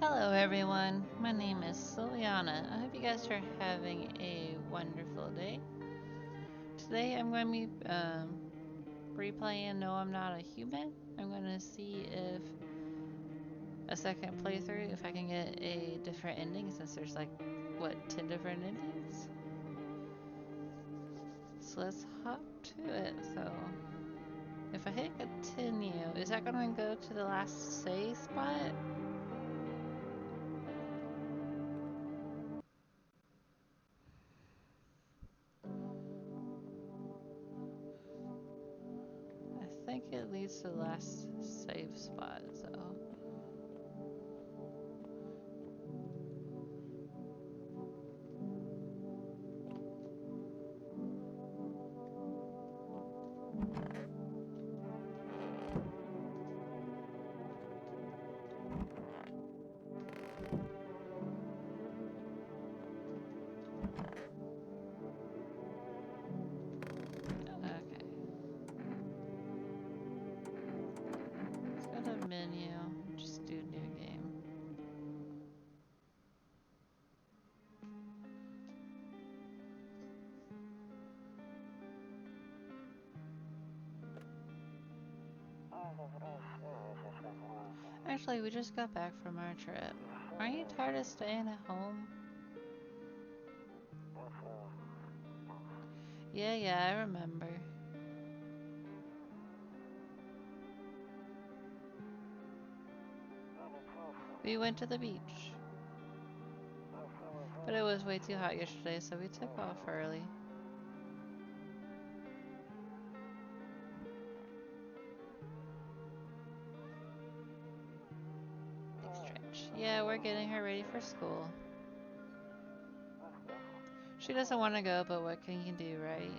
Hello everyone, my name is Sylviana. I hope you guys are having a wonderful day. Today I'm going to be replaying No I'm Not a Human. I'm going to see if a second playthrough, if I can get a different ending since there's like, what, 10 different endings? So let's hop to it. So if I hit continue, is that going to go to the last save spot? I think it leads to the last save spot, so. Okay. Let's go to menu, just do new game. Actually, we just got back from our trip. Aren't you tired of staying at home? Yeah, I remember. We went to the beach. But it was way too hot yesterday, so we took off early. Big stretch. Yeah, we're getting her ready for school. She doesn't want to go, but what can you do, right?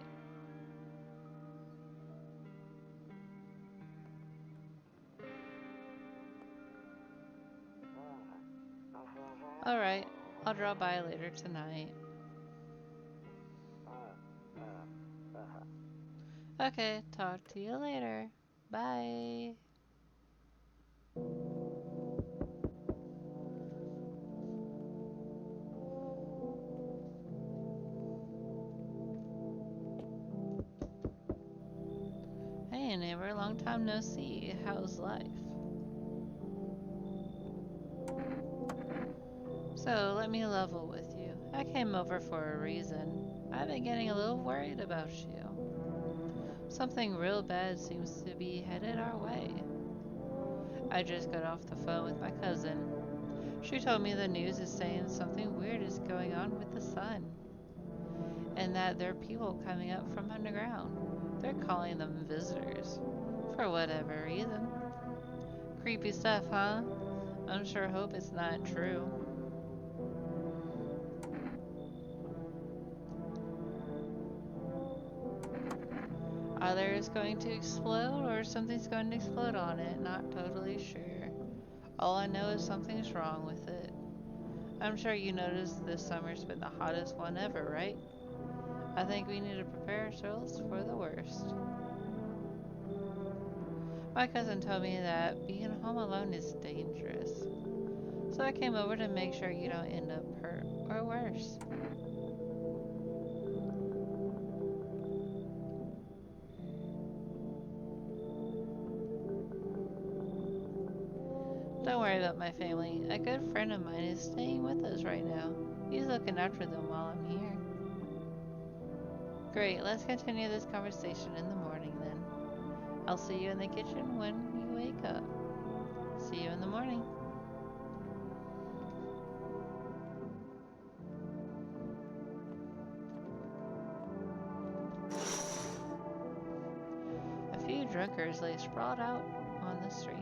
Alright, I'll drop by later tonight. Okay, talk to you later. Bye. Hey neighbor, long time no see. How's life? So, let me level with you. I came over for a reason. I've been getting a little worried about you. Something real bad seems to be headed our way. I just got off the phone with my cousin. She told me the news is saying something weird is going on with the sun, and that there are people coming up from underground. They're calling them visitors, for whatever reason. Creepy stuff, huh? I'm sure hope it's not true. Either it's going to explode or something's going to explode on it, not totally sure. All I know is something's wrong with it. I'm sure you noticed this summer's been the hottest one ever, right? I think we need to prepare ourselves for the worst. My cousin told me that being home alone is dangerous. So I came over to make sure you don't end up hurt or worse. Don't worry about my family. A good friend of mine is staying with us right now. He's looking after them while I'm here. Great, let's continue this conversation in the morning then. I'll see you in the kitchen when you wake up. See you in the morning. A few drunkards lay sprawled out on the street.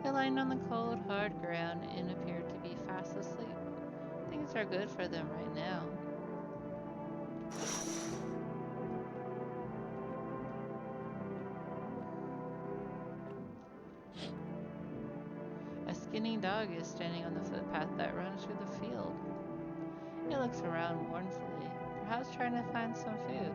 They lined on the cold, hard ground and appeared to be fast asleep. Things are good for them right now. A skinny dog is standing on the footpath that runs through the field. It looks around mournfully, perhaps trying to find some food.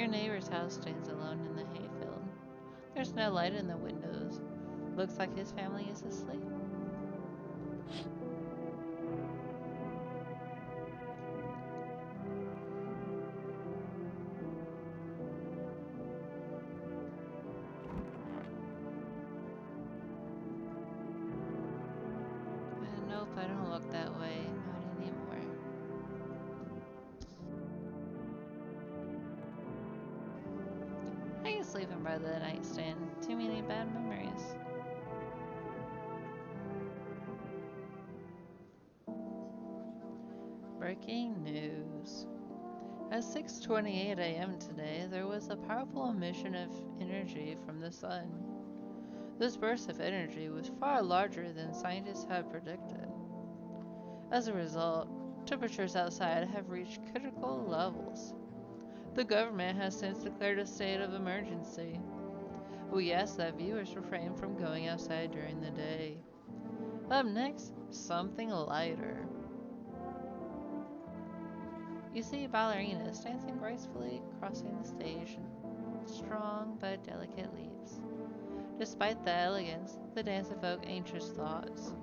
Your neighbor's house stands alone in the hayfield. There's no light in the windows. Looks like his family is asleep. Nope, I don't look that way. Not anymore. I ain't sleeping by the nightstand. Too many bad memories. Breaking news. At 6:28 a.m. today, there was a powerful emission of energy from the sun. This burst of energy was far larger than scientists had predicted. As a result, temperatures outside have reached critical levels. The government has since declared a state of emergency. We ask that viewers refrain from going outside during the day. Up next, something lighter. You see ballerinas dancing gracefully, crossing the stage in strong but delicate leaps. Despite the elegance, the dance evokes anxious thoughts.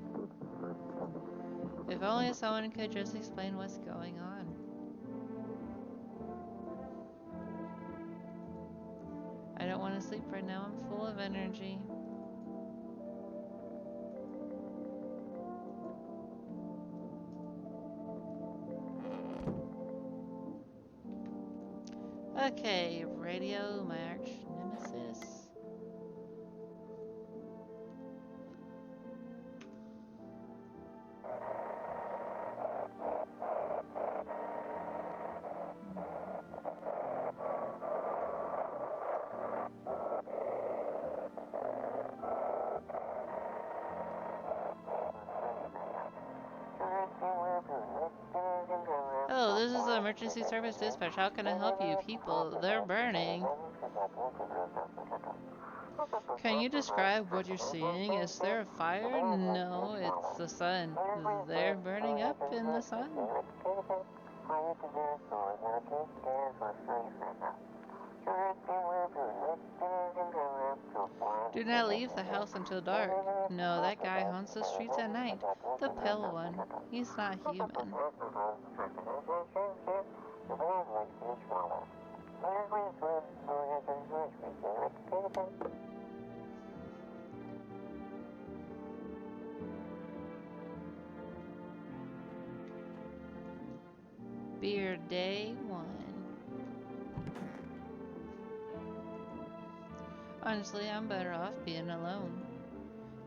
If only someone could just explain what's going on. I don't want to sleep right now, I'm full of energy. Okay, radio, my arch nemesis. Hello, this is the emergency service dispatch. How can I help you? People, they're burning. Can you describe what you're seeing? Is there a fire? No, it's the sun. They're burning up in the sun. Do not leave the house until dark. No, that guy haunts the streets at night. The pale one. He's not human. Beer day 1. Honestly, I'm better off being alone.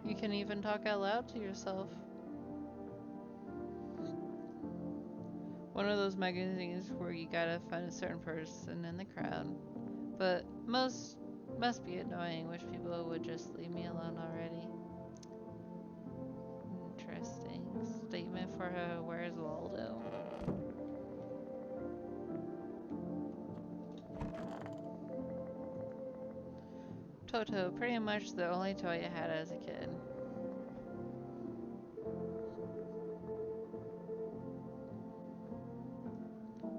You can even talk out loud to yourself. One of those magazines where you gotta find a certain person in the crowd. But most must be annoying. Wish people would just leave me alone already. Interesting statement for her. Where's Waldo? Toto, pretty much the only toy I had as a kid.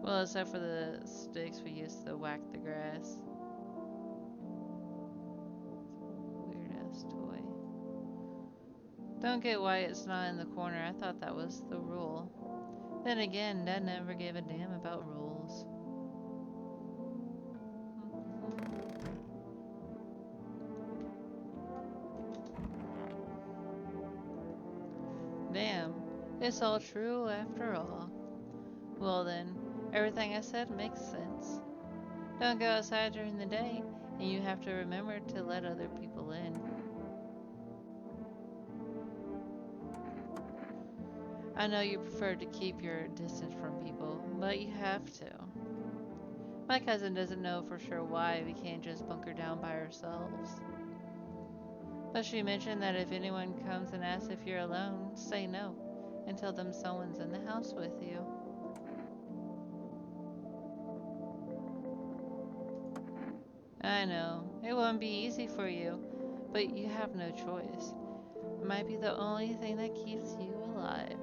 Well, except for the sticks we used to whack the grass. Weird ass toy. Don't get why it's not in the corner. I thought that was the rule. Then again, Dad never gave a damn about rules. Damn, it's all true after all. Well then, everything I said makes sense. Don't go outside during the day, and you have to remember to let other people in. I know you prefer to keep your distance from people, but you have to. My cousin doesn't know for sure why we can't just bunker down by ourselves. But she mentioned that if anyone comes and asks if you're alone, say no, and tell them someone's in the house with you. I know, it won't be easy for you, but you have no choice. It might be the only thing that keeps you alive.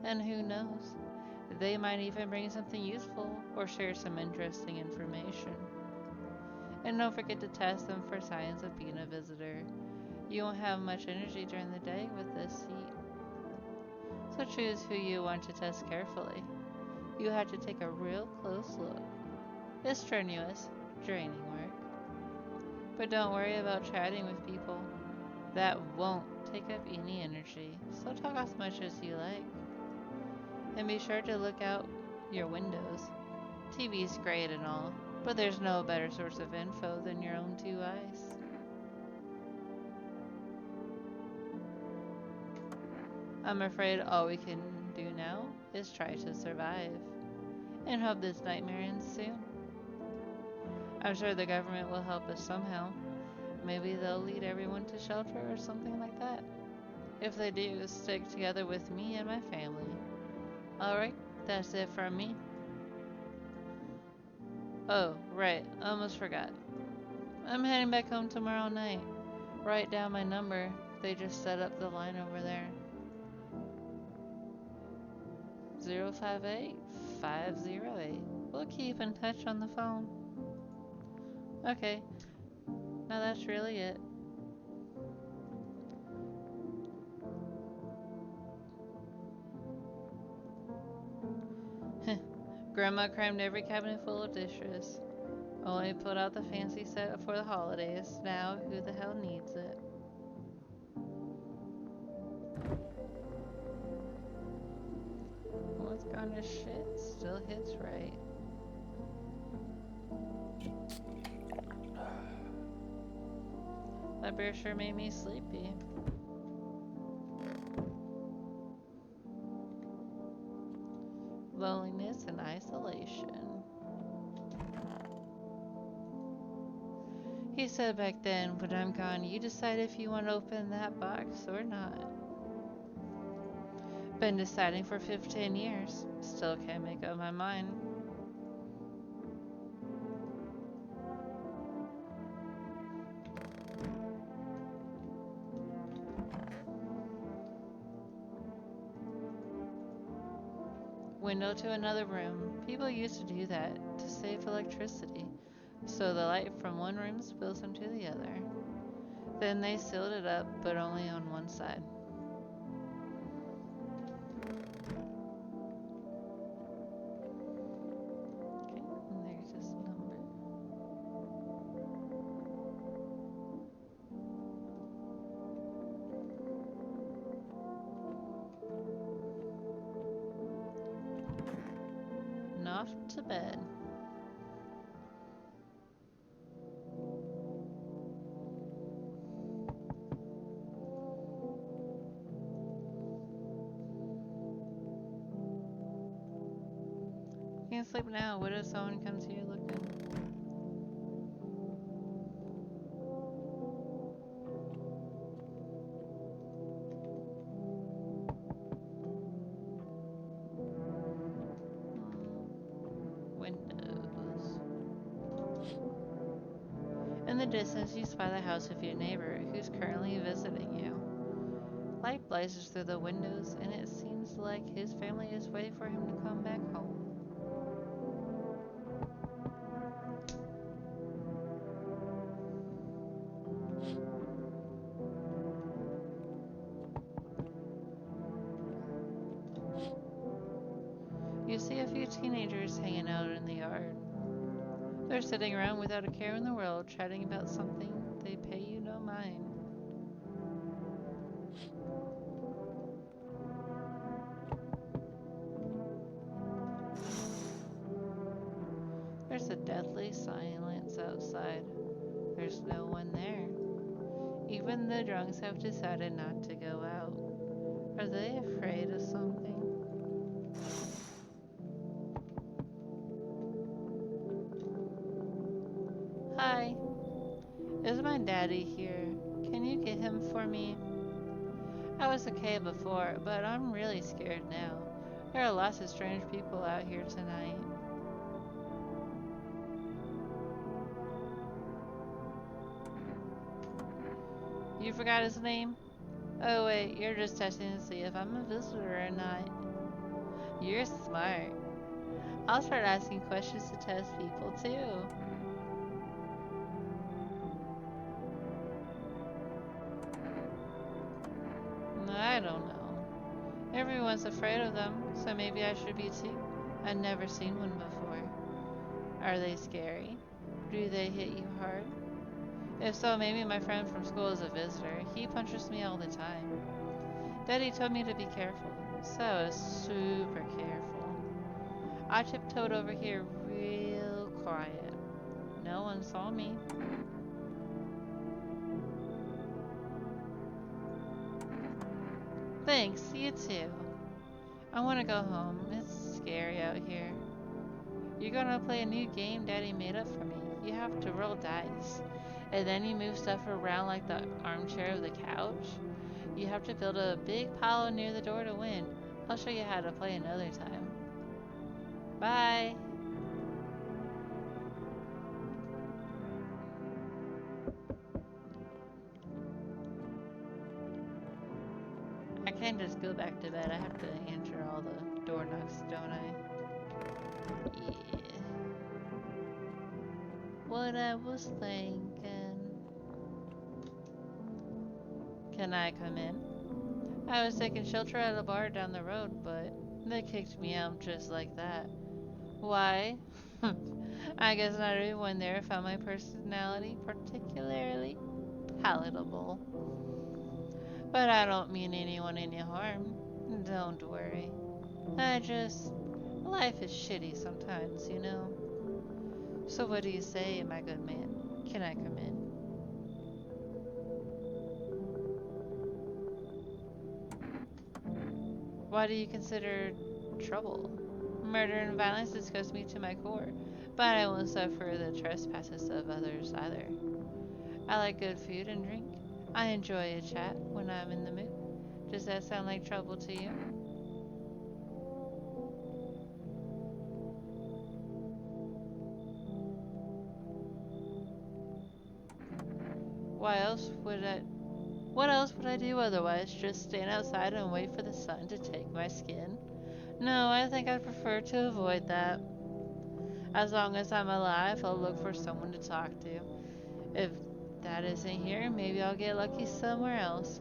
And who knows, They might even bring something useful or share some interesting information. And don't forget to test them for signs of being a visitor. You won't have much energy during the day with this heat. So choose who you want to test carefully. You have to take a real close look. It's strenuous, draining work. But don't worry about chatting with people. That won't take up any energy, so talk as much as you like. And be sure to look out your windows. TV's great and all, but there's no better source of info than your own two eyes. I'm afraid all we can do now is try to survive, and hope this nightmare ends soon. I'm sure the government will help us somehow. Maybe they'll lead everyone to shelter or something like that. If they do, stick together with me and my family. Alright, that's it from me. Oh, right, almost forgot. I'm heading back home tomorrow night. Write down my number. They just set up the line over there. 058-508. We'll keep in touch on the phone. Okay, now that's really it. Grandma crammed every cabinet full of dishes. Only pulled out the fancy set for the holidays. Now, who the hell needs it? What's gone to shit still hits right. That beer sure made me sleepy. Loneliness and isolation. He said back then, when I'm gone, you decide if you want to open that box or not. Been deciding for 15 years. Still can't make up my mind. Window to another room. People used to do that to save electricity, so the light from one room spills into the other. Then they sealed it up, but only on one side. Okay, and there's this number. And off to bed. You can sleep now. What if someone comes here looking? Windows. In the distance, you spy the house of your neighbor who's currently visiting you. Light blazes through the windows, and it seems like his family is waiting for him to come back home. You see a few teenagers hanging out in the yard. They're sitting around without a care in the world, chatting about something they pay you no mind. There's a deathly silence outside. There's no one there. Even the drunks have decided not to go out. Are they afraid of something? Hi, is my daddy here? Can you get him for me? I was okay before, but I'm really scared now. There are lots of strange people out here tonight. You forgot his name? Oh wait, you're just testing to see if I'm a visitor or not. You're smart. I'll start asking questions to test people too. I don't know. Everyone's afraid of them, so maybe I should be too. I've never seen one before. Are they scary? Do they hit you hard? If so, maybe my friend from school is a visitor. He punches me all the time. Daddy told me to be careful, so I was super careful. I tiptoed over here real quiet. No one saw me. Thanks, you too. I want to go home. It's scary out here. You're gonna play a new game Daddy made up for me. You have to roll dice. And then you move stuff around like the armchair of the couch. You have to build a big pile near the door to win. I'll show you how to play another time. Bye! I can't just go back to bed. I have to answer all the door knocks, don't I? Yeah. What I was thinking. Can I come in? I was taking shelter at a bar down the road, but they kicked me out just like that. Why? I guess not everyone there found my personality particularly palatable. But I don't mean anyone any harm. Don't worry. Life is shitty sometimes, you know? So what do you say, my good man? Can I come in? Why do you consider trouble? Murder and violence disgust me to my core, but I won't suffer the trespasses of others either. I like good food and drink. I enjoy a chat when I'm in the mood. Does that sound like trouble to you? Why else would I What else would I do otherwise? Just stand outside and wait for the sun to take my skin? No, I think I'd prefer to avoid that. As long as I'm alive, I'll look for someone to talk to. If that isn't here, maybe I'll get lucky somewhere else.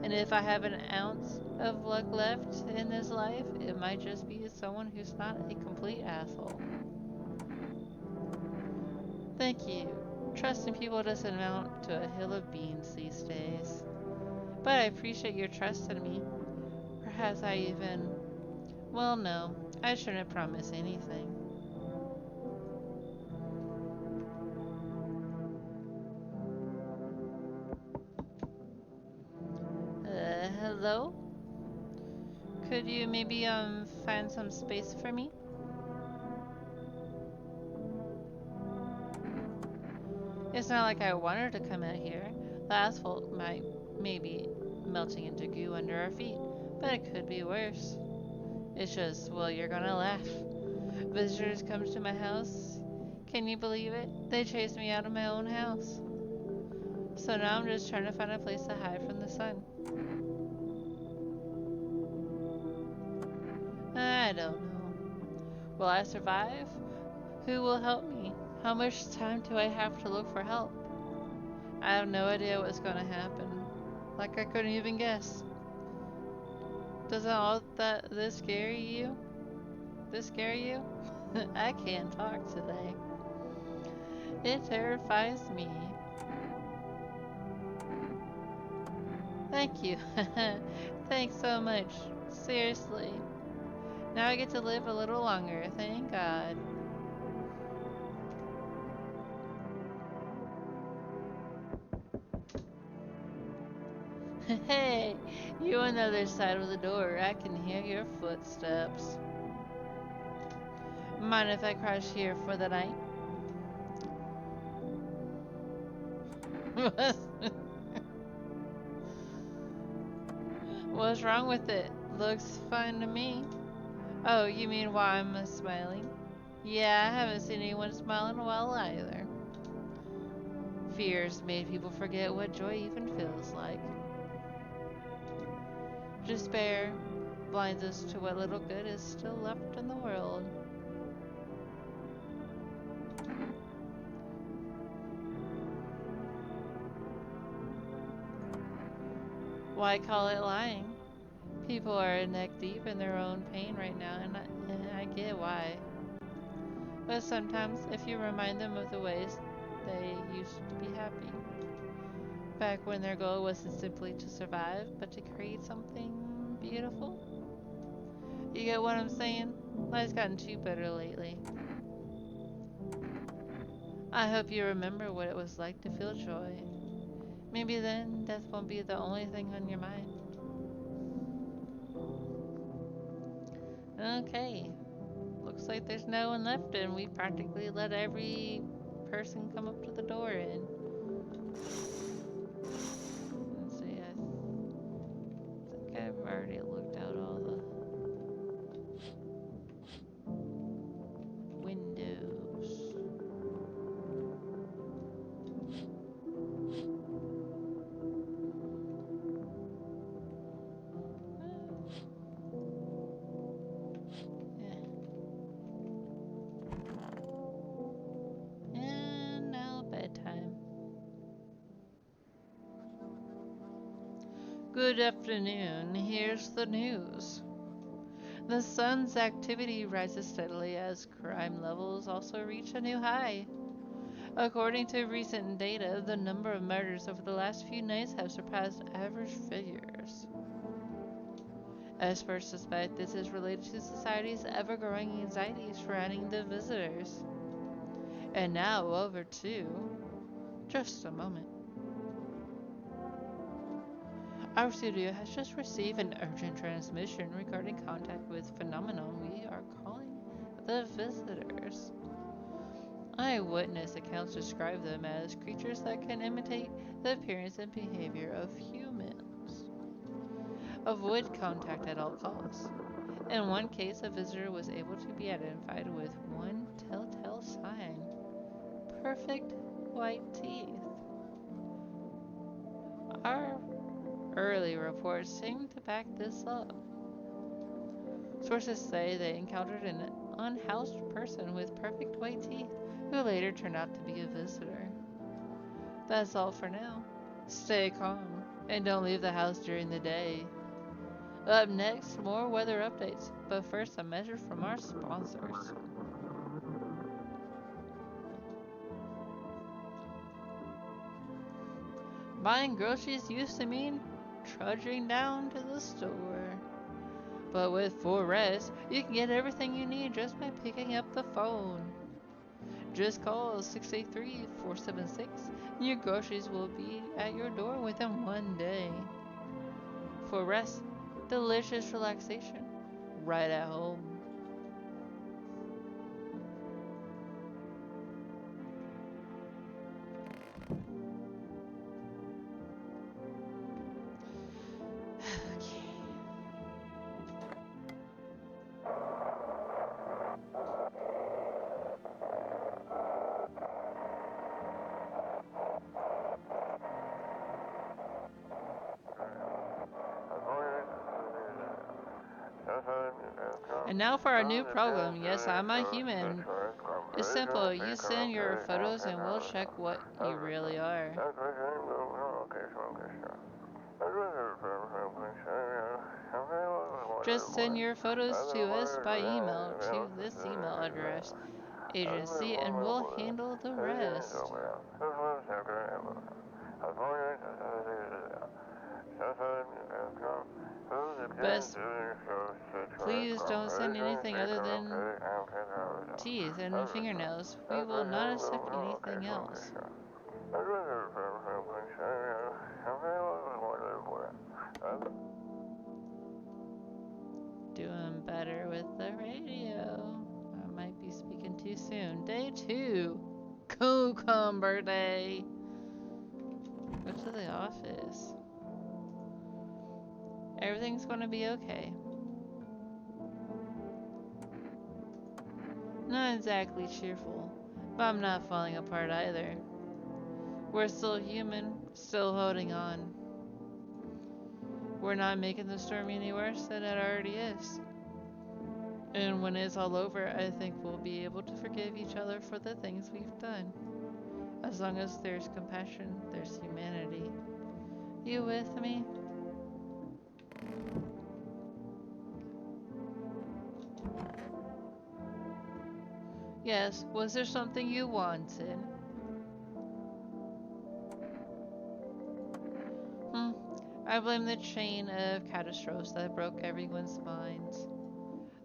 And if I have an ounce of luck left in this life, it might just be someone who's not a complete asshole. Thank you. Trusting people doesn't amount to a hill of beans these days. But I appreciate your trust in me. Perhaps I even... Well, no. I shouldn't promise anything. Hello? Could you maybe, find some space for me? It's not like I wanted to come out here. The asphalt might maybe melting into goo under our feet, but it could be worse. It's just, well, you're gonna laugh. Visitors come to my house. Can you believe it? They chased me out of my own house. So now I'm just trying to find a place to hide from the sun. I don't know. Will I survive? Who will help me? How much time do I have to look for help? I have no idea what's gonna happen. Like I couldn't even guess. Doesn't all that this scare you? This scare you? I can't talk today. It terrifies me. Thank you. Thanks so much. Seriously. Now I get to live a little longer, thank God. Hey, you on the other side of the door. I can hear your footsteps. Mind if I crash here for the night? What's wrong with it? Looks fine to me. Oh, you mean why I'm smiling? Yeah, I haven't seen anyone smile in a while either. Fears made people forget what joy even feels like. Despair blinds us to what little good is still left in the world. Why call it lying? People are neck deep in their own pain right now, and I get why. But sometimes, if you remind them of the ways they used to be happy, back when their goal wasn't simply to survive, but to create something beautiful. You get what I'm saying? Life's gotten too bitter lately. I hope you remember what it was like to feel joy. Maybe then death won't be the only thing on your mind. Okay. Looks like there's no one left, and we practically let every person come up to the door in. Let's see, I think I've already looked out all the windows. And now bedtime. Good afternoon. Here's the news. The sun's activity rises steadily as crime levels also reach a new high. According to recent data, the number of murders over the last few nights have surpassed average figures. Experts suspect this is related to society's ever-growing anxiety surrounding the visitors. And now over to... just a moment. Our studio has just received an urgent transmission regarding contact with phenomenon we are calling the visitors. Eyewitness accounts describe them as creatures that can imitate the appearance and behavior of humans. Avoid contact at all costs. In one case, a visitor was able to be identified with one telltale sign: perfect white teeth. Our early reports seem to back this up. Sources say they encountered an unhoused person with perfect white teeth who later turned out to be a visitor. That's all for now. Stay calm and don't leave the house during the day. Up next, more weather updates, but first a message from our sponsors. Buying groceries used to mean trudging down to the store. But with Full Res, you can get everything you need just by picking up the phone. Just call 683-476 and your groceries will be at your door within one day. For rest, delicious relaxation, right at home. And now for our new program, Yes, I'm a Human. It's simple, you send your photos and we'll check what you really are. Just send your photos to us by email to this email address, agency, and we'll handle the rest. Best, please don't send anything other than teeth and fingernails. We will not accept anything else. Doing better with the radio. I might be speaking too soon. Day 2. Cucumber Day. Go to the office. Everything's gonna be okay. Not exactly cheerful, but I'm not falling apart either. We're still human, still holding on. We're not making the storm any worse than it already is. And when it's all over, I think we'll be able to forgive each other for the things we've done. As long as there's compassion, there's humanity. You with me? Yes, was there something you wanted? I blame the chain of catastrophes that broke everyone's minds.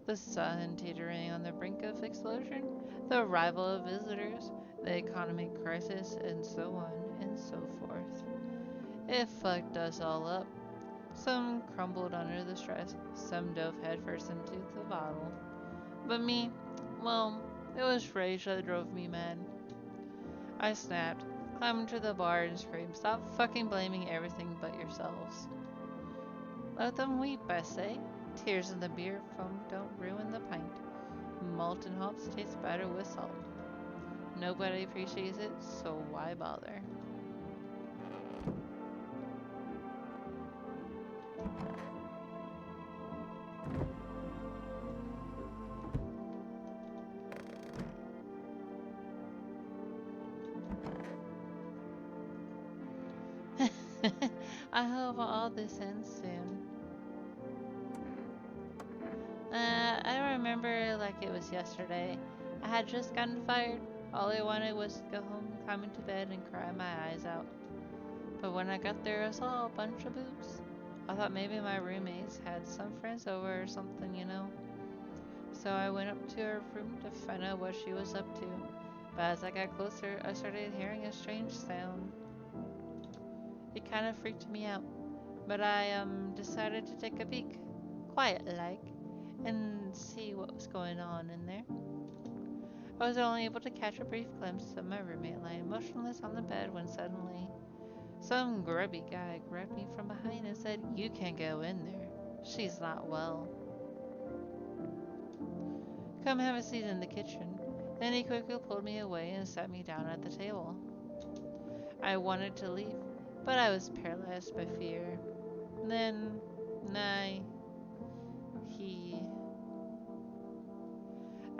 The sun teetering on the brink of explosion, the arrival of visitors, the economic crisis, and so on and so forth. It fucked us all up. Some crumbled under the stress, some dove headfirst into the bottle. But me, well, it was rage that drove me mad. I snapped, climbed into the bar and screamed, "Stop fucking blaming everything but yourselves." Let them weep, I say. Tears in the beer foam don't ruin the pint. Malt and hops taste better with salt. Nobody appreciates it, so why bother? I hope all this ends soon. I remember like it was yesterday. I had just gotten fired. All I wanted was to go home, climb into bed, and cry my eyes out. But when I got there, I saw a bunch of boobs. I thought maybe my roommates had some friends over or something, you know. So I went up to her room to find out what she was up to. But as I got closer, I started hearing a strange sound. It kind of freaked me out. But I decided to take a peek, quiet-like, and see what was going on in there. I was only able to catch a brief glimpse of my roommate lying motionless on the bed when suddenly some grubby guy grabbed me from behind and said, "You can't go in there. She's not well. Come have a seat in the kitchen." Then he quickly pulled me away and sat me down at the table. I wanted to leave, but I was paralyzed by fear. Then,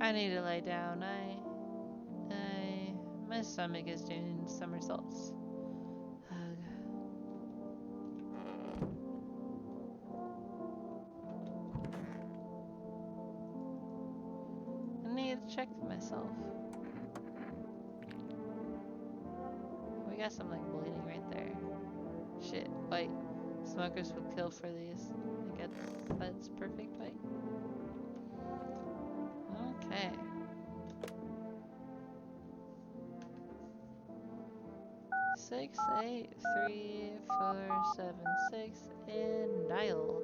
I need to lie down. My stomach is doing somersaults. I need to check myself. We got some like bleeding right there. Shit, white. Smokers would kill for these. I guess that's perfect white. Okay. 683-476 and dial.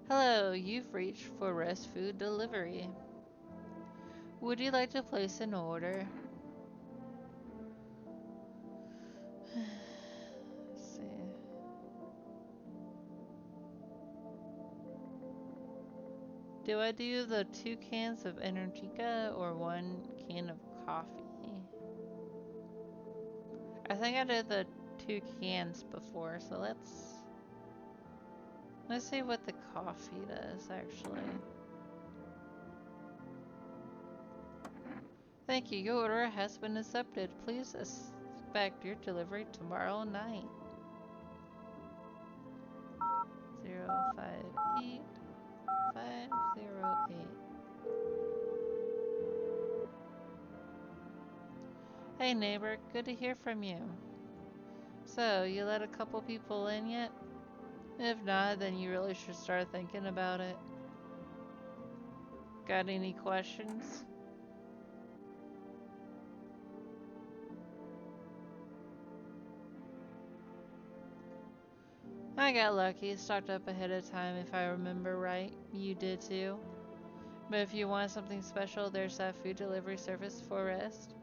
Hello, you've reached for Rest Food Delivery. Would you like to place an order? Let's see. Do I do the 2 cans of Energica or 1 can of coffee? I think I did the 2 cans before, so let's see what the coffee does actually. Thank you. Your order has been accepted. Please expect your delivery tomorrow night. 058508. Hey neighbor, good to hear from you. So, you let a couple people in yet? If not, then you really should start thinking about it. Got any questions? I got lucky, stocked up ahead of time if I remember right. You did too. But if you want something special, there's that food delivery service for Rest.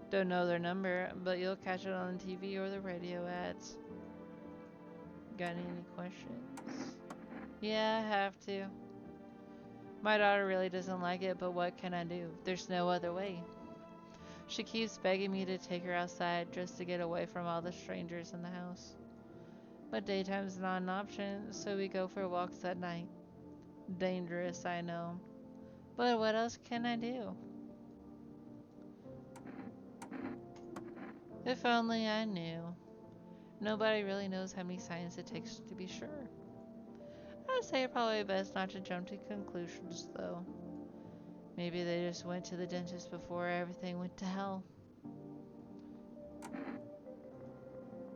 Don't know their number, but you'll catch it on the TV or the radio ads. Got any questions? Yeah, I have to. My daughter really doesn't like it, but what can I do? There's no other way. She keeps begging me to take her outside just to get away from all the strangers in the house. But daytime's not an option, so we go for walks at night. Dangerous, I know. But what else can I do? If only I knew. Nobody really knows how many signs it takes to be sure. I'd say probably best not to jump to conclusions, though. Maybe they just went to the dentist before everything went to hell.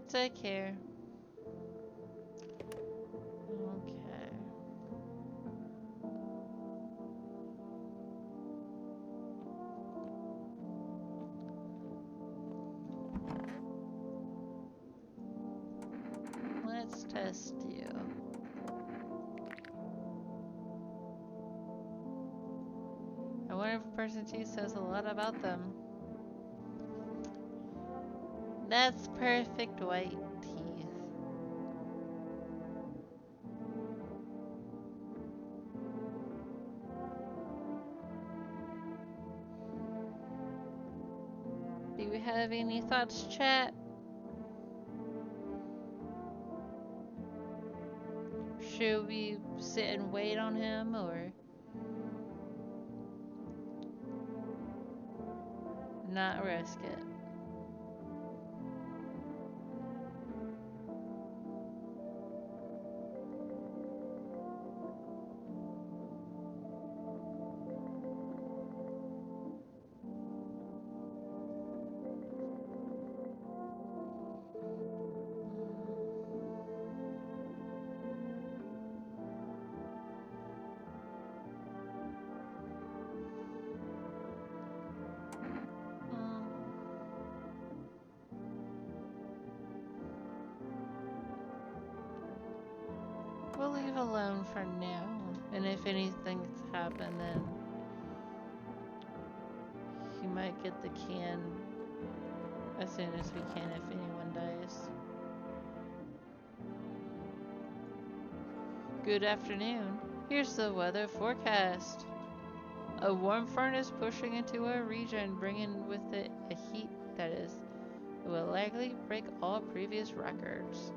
Take care. Okay. Let's test you. I wonder if person 2 says a lot about them. That's perfect white teeth. Do you have any thoughts, chat? Should we sit and wait on him or not risk it? We'll leave alone for now. And if anything's happened, then he might get the can as soon as we can if anyone dies. Good afternoon. Here's the weather forecast. A warm front is pushing into our region, bringing with it a heat that will likely break all previous records.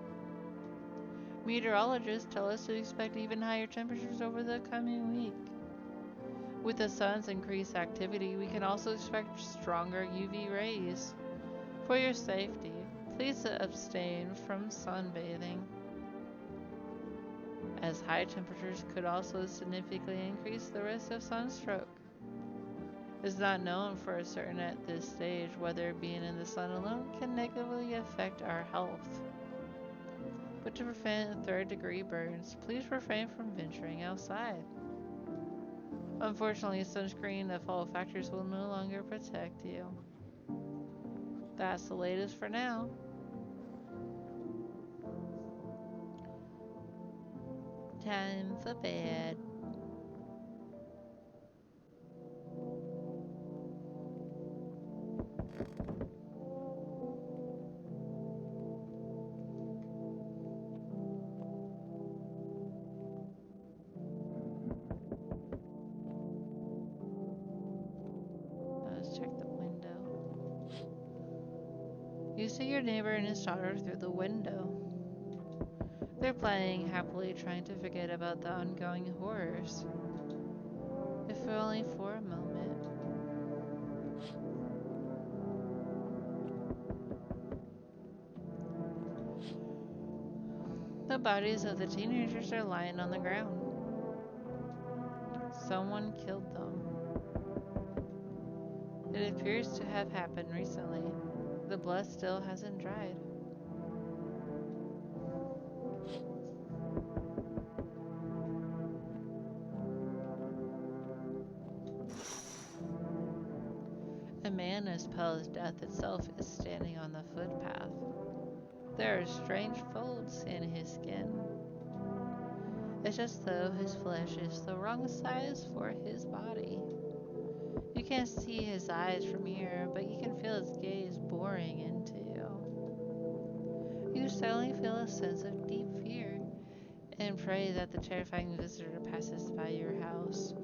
Meteorologists tell us to expect even higher temperatures over the coming week. With the sun's increased activity, we can also expect stronger UV rays. For your safety, please abstain from sunbathing, as high temperatures could also significantly increase the risk of sunstroke. It's not known for certain at this stage whether being in the sun alone can negatively affect our health. But to prevent third-degree burns, please refrain from venturing outside. Unfortunately, sunscreen of all factors will no longer protect you. That's the latest for now. Time for bed. Let's check the window. You see your neighbor and his daughter through the window. They're playing happily, trying to forget about the ongoing horrors. If only for a moment. The bodies of the teenagers are lying on the ground. Someone killed them. It appears to have happened recently. The blood still hasn't dried. A man as pale as death itself is standing on the footpath. There are strange folds in his skin. It's as though his flesh is the wrong size for his body. You can't see his eyes from here, but you can feel his gaze boring into you. You suddenly feel a sense of deep fear and pray that the terrifying visitor passes by your house.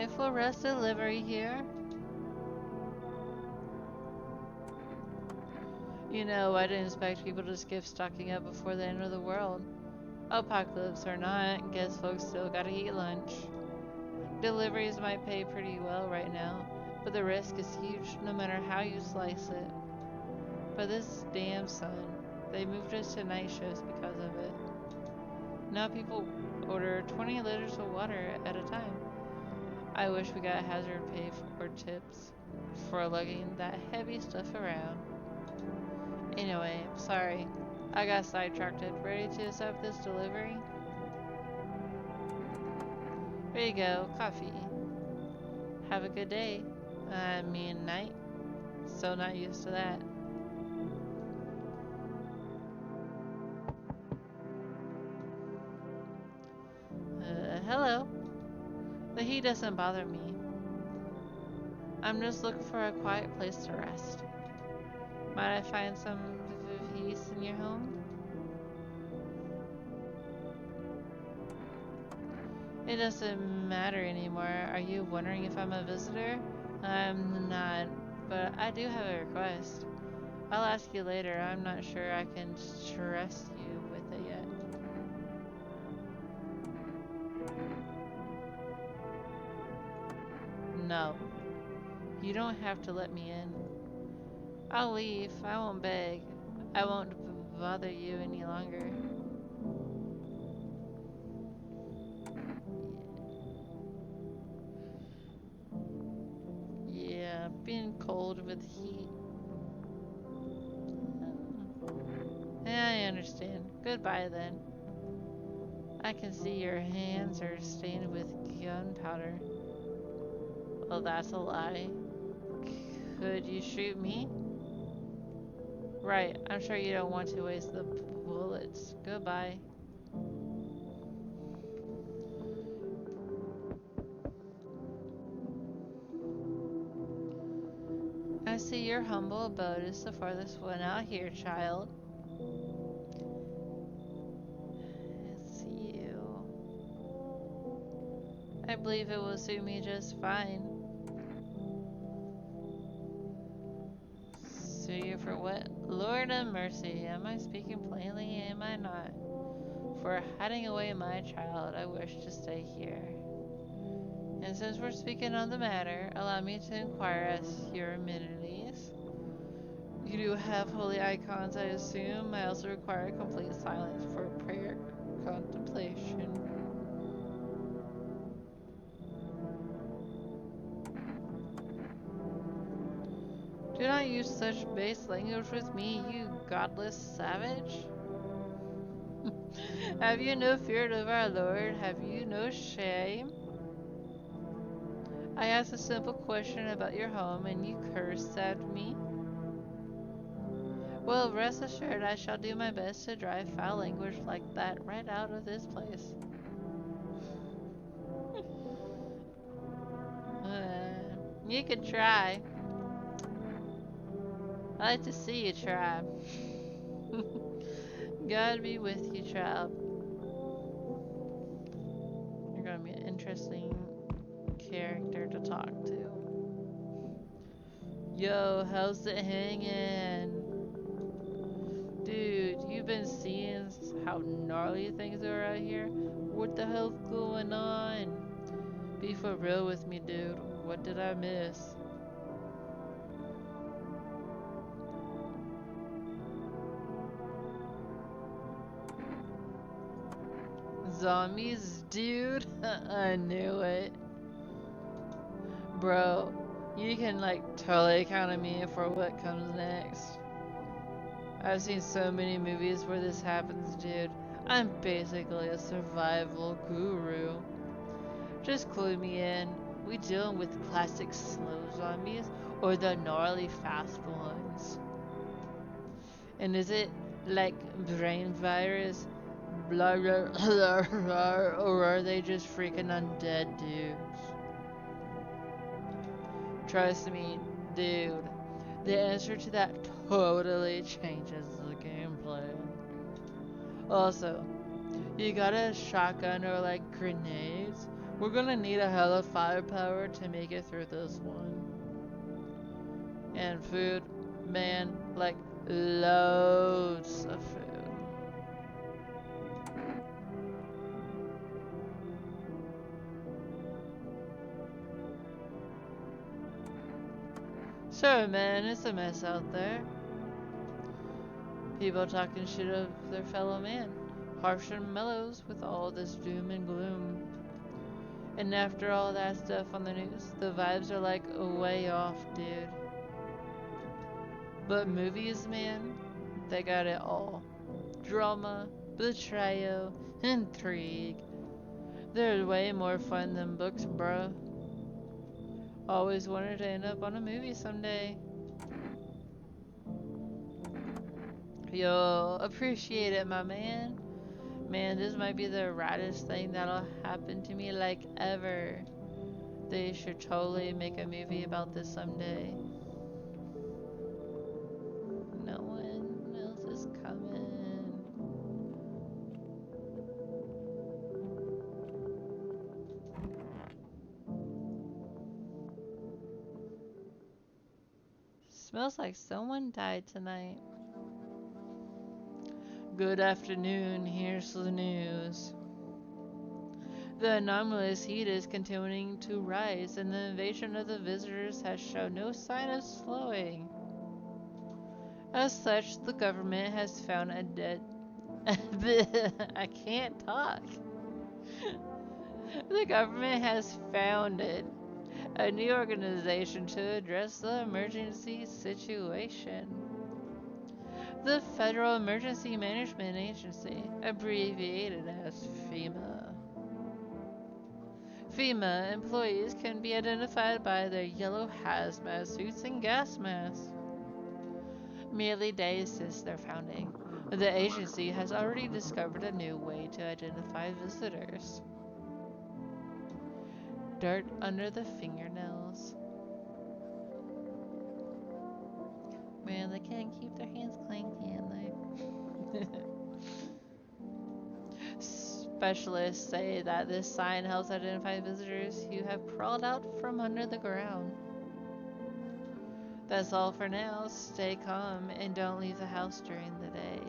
Alright, full rest delivery here. You know, I didn't expect people to just give stocking up before the end of the world. Apocalypse or not, guess folks still gotta eat lunch. Deliveries might pay pretty well right now, but the risk is huge no matter how you slice it. But this damn sun, they moved us to night shifts because of it. Now people order 20 liters of water at a time. I wish we got hazard pay or tips for lugging that heavy stuff around. Anyway, sorry. I got sidetracked. Ready to accept this delivery? Here you go, coffee. Have a good day. I mean night. So not used to that. Hello. The heat doesn't bother me. I'm just looking for a quiet place to rest. Might I find some peace in your home? It doesn't matter anymore. Are you wondering if I'm a visitor? I'm not, but I do have a request. I'll ask you later. I'm not sure I can trust you with it yet. No. You don't have to let me in. I'll leave. I won't beg. I won't bother you any longer. Yeah, being cold with heat. Yeah, I understand. Goodbye then. I can see your hands are stained with gunpowder. Well, that's a lie. Could you shoot me? Right, I'm sure you don't want to waste the bullets. Goodbye. I see your humble abode is the farthest one out here, child. It's you. I believe it will suit me just fine. Sue you for what? Lord of mercy, am I speaking plainly? Am I not? For hiding away my child, I wish to stay here. And since we're speaking on the matter, allow me to inquire as your amenities. You do have holy icons, I assume. I also require complete silence for prayer contemplation. Do not use such base language with me, you godless savage. Have you no fear of our Lord? Have you no shame? I asked a simple question about your home and you cursed at me. Well, rest assured I shall do my best to drive foul language like that right out of this place. You can try. I like to see you try. God be with you, child. You're gonna be an interesting character to talk to. Yo, how's it hanging? Dude, you've been seeing how gnarly things are out here? What the hell's going on? Be for real with me, dude. What did I miss? Zombies, dude? I knew it. Bro, you can like totally count on me for what comes next. I've seen so many movies where this happens, dude. I'm basically a survival guru. Just clue me in. We dealing with classic slow zombies or the gnarly fast ones? And is it like brain virus, blah, blah, blah, blah, or are they just freaking undead dudes? Trust me, dude. The answer to that totally changes the gameplay. Also, you got a shotgun or like grenades? We're gonna need a hell of firepower to make it through this one. And food, man, like loads of food. Sure, man, it's a mess out there. People talking shit of their fellow man. Harsh and mellows with all this doom and gloom. And after all that stuff on the news, the vibes are like way off, dude. But movies, man, they got it all. Drama, betrayal, intrigue. They're way more fun than books, bruh. Always wanted to end up on a movie someday. Yo, appreciate it, my man. Man, this might be the raddest thing that'll happen to me like ever. They should totally make a movie about this someday. No one else is coming. Smells like someone died tonight. Good afternoon, here's the news. The anomalous heat is continuing to rise, and the invasion of the visitors has shown no sign of slowing. As such, the government has found a dead... I can't talk. The government has founded a new organization to address the emergency situation. The Federal Emergency Management Agency, abbreviated as FEMA. FEMA employees can be identified by their yellow hazmat suits and gas masks. Merely days since their founding, the agency has already discovered a new way to identify visitors. Dirt under the fingernails. Man, they can't keep their hands clean, can they? Specialists say that this sign helps identify visitors who have crawled out from under the ground. That's all for now. Stay calm and don't leave the house during the day.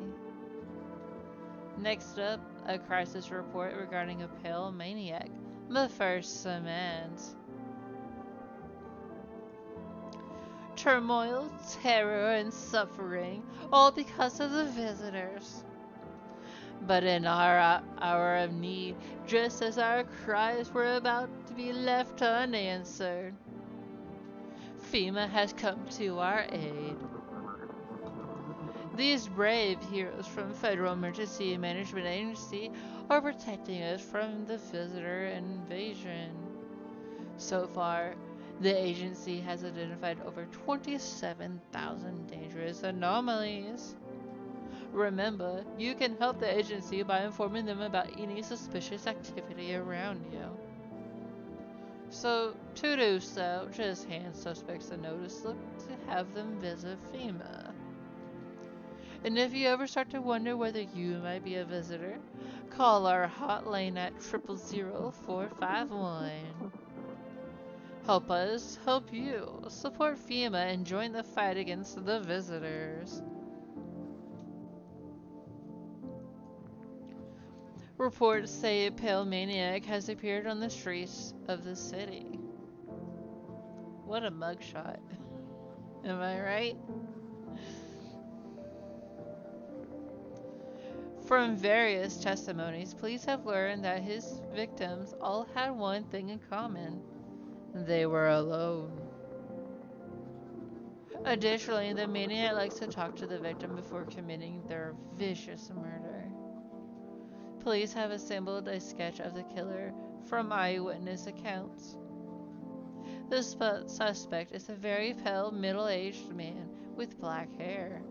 Next up, a crisis report regarding a pale maniac. But first, some ads. Turmoil, terror, and suffering, all because of the visitors. But in our hour of need, just as our cries were about to be left unanswered, FEMA has come to our aid. These brave heroes from Federal Emergency Management Agency are protecting us from the visitor invasion. So far, the agency has identified over 27,000 dangerous anomalies. Remember, you can help the agency by informing them about any suspicious activity around you. So, to do so, just hand suspects a notice slip to have them visit FEMA. And if you ever start to wonder whether you might be a visitor, call our hotline at 000-451. Help us help you. Support FEMA and join the fight against the visitors. Reports say a pale maniac has appeared on the streets of the city. What a mugshot. Am I right? From various testimonies, police have learned that his victims all had one thing in common. They were alone. Additionally, the maniac likes to talk to the victim before committing their vicious murder. Police have assembled a sketch of the killer from eyewitness accounts. The suspect is a very pale, middle-aged man with black hair.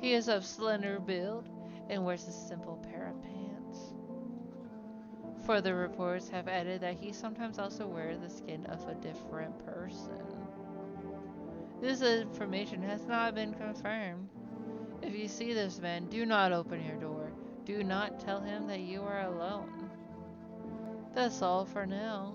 He is of slender build and wears a simple pair of pants. Further reports have added that he sometimes also wears the skin of a different person. This information has not been confirmed. If you see this man, do not open your door. Do not tell him that you are alone. That's all for now.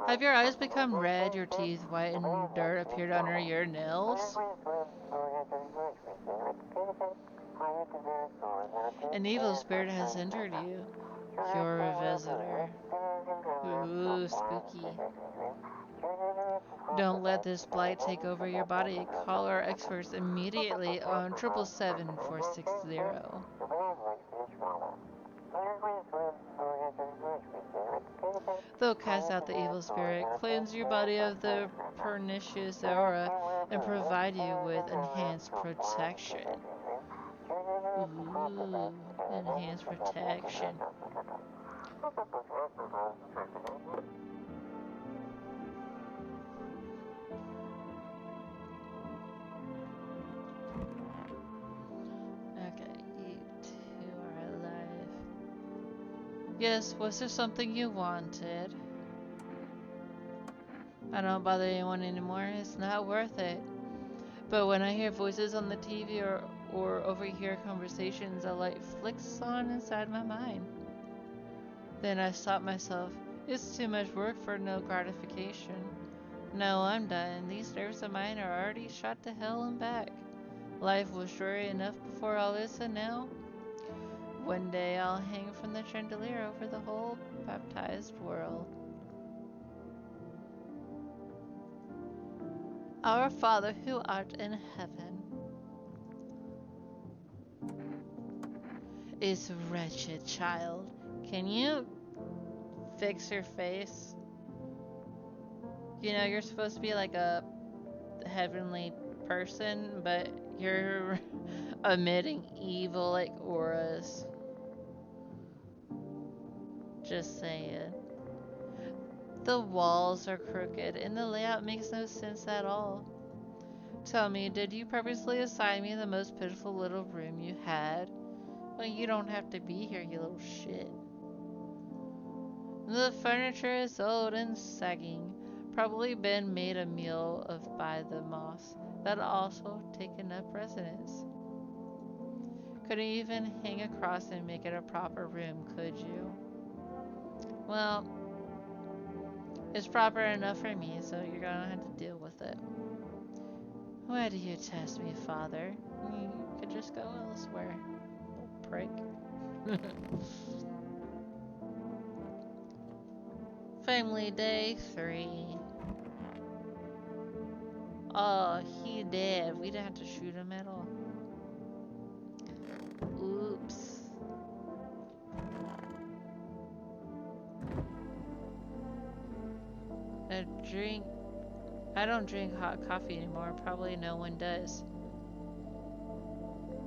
Have your eyes become red, your teeth white, and dirt appeared under your nails? An evil spirit has entered you. You're a visitor. Ooh, spooky. Don't let this blight take over your body. Call our experts immediately on 777-460. They'll cast out the evil spirit, cleanse your body of the pernicious aura, and provide you with enhanced protection. Ooh, enhanced protection. Okay, you two are alive. Yes, was there something you wanted? I don't bother anyone anymore, it's not worth it. But when I hear voices on the TV or overhear conversations, a light flicks on inside my mind. Then I stop myself. It's too much work for no gratification. No, I'm done. These nerves of mine are already shot to hell and back. Life was dreary enough before all this, and now one day I'll hang from the chandelier over the whole baptized world. Our Father who art in heaven. Is wretched child. Can you fix your face? You know, you're supposed to be like a heavenly person, but you're emitting evil like auras. Just saying. The walls are crooked and the layout makes no sense at all. Tell me, did you purposely assign me the most pitiful little room you had? Well, you don't have to be here, you little shit. The furniture is old and sagging, probably been made a meal of by the moths that also taken up residence. Couldn't even hang across and make it a proper room, could you? Well, it's proper enough for me, so you're gonna have to deal with it. Why do you test me, Father? You could just go elsewhere, little prick. Family Day 3. Oh, he dead. We didn't have to shoot him at all. Oops. A drink. I don't drink hot coffee anymore. Probably no one does.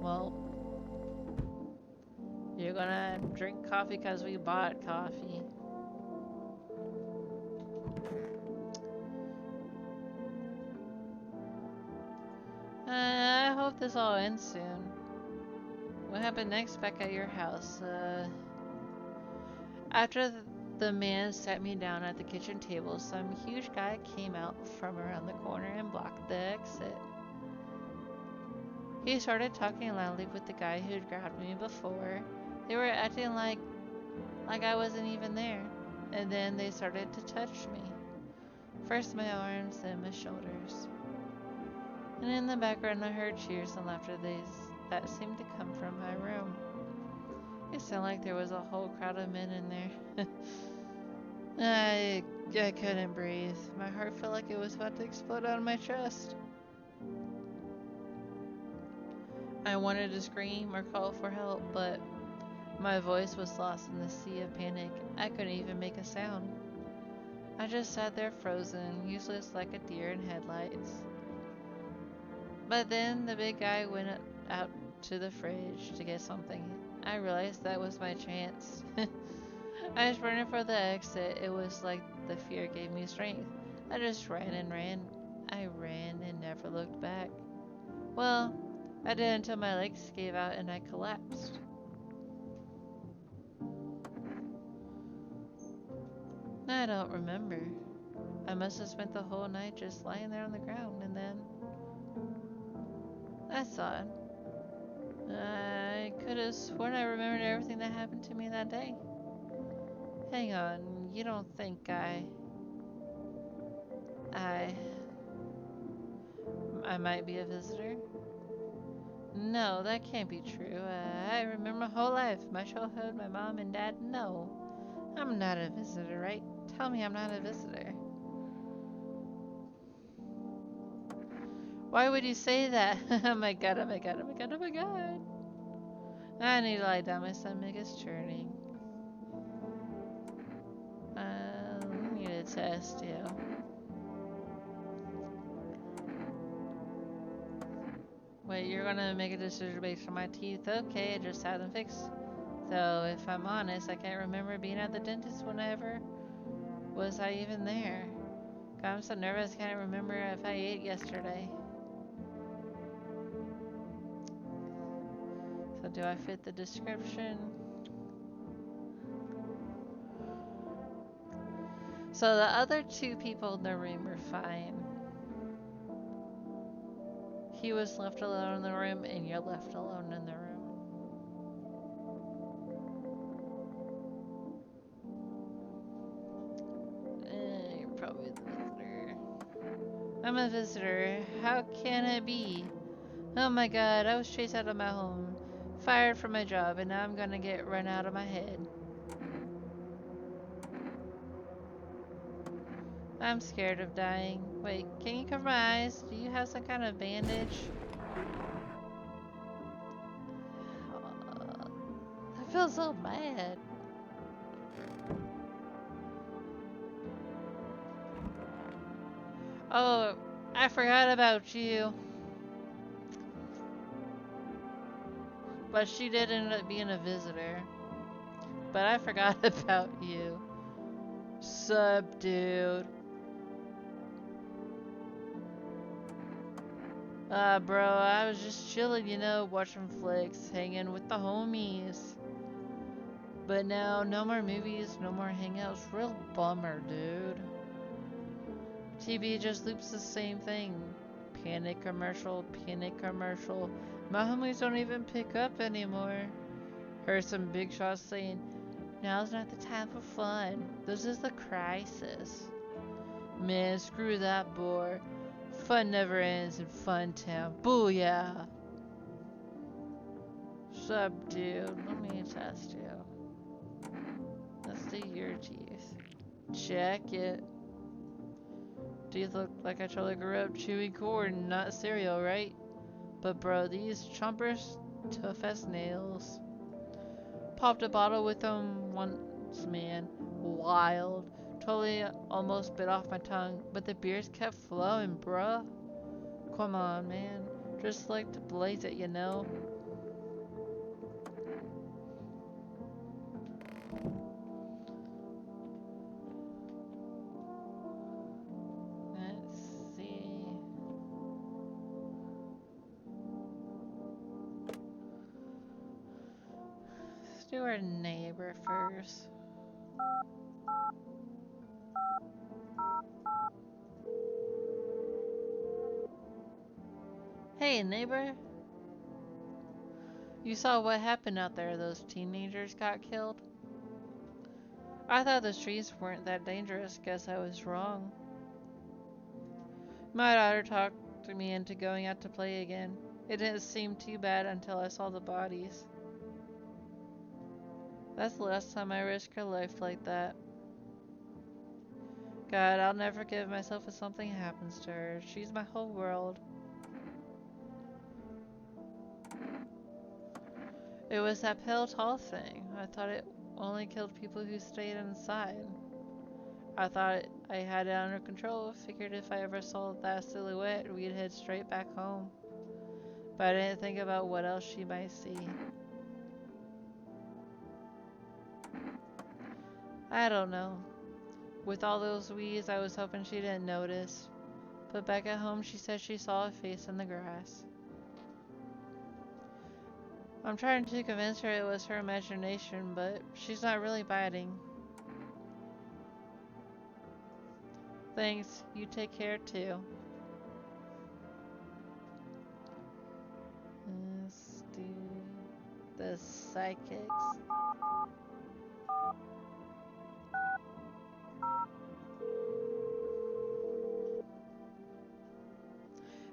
Well, you're gonna drink coffee because we bought coffee. I hope this all ends soon. What happened next back at your house? After the man sat me down at the kitchen table, some huge guy came out from around the corner and blocked the exit. He started talking loudly with the guy who'd grabbed me before. They were acting like I wasn't even there. And then they started to touch me. First my arms, then my shoulders. And in the background I heard cheers and laughter that seemed to come from my room. It sounded like there was a whole crowd of men in there. I couldn't breathe. My heart felt like it was about to explode out of my chest. I wanted to scream or call for help, but my voice was lost in the sea of panic. I couldn't even make a sound. I just sat there frozen, useless like a deer in headlights. But then the big guy went out to the fridge to get something. I realized that was my chance. I was running for the exit. It was like the fear gave me strength. I just ran and ran. I ran and never looked back. Well, I did until my legs gave out and I collapsed. I don't remember. I must have spent the whole night just lying there on the ground, and then I saw it. I could have sworn I remembered everything that happened to me that day. Hang on, you don't think I might be a visitor? No, that can't be true. I remember my whole life, my childhood, my mom and dad. No, I'm not a visitor, right? Tell me I'm not a visitor. Why would you say that? Oh my god, oh my god, oh my god, oh my god. I need to lie down, my stomach is churning. I need to test you. Wait, you're gonna make a decision based on my teeth? Okay, I just had them fixed. Though, if I'm honest, I can't remember being at the dentist whenever. Was I even there? God, I'm so nervous, I can't remember if I ate yesterday. So do I fit the description? So the other two people in the room were fine. He was left alone in the room, and you're left alone in the room. You're probably the visitor. I'm a visitor. How can it be? Oh my god, I was chased out of my home, fired from my job, and now I'm gonna get run out of my head. I'm scared of dying. Wait, can you cover my eyes? Do you have some kind of bandage? I feel so bad. Oh, I forgot about you. But she did end up being a visitor. But I forgot about you. Sup, dude? Bro, I was just chilling, you know, watching flicks, hanging with the homies. But now, no more movies, no more hangouts. Real bummer, dude. TV just loops the same thing. Panic commercial, panic commercial. My homies don't even pick up anymore. Heard some big shots saying, now's not the time for fun. This is the crisis. Man, screw that bore. Fun never ends in Fun Town. Booyah! Sup, dude? Let me test you. Let's see your teeth. Check it. Teeth look like I totally grew up chewing corn, not cereal, right? But bro, these chompers, tough as nails. Popped a bottle with them once, man. Wild. Totally almost bit off my tongue, but the beers kept flowing, bruh. Come on, man. Just like to blaze it, you know? Let's see. Let's do our neighbor first. Hey, neighbor. You saw what happened out there? Those teenagers got killed? I thought the streets weren't that dangerous. Guess I was wrong. My daughter talked me into going out to play again. It didn't seem too bad until I saw the bodies. That's the last time I risked her life like that. God, I'll never forgive myself if something happens to her. She's my whole world. It was that pale tall thing. I thought it only killed people who stayed inside. I thought I had it under control. Figured if I ever saw that silhouette, we'd head straight back home. But I didn't think about what else she might see. I don't know. With all those weeds, I was hoping she didn't notice. But back at home, she said she saw a face in the grass. I'm trying to convince her it was her imagination, but she's not really biting. Thanks, you take care too. Let's do the psychics.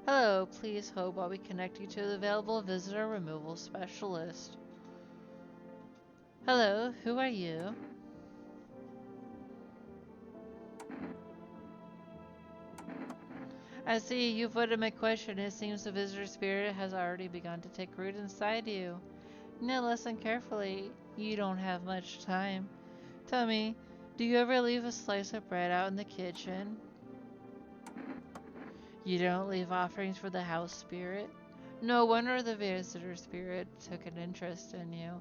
Hello, please hold while we connect you to the available visitor removal specialist. Hello, who are you? I see, you've voted my question. It seems the visitor spirit has already begun to take root inside you. Now listen carefully. You don't have much time. Tell me, do you ever leave a slice of bread out in the kitchen? You don't leave offerings for the house spirit? No wonder the visitor spirit took an interest in you.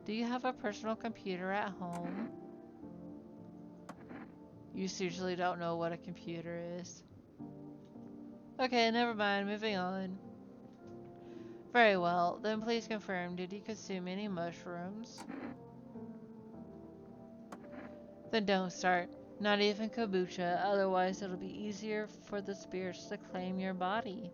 Do you have a personal computer at home? You seriously don't know what a computer is. Okay, never mind, moving on. Very well, then please confirm, did you consume any mushrooms? Then don't start. Not even kombucha, otherwise it'll be easier for the spirits to claim your body.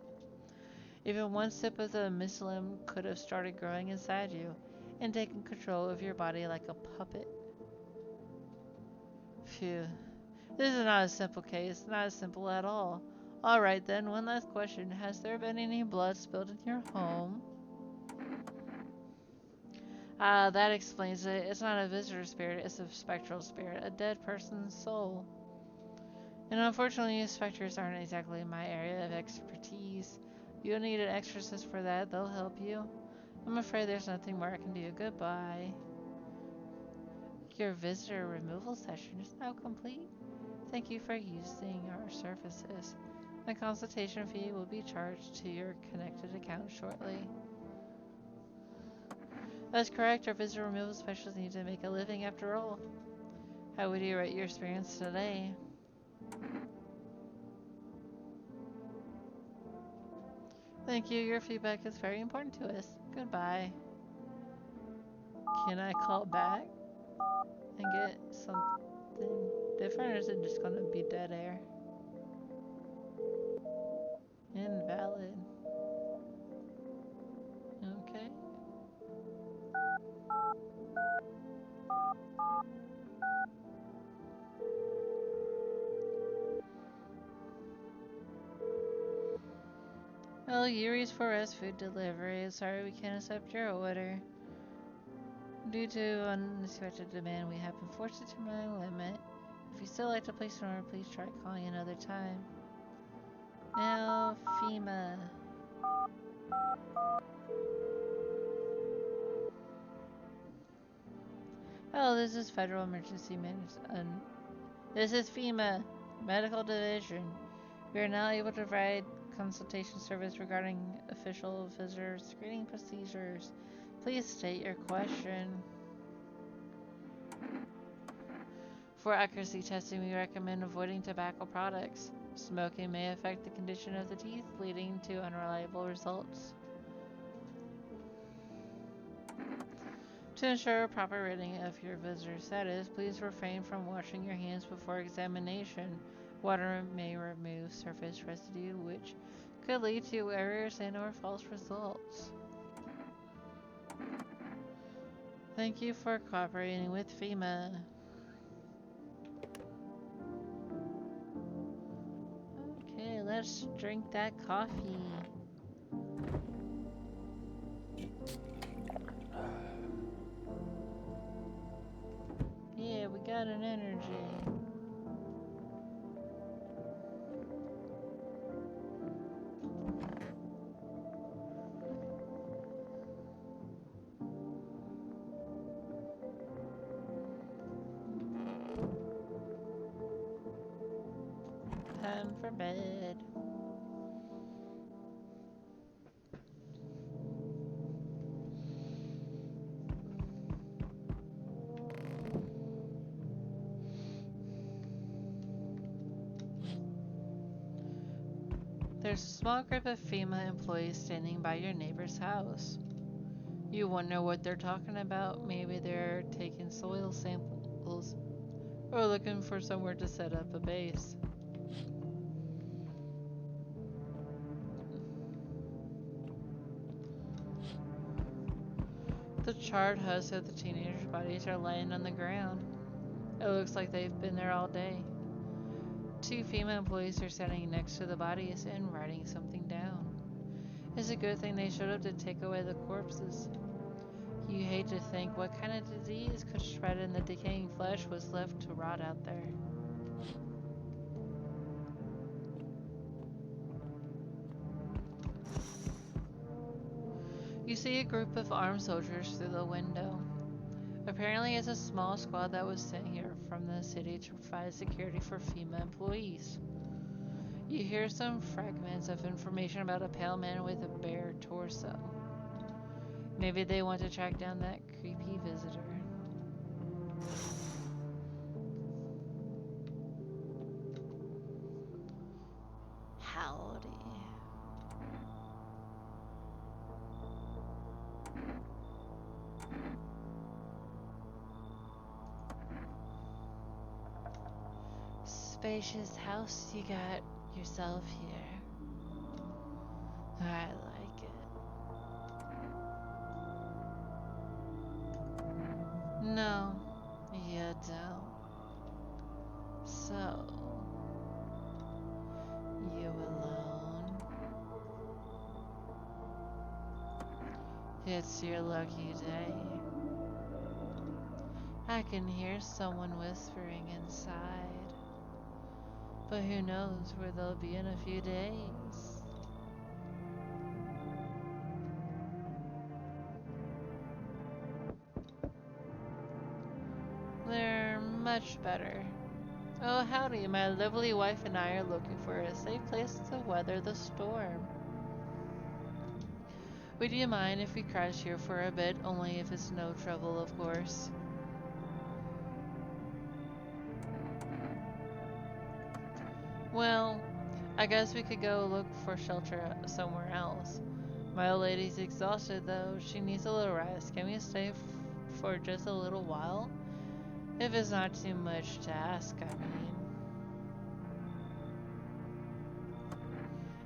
Even one sip of the mycelium could have started growing inside you and taken control of your body like a puppet. Phew. This is not a simple case, not as simple at all. Alright then, one last question. Has there been any blood spilled in your home? Ah, that explains it. It's not a visitor spirit, it's a spectral spirit, a dead person's soul. And unfortunately, specters aren't exactly my area of expertise. You'll need an exorcist for that, they'll help you. I'm afraid there's nothing more I can do. Goodbye. Your visitor removal session is now complete. Thank you for using our services. My consultation fee will be charged to your connected account shortly. That's correct, our visitor removal specialists need to make a living after all. How would you rate your experience today? Thank you, your feedback is very important to us. Goodbye. Can I call back and get something different, or is it just gonna be dead air? Invalid. Okay. Well, Yuri's for us food delivery. Sorry we can't accept your order. Due to unexpected demand, we have been forced to turn our limit. If you still like to place an order, please try calling another time. Now, FEMA. Oh, this is Federal Emergency Management. This is FEMA Medical Division. We are now able to provide consultation service regarding official visitor screening procedures. Please state your question. For accuracy testing, we recommend avoiding tobacco products. Smoking may affect the condition of the teeth, leading to unreliable results. To ensure proper reading of your visitor status, please refrain from washing your hands before examination. Water may remove surface residue, which could lead to errors and/or false results. Thank you for cooperating with FEMA. Okay, let's drink that coffee. Yeah, we got an energy. Time for bed. There's a small group of FEMA employees standing by your neighbor's house. You wonder what they're talking about. Maybe they're taking soil samples or looking for somewhere to set up a base. The charred husks of the teenagers' bodies are laying on the ground. It looks like they've been there all day. Two female employees are standing next to the bodies and writing something down. It's a good thing they showed up to take away the corpses. You hate to think what kind of disease could spread in the decaying flesh was left to rot out there. You see a group of armed soldiers through the window. Apparently it's a small squad that was sent here from the city to provide security for female employees. You hear some fragments of information about a pale man with a bare torso. Maybe they want to track down that creepy visitor. Howdy. Spacious house you got yourself here. I like it. No, you don't. So, you alone? It's your lucky day. I can hear someone whispering inside. But who knows where they'll be in a few days. They're much better. Oh, howdy, my lovely wife and I are looking for a safe place to weather the storm. Would you mind if we crash here for a bit, only if it's no trouble, of course? Well, I guess we could go look for shelter somewhere else. My old lady's exhausted though, she needs a little rest. Can we stay for just a little while? If it's not too much to ask,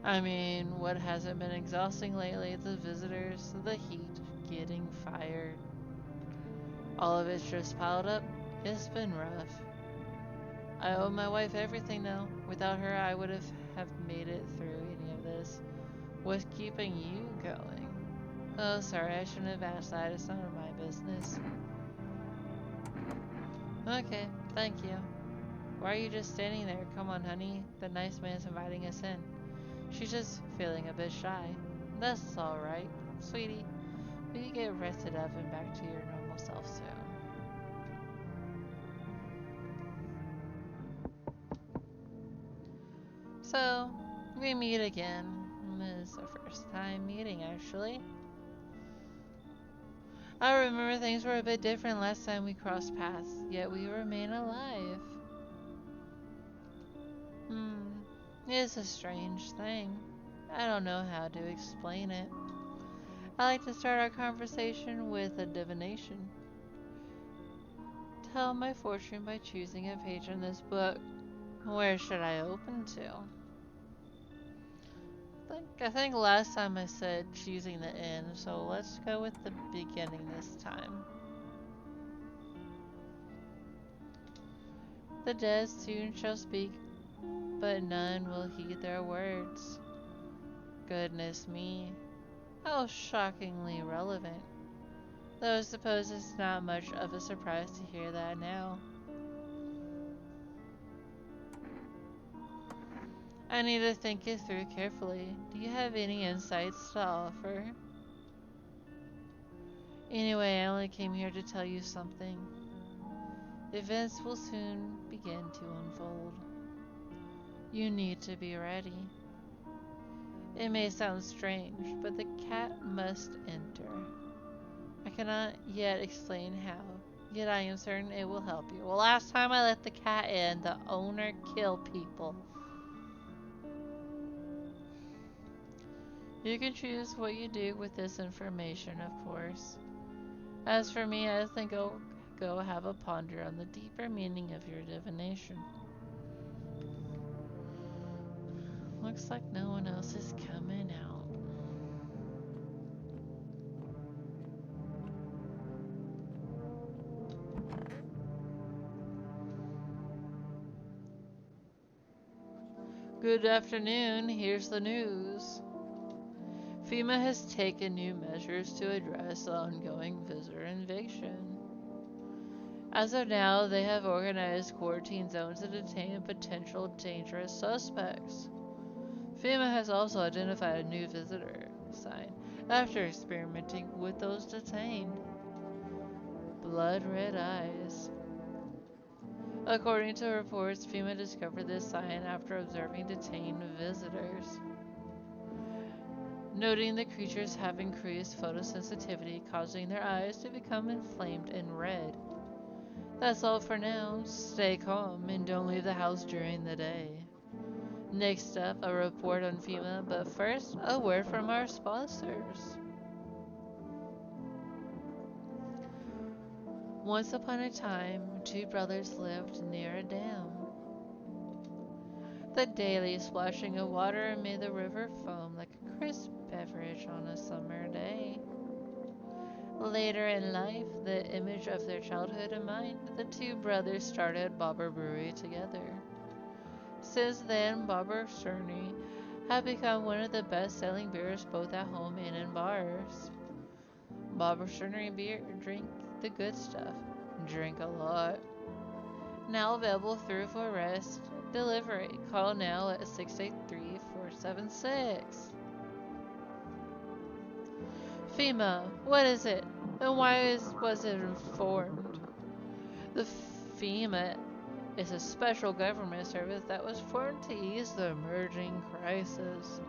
I mean, what hasn't been exhausting lately? The visitors, the heat, getting fired. All of it's just piled up. It's been rough. I owe my wife everything though. Without her, I would have made it through any of this. What's keeping you going? Oh, sorry, I shouldn't have asked that. It's none of my business. Okay, thank you. Why are you just standing there? Come on, honey. The nice man's inviting us in. She's just feeling a bit shy. That's alright. Sweetie, will you get rested up and back to your normal self soon? So, we meet again. This is our first time meeting, actually. I remember things were a bit different last time we crossed paths, yet we remain alive. It's a strange thing. I don't know how to explain it. I like to start our conversation with a divination. Tell my fortune by choosing a page in this book. Where should I open to? I think last time I said choosing the end, so let's go with the beginning this time. The dead soon shall speak, but none will heed their words. Goodness me, how shockingly relevant. Though I suppose it's not much of a surprise to hear that now. I need to think it through carefully. Do you have any insights to offer? Anyway, I only came here to tell you something. Events will soon begin to unfold. You need to be ready. It may sound strange, but the cat must enter. I cannot yet explain how, yet I am certain it will help you. Well, last time I let the cat in, the owner killed people. You can choose what you do with this information, of course. As for me, I think I'll go have a ponder on the deeper meaning of your divination. Looks like no one else is coming out. Good afternoon, here's the news. FEMA has taken new measures to address the ongoing visitor invasion. As of now, they have organized quarantine zones to detain potential dangerous suspects. FEMA has also identified a new visitor sign after experimenting with those detained. Blood red eyes. According to reports, FEMA discovered this sign after observing detained visitors, noting the creatures have increased photosensitivity, causing their eyes to become inflamed and red. That's all for now. Stay calm and don't leave the house during the day. Next up, a report on FEMA, but first, a word from our sponsors. Once upon a time, two brothers lived near a dam. The daily splashing of water made the river foam like a crisp beverage on a summer day. Later in life, the image of their childhood in mind, the two brothers started Bobber Brewery together. Since then, Bobber Cerny have become one of the best-selling beers both at home and in bars. Bobber Cerny beer, drink the good stuff. Drink a lot. Now available through Forest Delivery. Call now at 683-476. FEMA, what is it? And why was it informed? The FEMA is a special government service that was formed to ease the emerging crisis.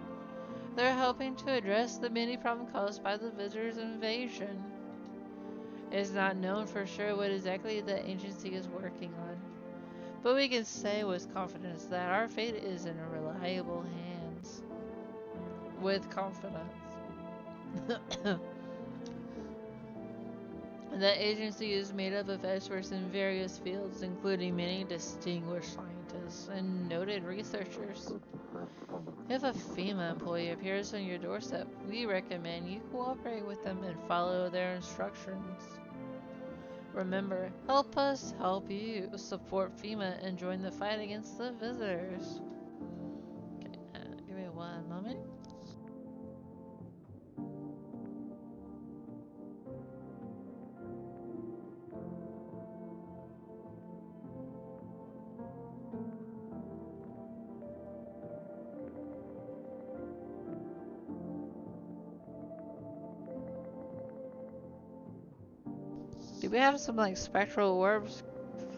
They're helping to address the many problems caused by the visitors' invasion. It's not known for sure what exactly the agency is working on, but we can say with confidence that our fate is in reliable hands. With confidence. The agency is made up of experts in various fields, including many distinguished scientists and noted researchers. If a FEMA employee appears on your doorstep, we recommend you cooperate with them and follow their instructions. Remember, help us help you. Support FEMA and join the fight against the visitors. Okay, give me one moment. Do we have some like spectral orbs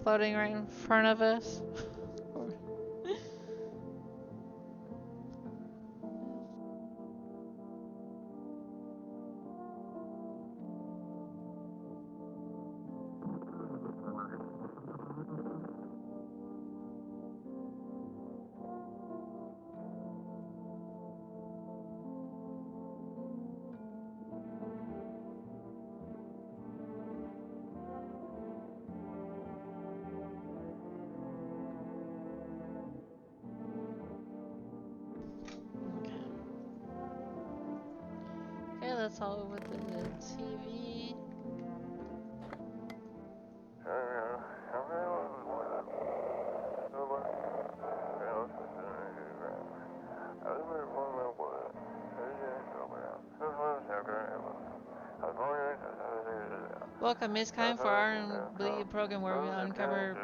floating right in front of us? Okay, that's all over the TV. Welcome, Ms. Kine, for our Bleed program where we uncover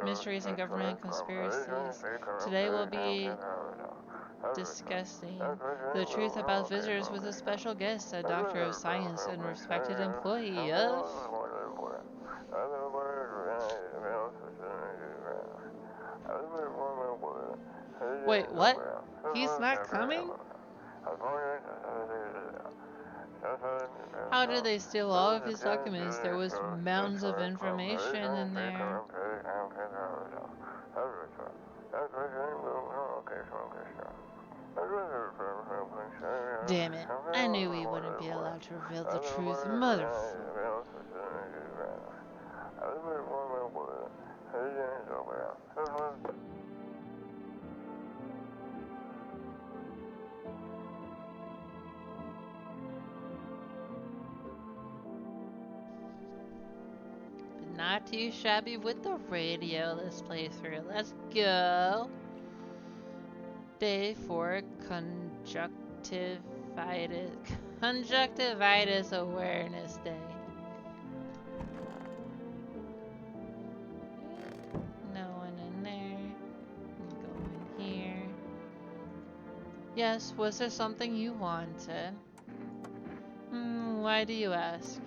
mysteries and government conspiracies. Today we'll be discussing the truth about visitors with a special guest, a doctor of science and respected employee of... Wait, what? He's not coming? How did they steal all of his documents? There was mounds of information in there. Damn it. I knew we wouldn't be allowed to reveal the truth, motherfucker. Not too shabby with the radio this playthrough. Let's go. Day 4, Conjunctivitis Awareness Day. No one in there. Go in here. Yes, was there something you wanted? Why do you ask?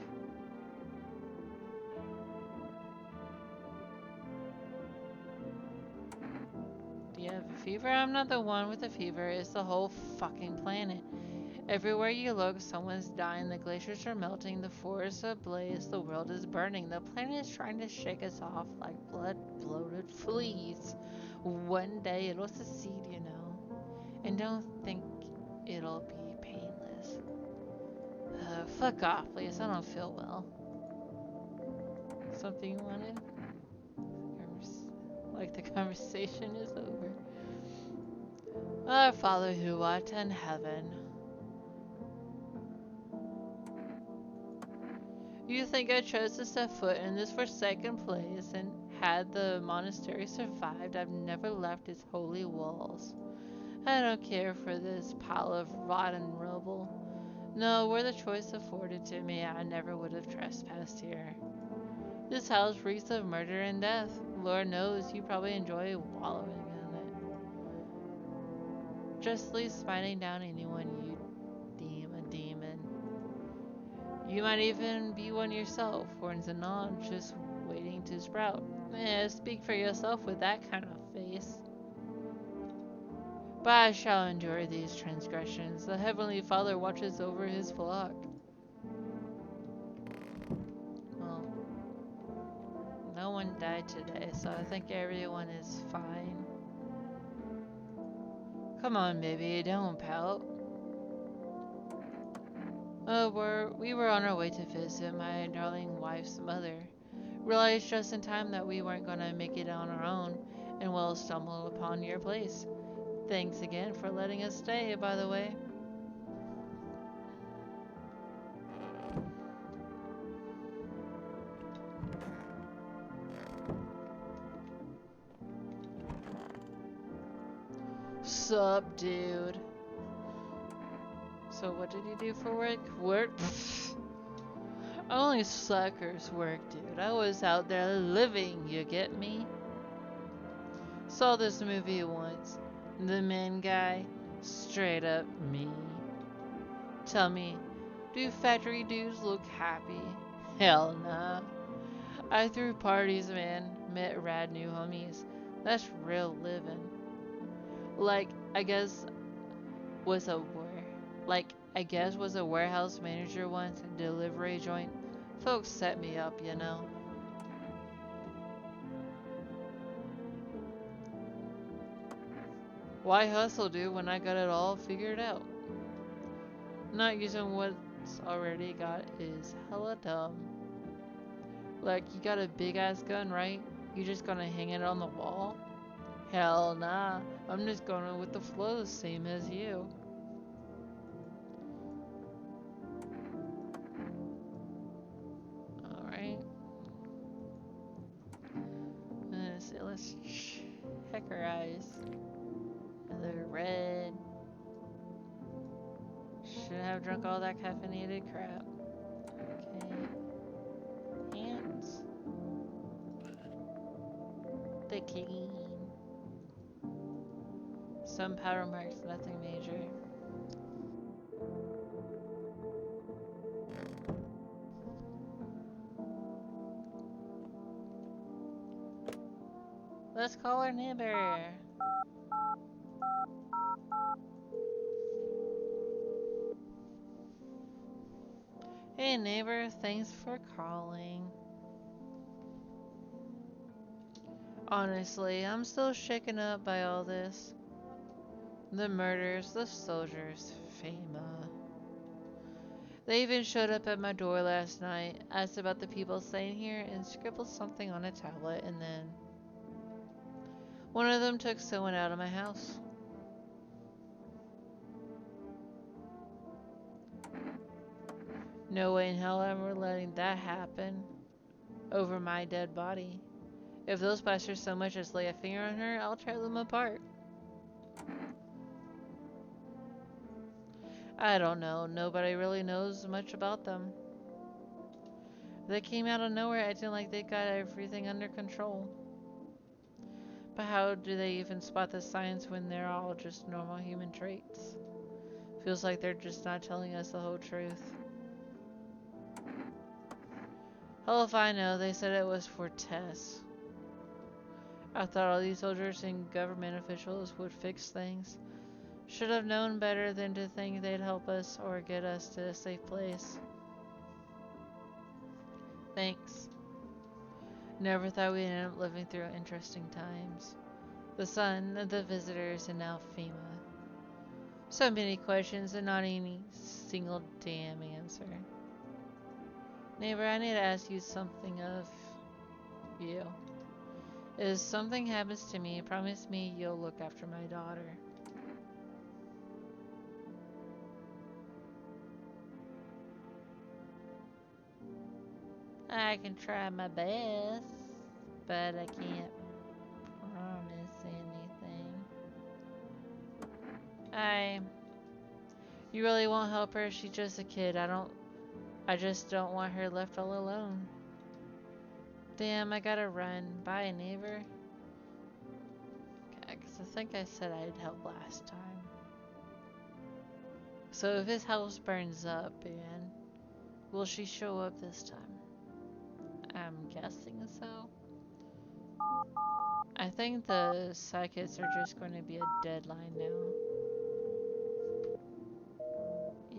Do you have a fever? I'm not the one with a fever. It's the whole fucking planet. Everywhere you look, someone's dying. The glaciers are melting. The forests are ablaze. The world is burning. The planet is trying to shake us off like blood-bloated fleas. One day it'll succeed, you know. And don't think it'll be painless. Fuck off, please. I don't feel well. Something you wanted? Like the conversation is over. Our Father who art in heaven. You think I chose to step foot in this forsaken place, and had the monastery survived, I've never left its holy walls. I don't care for this pile of rotten rubble. No, were the choice afforded to me, I never would have trespassed here. This house reeks of murder and death. Lord knows you probably enjoy wallowing in it. Justly smiting down anyone you deem a demon. You might even be one yourself, horns and all, just waiting to sprout. Speak for yourself with that kind of face. But I shall endure these transgressions. The Heavenly Father watches over his flock. Well, no one died today, so I think everyone is fine. Come on, baby, don't pout. We were on our way to visit my darling wife's mother. Realized just in time that we weren't gonna make it on our own, and well, stumbled upon your place. Thanks again for letting us stay, by the way. Sup, dude? So what did you do for work? Work? Only suckers work, dude. I was out there living, you get me? Saw this movie once. The main guy, straight up me. Tell me, do factory dudes look happy? Hell nah. I threw parties, man. Met rad new homies. That's real living. Like, I guess was a warehouse manager once, a delivery joint. Folks set me up, you know. Why hustle, dude, when I got it all figured out? Not using what's already got is hella dumb. Like, you got a big ass gun, right? You just gonna hang it on the wall? Hell nah. I'm just going with the flow, same as you. Alright. Let's check her eyes. They're red. Shouldn't have drunk all that caffeinated crap. Okay. Hands. The clean. Some powder marks, nothing major. Let's call our neighbor. Hey neighbor, thanks for calling. Honestly, I'm still shaken up by all this. The murders, the soldiers, FEMA. They even showed up at my door last night, asked about the people staying here, and scribbled something on a tablet, and then one of them took someone out of my house. No way in hell I'm ever letting that happen over my dead body. If those bastards so much as lay a finger on her, I'll tear them apart. I don't know. Nobody really knows much about them. They came out of nowhere acting like they got everything under control. But how do they even spot the signs when they're all just normal human traits? Feels like they're just not telling us the whole truth. Hell if I know, they said it was for tests. I thought all these soldiers and government officials would fix things. Should have known better than to think they'd help us or get us to a safe place. Thanks. Never thought we'd end up living through interesting times. The sun, the visitors, and now FEMA. So many questions and not any single damn answer. Neighbor, I need to ask you something of you. If something happens to me, promise me you'll look after my daughter. I can try my best, but I can't promise anything. You really won't help her? She's just a kid. I just don't want her left all alone. Damn, I gotta run. Bye, neighbor. Okay, 'cause I think I said I'd help last time. So if his house burns up again, will she show up this time? I'm guessing so. I think the psychics are just going to be a deadline now.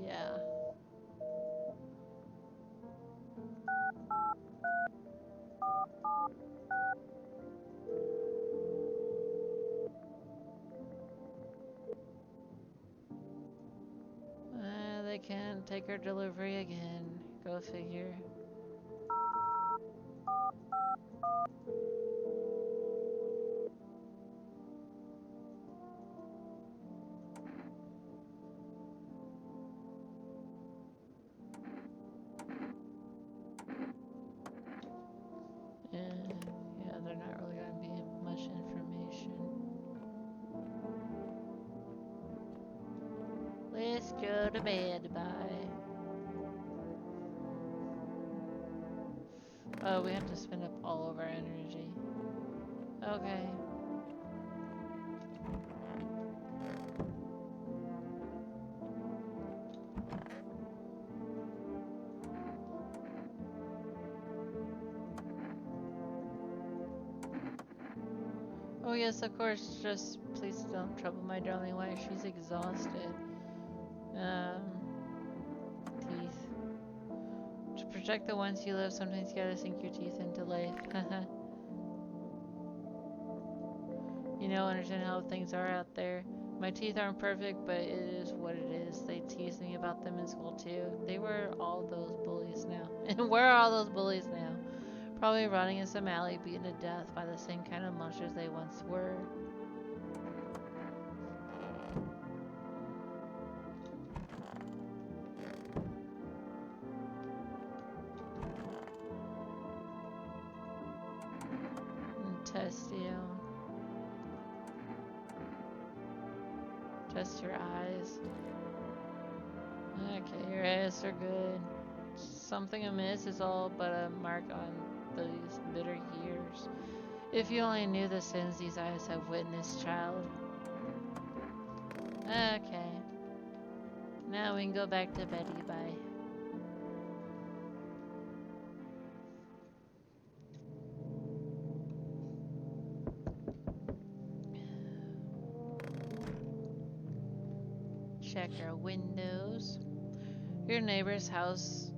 Yeah. They can't take her delivery again. Go figure. Yeah, they're not really going to be much information. Let's go to bed, bye. Oh, we have to spend up all of our energy. Okay. Oh yes, of course, just please don't trouble my darling wife, she's exhausted. Teeth. To protect the ones you love, sometimes you gotta sink your teeth into life. You know, understand how things are out there. My teeth aren't perfect, but it is what it is. They teased me about them in school too. They were all those bullies now. And where are all those bullies now? Probably rotting in some alley, beaten to death by the same kind of monsters they once were. And test you. Test your eyes. Okay, your eyes are good. Something amiss is all but a mark on these bitter years. If you only knew the sins these eyes have witnessed, child. Okay. Now we can go back to Betty. Bye. Check our windows. Your neighbor's house,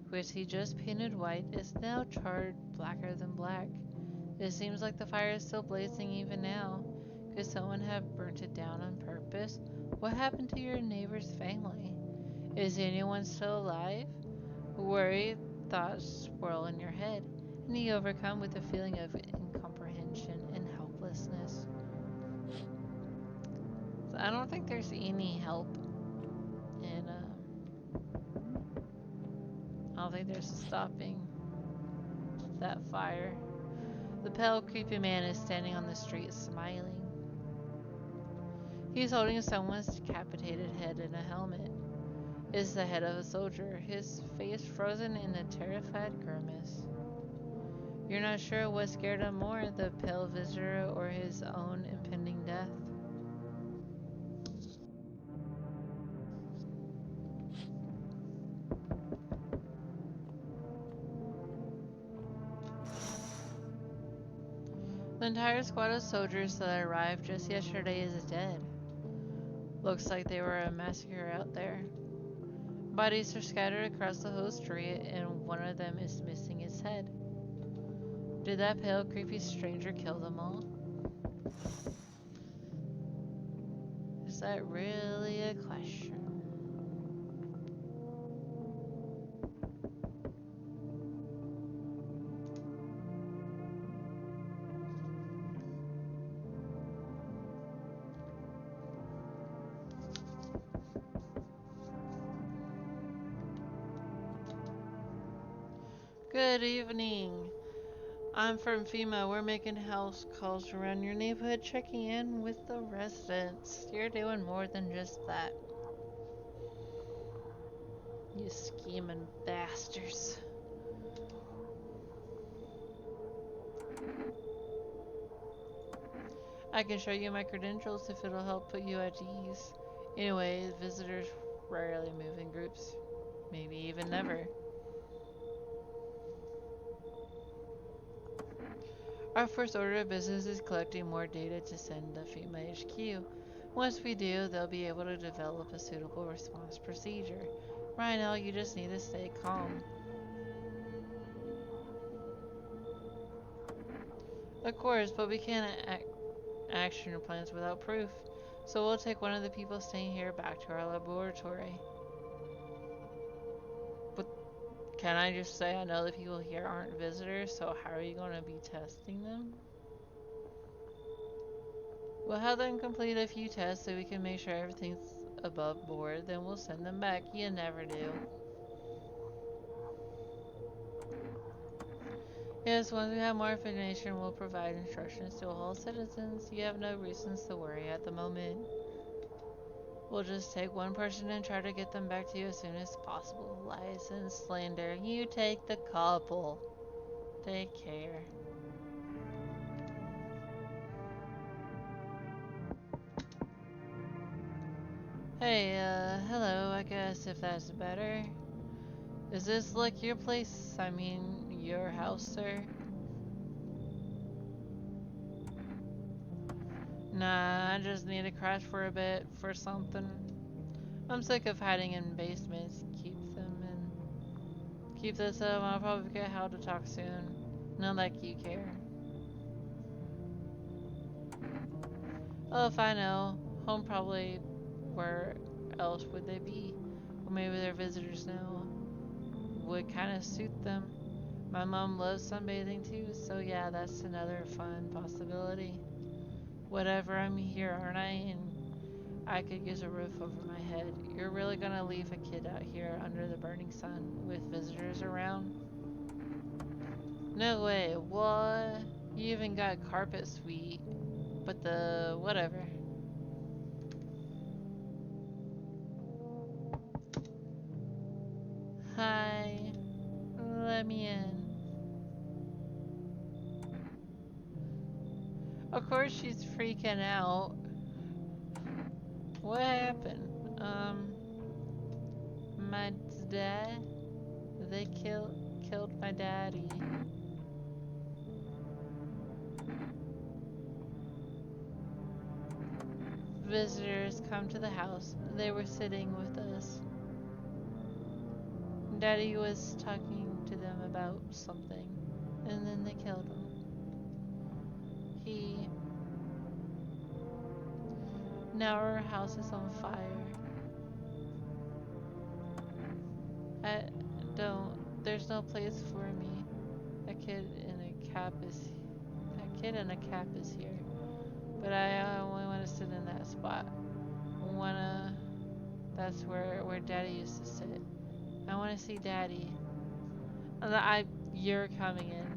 which he just painted white, is now charred blacker than black. It seems like the fire is still blazing even now. Could someone have burnt hunted down on purpose? What happened to your neighbor's family? Is anyone still alive? Worried thoughts swirl in your head, and you overcome with a feeling of incomprehension and helplessness. So I don't think there's any help in, I don't think there's stopping that fire. The pale, creepy man is standing on the street smiling. He's holding someone's decapitated head in a helmet. It's the head of a soldier, his face frozen in a terrified grimace. You're not sure what scared him more, the pale visitor or his own impending death. The entire squad of soldiers that arrived just yesterday is dead. Looks like they were a massacre out there. Bodies are scattered across the whole street, and one of them is missing its head. Did that pale, creepy stranger kill them all? Is that really a question? Good evening. I'm from FEMA. We're making house calls around your neighborhood, checking in with the residents. You're doing more than just that. You scheming bastards. I can show you my credentials if it'll help put you at ease. Anyway, visitors rarely move in groups. Maybe even never. Our first order of business is collecting more data to send to FEMA HQ. Once we do, they'll be able to develop a suitable response procedure. Right now, you just need to stay calm. Of course, but we can't action plans without proof. So we'll take one of the people staying here back to our laboratory. But can I just say I know the people here aren't visitors, so how are you going to be testing them? We'll have them complete a few tests so we can make sure everything's above board, then we'll send them back. You never do. Yes, once we have more information, we'll provide instructions to all citizens. You have no reasons to worry at the moment. We'll just take one person and try to get them back to you as soon as possible. Lies and slander. You take the couple. Take care. Hey, hello, I guess if that's better. Is this like your place? I mean, your house, sir? Nah, I just need to crash for a bit for something. I'm sick of hiding in basements. Keep this up. I'll probably get how to talk soon. Not like you care. Oh, if I know. Home probably. Where else would they be? Or maybe they're visitors now. Would kind of suit them. My mom loves sunbathing too, so yeah, that's another fun possibility. Whatever, I'm here, aren't I? And I could use a roof over my head. You're really gonna leave a kid out here under the burning sun with visitors around? No way, what? You even got carpet sweet. But the whatever. Hi. Let me in. Of course she's freaking out. What happened? My dad? They killed my daddy. Visitors come to the house. They were sitting with us. Daddy was talking to them about something, and then they killed him. He Now our house is on fire. I don't. There's no place for me. A kid in a cap is. A kid in a cap is here, but I only want to sit in that spot. Wanna. That's where Daddy used to sit. I want to see Daddy. You're coming in.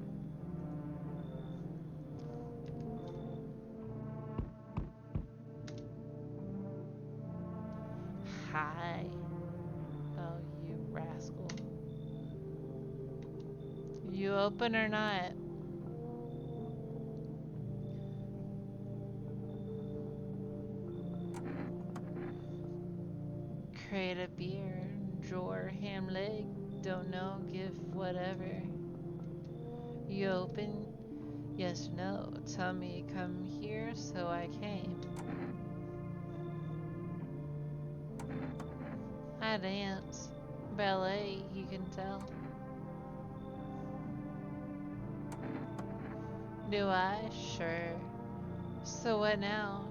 Hi. Oh, you rascal. You open or not? Crate of beer, drawer, ham leg, don't know, give whatever. You open? Yes, no. Tell me come here, so I came. I dance. Ballet, you can tell. Do I? Sure. So what now?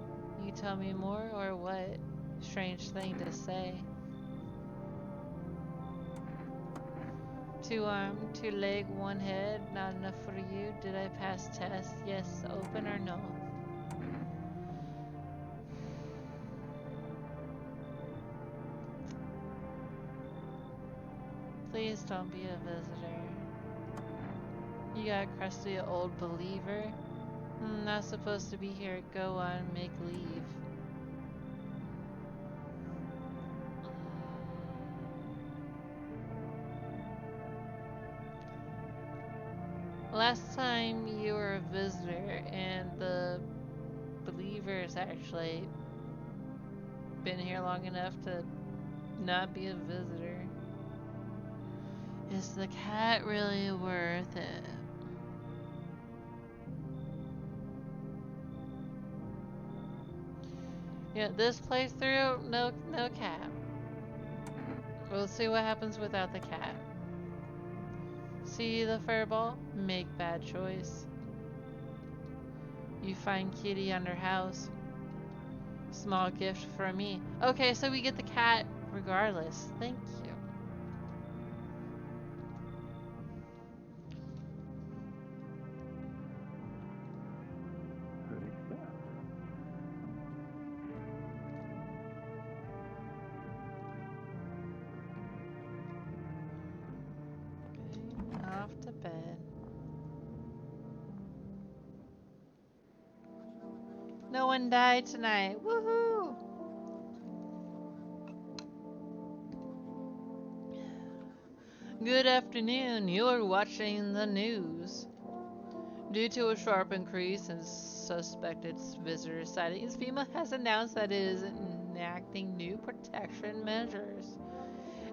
You tell me more or what? Strange thing to say. 2 arm, 2 leg, 1 head, not enough for you. Did I pass test? Yes, open or no? Please don't be a visitor. You got crusty old believer? Not supposed to be here. Go on, make leave. Last time you were a visitor and the believer's actually been here long enough to not be a visitor. Is the cat really worth it? Yeah, this playthrough, no cat. We'll see what happens without the cat. See the furball? Make bad choice. You find kitty under house. Small gift from me. Okay, so we get the cat regardless. Thank you. Okay, off to bed. No one died tonight. Woohoo! Good afternoon. You're watching the news. Due to a sharp increase in suspected visitor sightings, FEMA has announced that it is enacting new protection measures.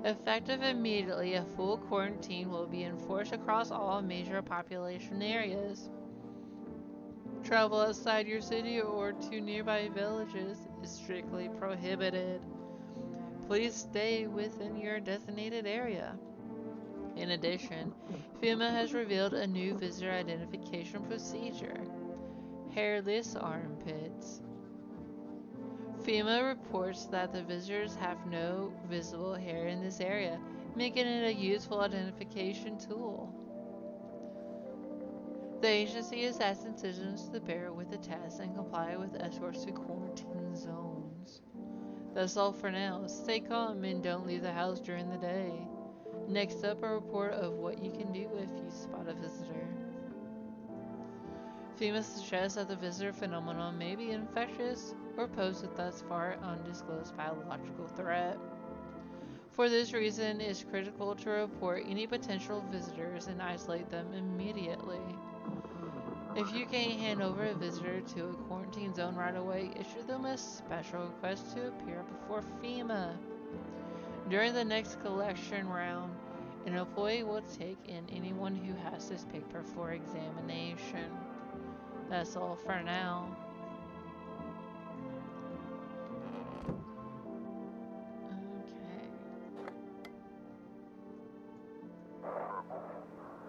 Effective immediately, a full quarantine will be enforced across all major population areas. Travel outside your city or to nearby villages is strictly prohibited. Please stay within your designated area. In addition, FEMA has revealed a new visitor identification procedure: hairless armpits. FEMA reports that the visitors have no visible hair in this area, making it a useful identification tool. The agency is asking citizens to bear with the test and comply with escorts to quarantine zones. That's all for now. Stay calm and don't leave the house during the day. Next up, a report of what you can do if you spot a visitor. FEMA suggests that the visitor phenomenon may be infectious or pose a thus far undisclosed biological threat. For this reason, it's critical to report any potential visitors and isolate them immediately. If you can't hand over a visitor to a quarantine zone right away, issue them a special request to appear before FEMA. During the next collection round, an employee will take in anyone who has this paper for examination. That's all for now.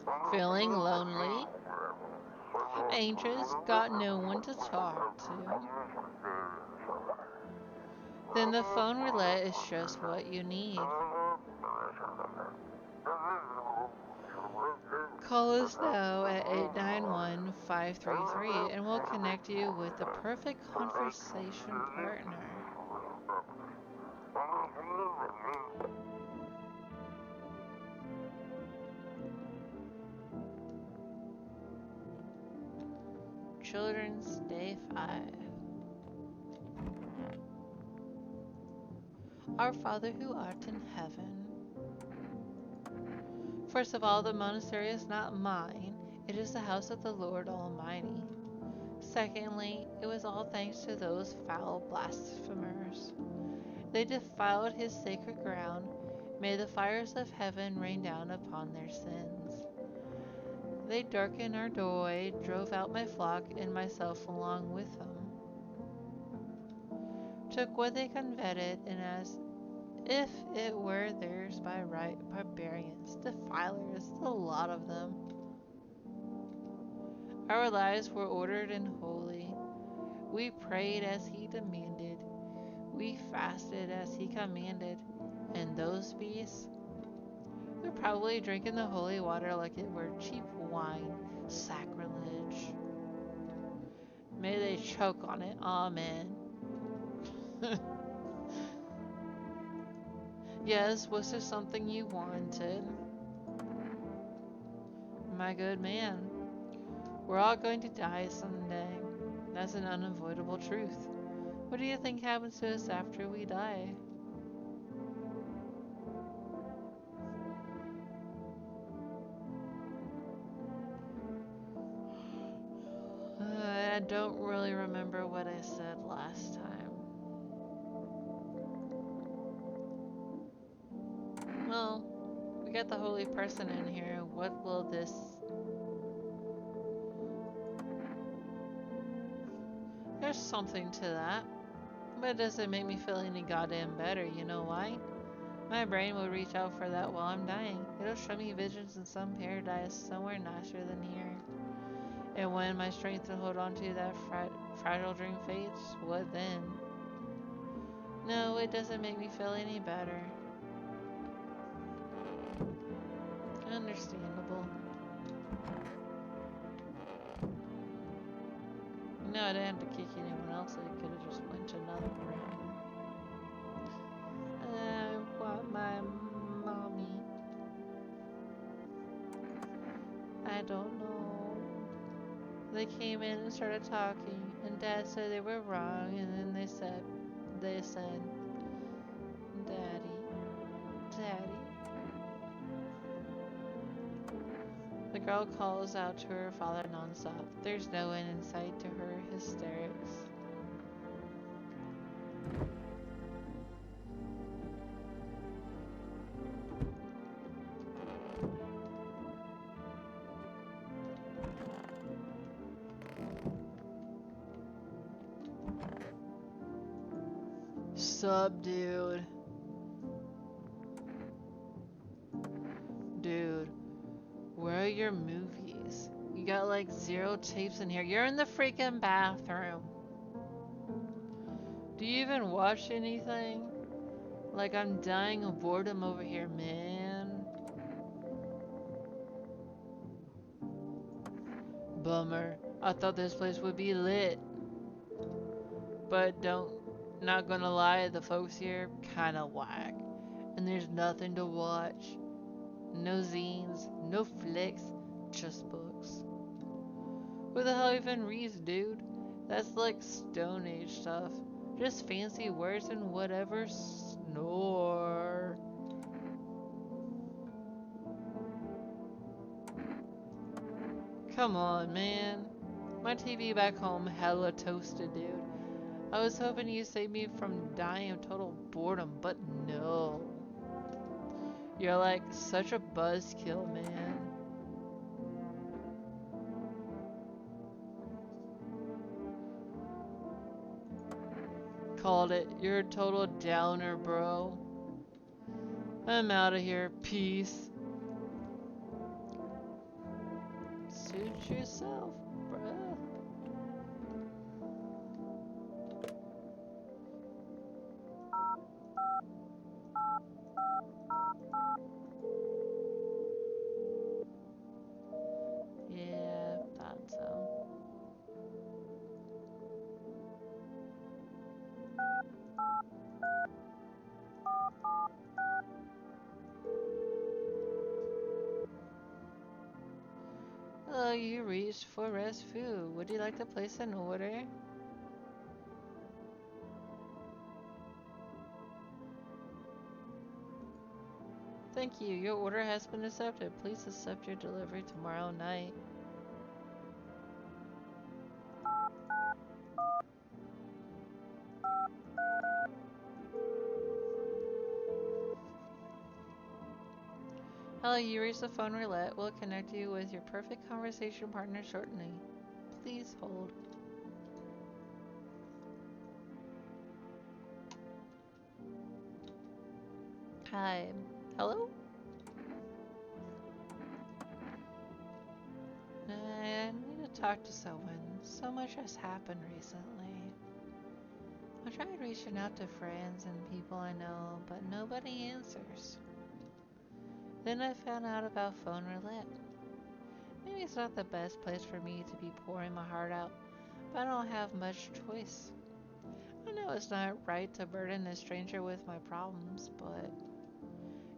Okay. Feeling lonely? Anxious? Got no one to talk to? Then the phone roulette is just what you need. Call us now at 891-533 and we'll connect you with the perfect conversation partner. Children's Day 5. Our Father who art in heaven. First of all, the monastery is not mine. It is the house of the Lord Almighty. Secondly, it was all thanks to those foul blasphemers. They defiled his sacred ground. May the fires of heaven rain down upon their sins. They darkened our doorway, drove out my flock and myself along with them. Took what they coveted, and as if it were theirs by right, barbarians, defilers, a lot of them. Our lives were ordered and holy. We prayed as he demanded. We fasted as he commanded. And those beasts? They're probably drinking the holy water like it were cheap wine. Sacrilege. May they choke on it. Amen. Yes, was there something you wanted? My good man, we're all going to die someday. That's an unavoidable truth. What do you think happens to us after we die? I don't really remember what I said last time. Well, we got the holy person in here. What will this... There's something to that. But it doesn't make me feel any goddamn better, you know why? My brain will reach out for that while I'm dying. It'll show me visions in some paradise somewhere nicer than here. And when my strength to hold on to that fragile dream fades, what then? No, it doesn't make me feel any better. Understandable. No, I didn't have to kick anyone else. I could have just went to another room. I want my mommy. I don't know. They came in and started talking, and Dad said they were wrong, and then they said, Daddy, Daddy. The girl calls out to her father nonstop. There's no end in sight to her hysterics. Sup, dude? Dude, where are your movies? You got like 0 tapes in here. You're in the freaking bathroom. Do you even watch anything? Like, I'm dying of boredom over here, man. Bummer. I thought this place would be lit. But not gonna lie, the folks here kinda whack. And there's nothing to watch. No zines, no flicks, just books. Who the hell even reads, dude? That's like Stone Age stuff. Just fancy words and whatever. Snore. Come on, man. My TV back home hella toasted, dude. I was hoping you saved me from dying of total boredom, but no. You're like such a buzzkill, man. Called it. You're a total downer, bro. I'm out of here. Peace. Suit yourself, bruh. you reached for rest food. Would you like to place an order? Thank you. Your order has been accepted. Please accept your delivery tomorrow night. Hello, you reached the phone roulette. We'll connect you with your perfect conversation partner shortly. Please hold. Hi. Hello? I need to talk to someone. So much has happened recently. I tried reaching out to friends and people I know, but nobody answers. Then I found out about phone roulette. Maybe it's not the best place for me to be pouring my heart out, but I don't have much choice. I know it's not right to burden a stranger with my problems, but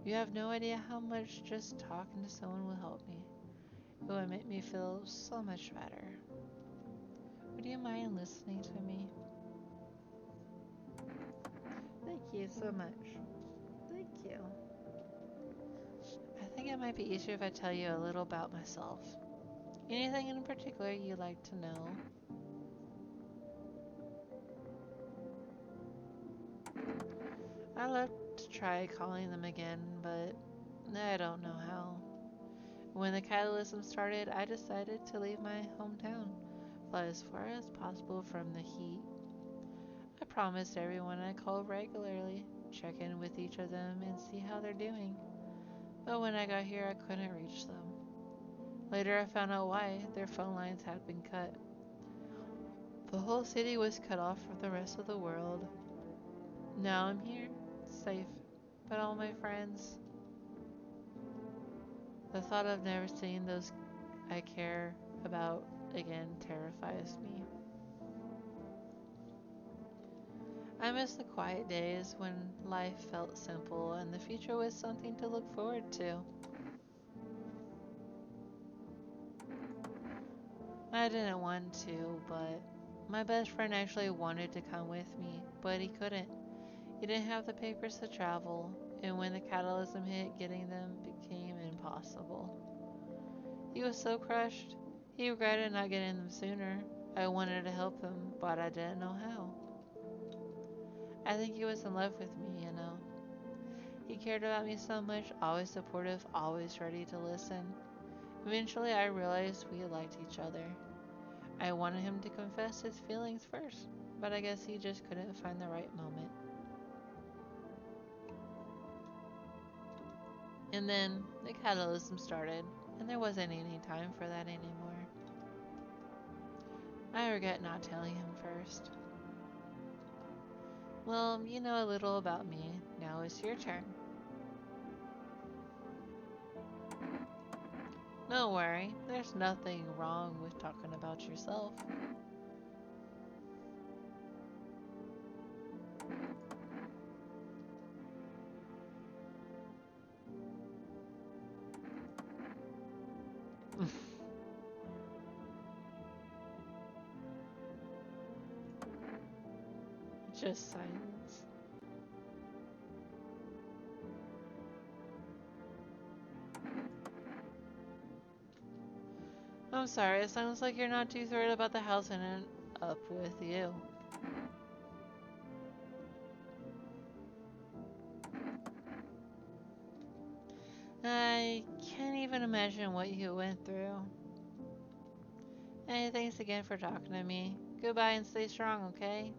you have no idea how much just talking to someone will help me. It would make me feel so much better. Would you mind listening to me? Thank you so much. Thank you. I think it might be easier if I tell you a little about myself. Anything in particular you'd like to know? I'd love to try calling them again, but I don't know how. When the catalysm started, I decided to leave my hometown, fly as far as possible from the heat. I promised everyone I'd call regularly, check in with each of them, and see how they're doing. But when I got here, I couldn't reach them. Later, I found out why. Their phone lines had been cut. The whole city was cut off from the rest of the world. Now I'm here, safe, but all my friends. The thought of never seeing those I care about again terrifies me. I miss the quiet days when life felt simple and the future was something to look forward to. I didn't want to, but my best friend actually wanted to come with me, but he couldn't. He didn't have the papers to travel, and when the catalysm hit, getting them became impossible. He was so crushed. He regretted not getting them sooner. I wanted to help him, but I didn't know how. I think he was in love with me, you know. He cared about me so much, always supportive, always ready to listen. Eventually, I realized we liked each other. I wanted him to confess his feelings first, but I guess he just couldn't find the right moment. And then the catalysm started, and there wasn't any time for that anymore. I regret not telling him first. Well, you know a little about me. Now it's your turn. Don't worry, there's nothing wrong with talking about yourself. Just silence. I'm sorry, it sounds like you're not too thrilled about the house ending up with you. I can't even imagine what you went through. Hey, thanks again for talking to me. Goodbye and stay strong, okay?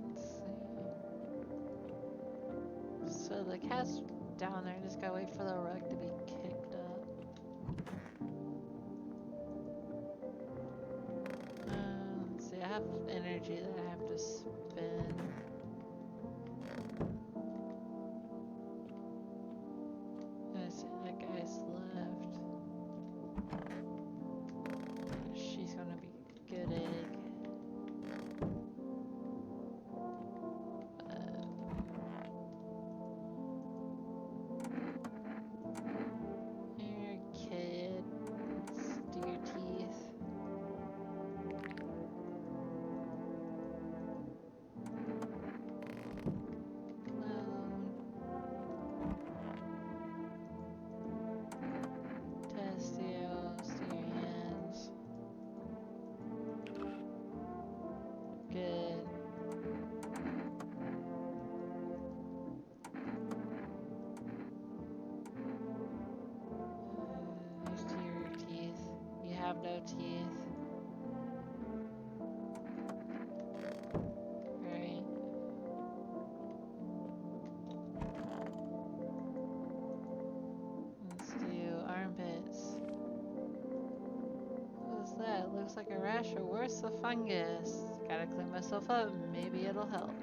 Let's see. So the cat's down there, just gotta wait for the rug to be kicked up. Let's see, I have energy that I have to spend. Let's see, that guy's left. She's gonna be a good egg. teeth. Right. Let's do armpits. What is that? Looks like a rash or worse, a fungus. Gotta clean myself up. Maybe it'll help.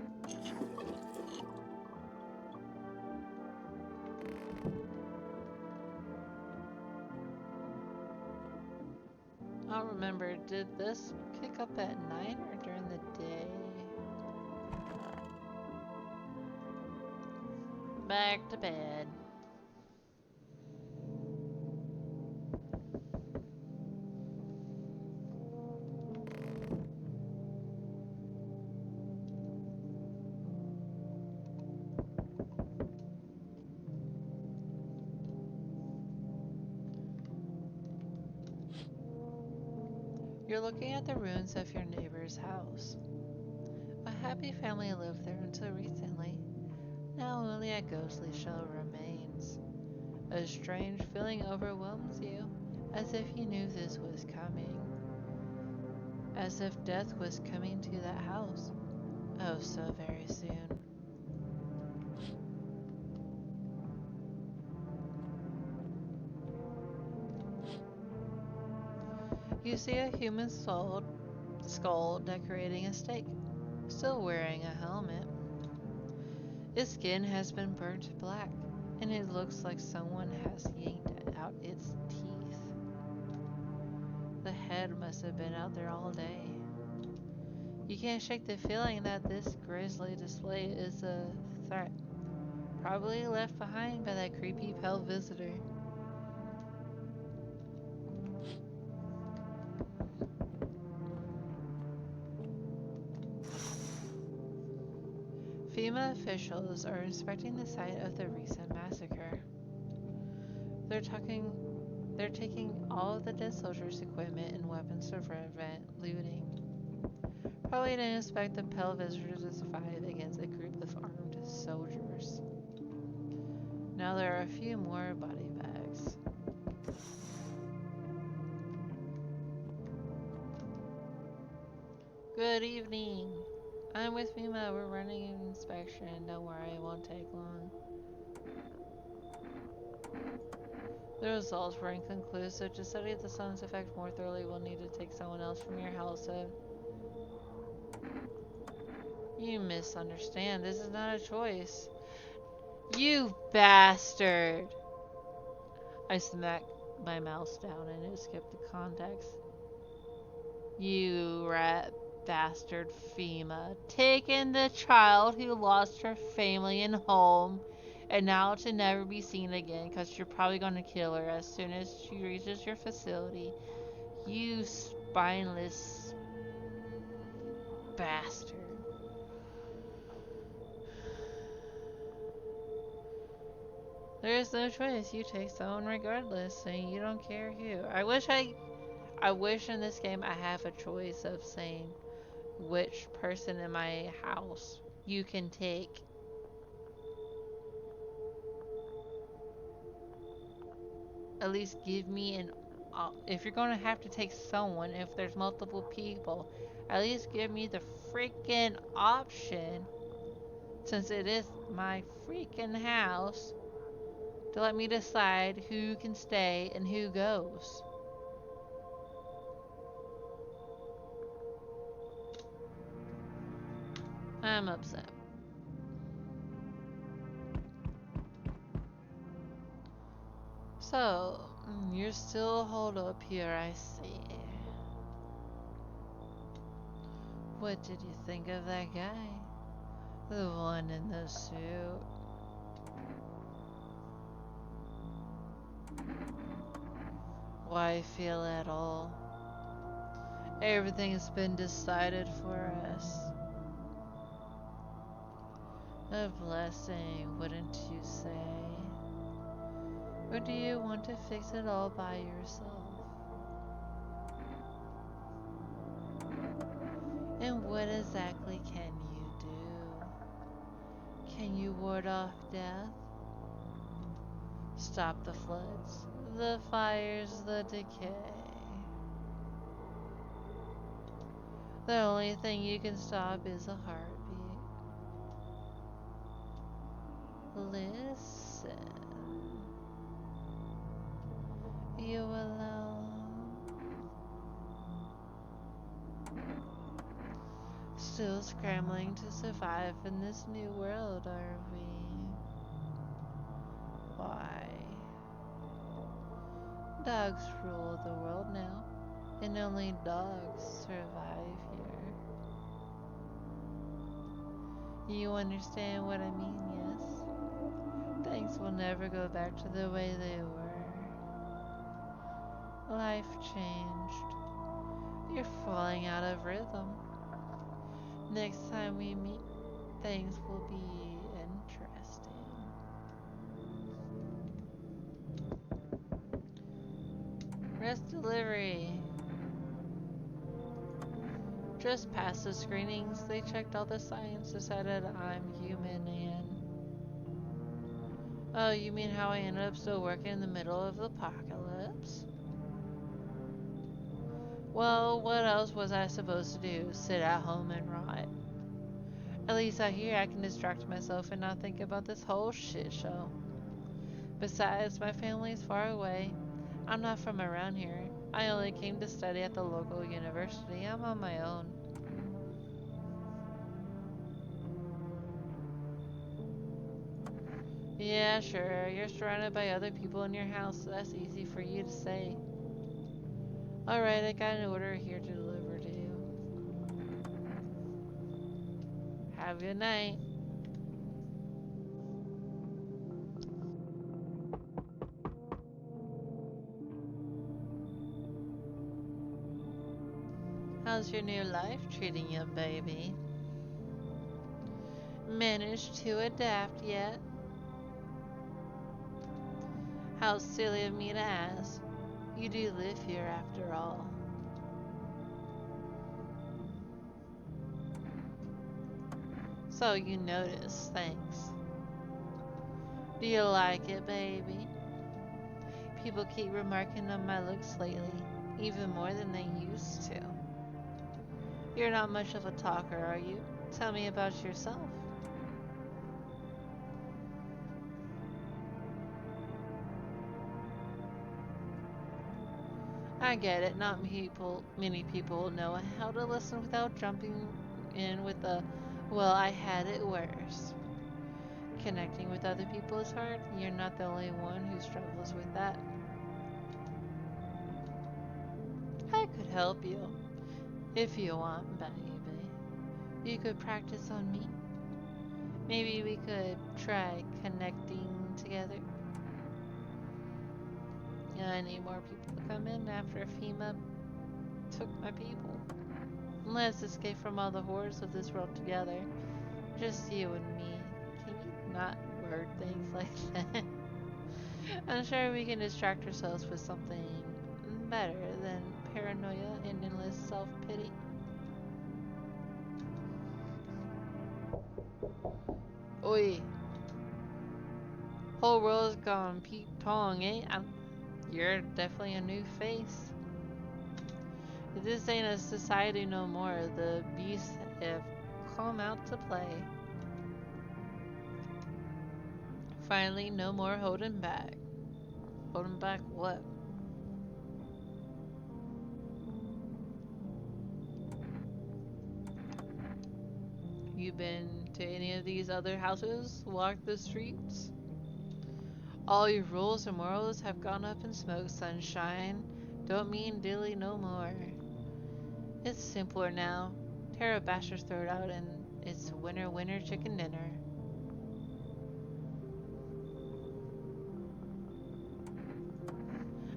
I don't remember. Did this kick up at night or during the day? Back to bed. You're looking at the ruins of your neighbor's house. A happy family lived there until recently. Now only a ghostly shell remains. A strange feeling overwhelms you, as if you knew this was coming. As if death was coming to that house. Oh, so very soon. You see a human skull decorating a stake, still wearing a helmet. Its skin has been burnt black, and it looks like someone has yanked out its teeth. The head must have been out there all day. You can't shake the feeling that this grisly display is a threat, probably left behind by that creepy pale visitor. FEMA officials are inspecting the site of the recent massacre. They're talking They're taking all of the dead soldiers' equipment and weapons to prevent looting. Probably didn't expect the pale visitors to survive against a group of armed soldiers. Now there are a few more body bags. Good evening. I'm with FEMA. We're running an inspection. Don't worry, it won't take long. The results were inconclusive. To study the sun's effect more thoroughly, we'll need to take someone else from your house. You misunderstand. This is not a choice. You bastard! I smacked my mouse down and it skipped the context. You rat bastard FEMA. Taking the child who lost her family and home and now to never be seen again because you're probably going to kill her as soon as she reaches your facility. You spineless bastard. There is no choice. You take someone regardless, and you don't care who. I wish in this game I have a choice of saying which person in my house you can take. At least give me an. If you're gonna have to take someone, if there's multiple people, at least give me the freaking option, since it is my freaking house, to let me decide who can stay and who goes. I'm upset. So, you're still holed up here, I see. What did you think of that guy? The one in the suit. Why feel at all? Everything's been decided for us. A blessing, wouldn't you say? Or do you want to fix it all by yourself? And what exactly can you do? Can you ward off death? Stop the floods, the fires, the decay? The only thing you can stop is a heartbeat. Listen. You alone. Still scrambling to survive in this new world, are we? Why? Dogs rule the world now, and only dogs survive here. You understand what I mean, yes? Things will never go back to the way they were. Life changed. You're falling out of rhythm. Next time we meet, things will be interesting. Rest delivery. Just past the screenings, they checked all the signs, decided I'm human and... Oh, you mean how I ended up still working in the middle of the apocalypse? Well, what else was I supposed to do? Sit at home and rot? At least out here I can distract myself and not think about this whole shit show. Besides, my family's far away. I'm not from around here. I only came to study at the local university. I'm on my own. Yeah, sure. You're surrounded by other people in your house, so that's easy for you to say. Alright, I got an order here to deliver to you. Have a good night. How's your new life treating you, baby? Managed to adapt yet? How silly of me to ask. You do live here after all. So you notice, thanks. Do you like it, baby? People keep remarking on my looks lately, even more than they used to. You're not much of a talker, are you? Tell me about yourself. I get it, not many people know how to listen without jumping in with a, well, I had it worse. Connecting with other people is hard. You're not the only one who struggles with that. I could help you, if you want, baby. You could practice on me. Maybe we could try connecting together. I need more people to come in after FEMA took my people. Let's escape from all the horrors of this world together. Just you and me. Can you not word things like that? I'm sure we can distract ourselves with something better than paranoia and endless self-pity. Oi, whole world's gone Pete Tong, eh? You're definitely a new face. This ain't a society no more. The beasts have come out to play. Finally, no more holding back. Holding back what? You been to any of these other houses? Walked the streets? All your rules and morals have gone up in smoke, sunshine. Don't mean dilly no more. It's simpler now. Tear a bastard's throat out and it's winner winner chicken dinner.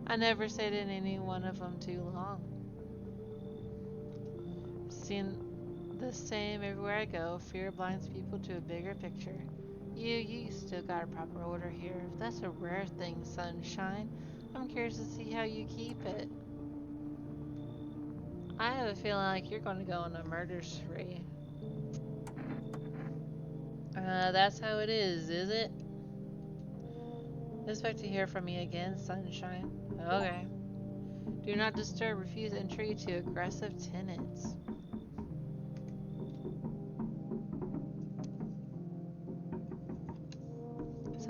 I never stayed in any one of them too long. Seen the same everywhere I go. Fear blinds people to a bigger picture. You still got a proper order here. That's a rare thing, sunshine. I'm curious to see how you keep it. I have a feeling like you're going to go on a murder spree. That's how it is it? Expect to hear from me again, sunshine. Okay. Do not disturb, refuse entry to aggressive tenants.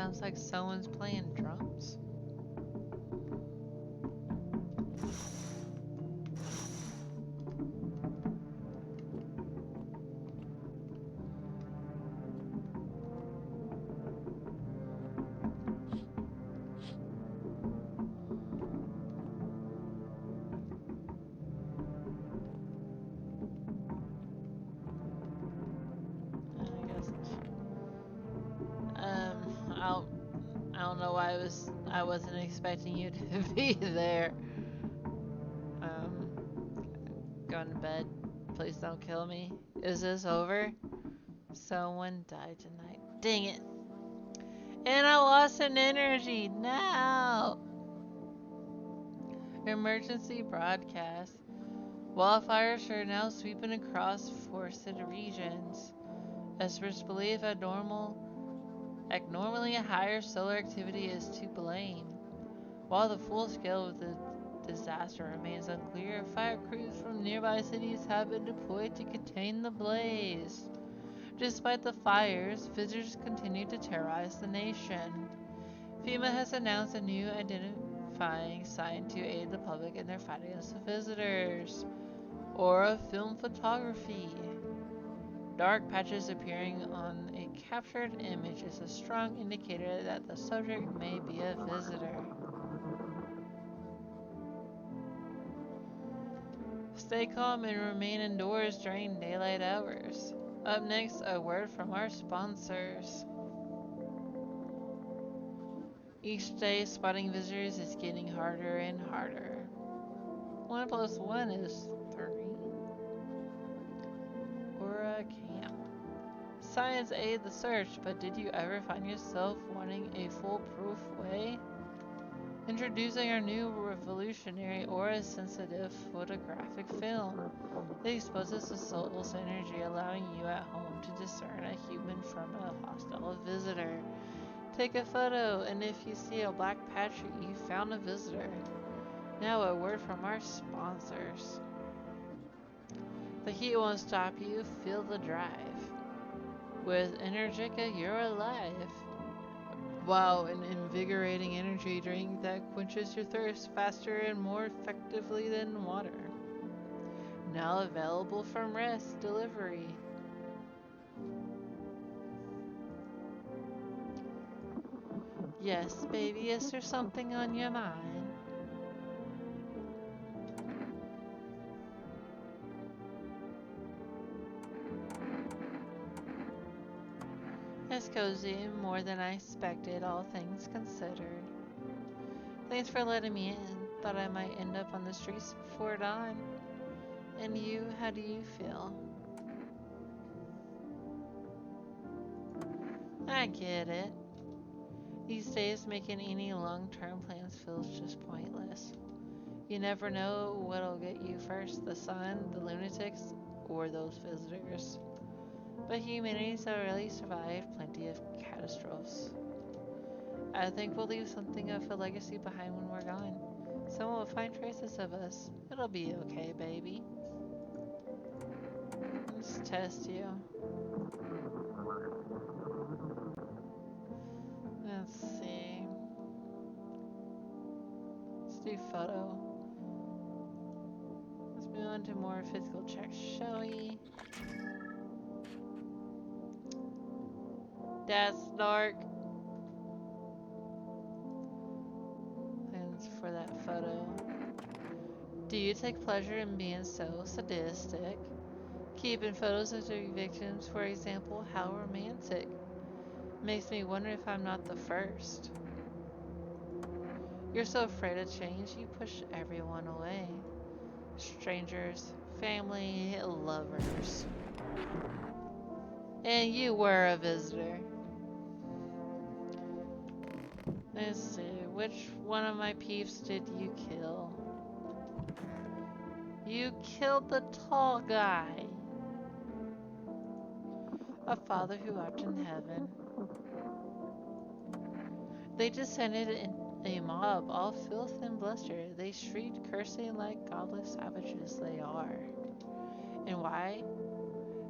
sounds like someone's playing drums. I guess. I don't know why I wasn't expecting you to be there. Um, going to bed. Please don't kill me. Is this over? Someone died tonight. Dang it. And I lost an energy. No. Emergency broadcast. Wildfires are now sweeping across forested regions. Experts believe abnormally higher solar activity is to blame. While the full scale of the disaster remains unclear, fire crews from nearby cities have been deployed to contain the blaze. Despite the fires, visitors continue to terrorize the nation. FEMA has announced a new identifying sign to aid the public in their fight against the visitors. Aura film photography. Dark patches appearing on a captured image is a strong indicator that the subject may be a visitor. Stay calm and remain indoors during daylight hours. Up next, a word from our sponsors. Each day, spotting visitors is getting harder and harder. 1 plus 1 is 3. Aura Camp. Science aid the search, but did you ever find yourself wanting a foolproof way? Introducing our new revolutionary aura-sensitive photographic film. It exposes the soul's energy, allowing you at home to discern a human from a hostile visitor. Take a photo, and if you see a black patch, you found a visitor. Now a word from our sponsors. The heat won't stop you, feel the drive. With Energica, you're alive. Wow, an invigorating energy drink that quenches your thirst faster and more effectively than water. Now available from Rest Delivery. Yes, baby, is there something on your mind? It's cozy, more than I expected, all things considered. Thanks for letting me in. Thought I might end up on the streets before dawn. And you, how do you feel? I get it. These days, making any long-term plans feels just pointless. You never know what'll get you first, the sun, the lunatics, or those visitors. But humanity's already survived plenty of catastrophes. I think we'll leave something of a legacy behind when we're gone. Someone will find traces of us. It'll be okay, baby. Let's test you. Let's see. Let's do photo. Let's move on to more physical checks, shall we? That's dark. Plans for that photo. Do you take pleasure in being so sadistic? Keeping photos of your victims, for example, how romantic. Makes me wonder if I'm not the first. You're so afraid of change, you push everyone away. Strangers, family, lovers. And you were a visitor. Let's see, which one of my peeps did you kill? You killed the tall guy. A father who art in heaven. They descended in a mob, all filth and bluster. They shrieked, cursing like godless savages they are. And why?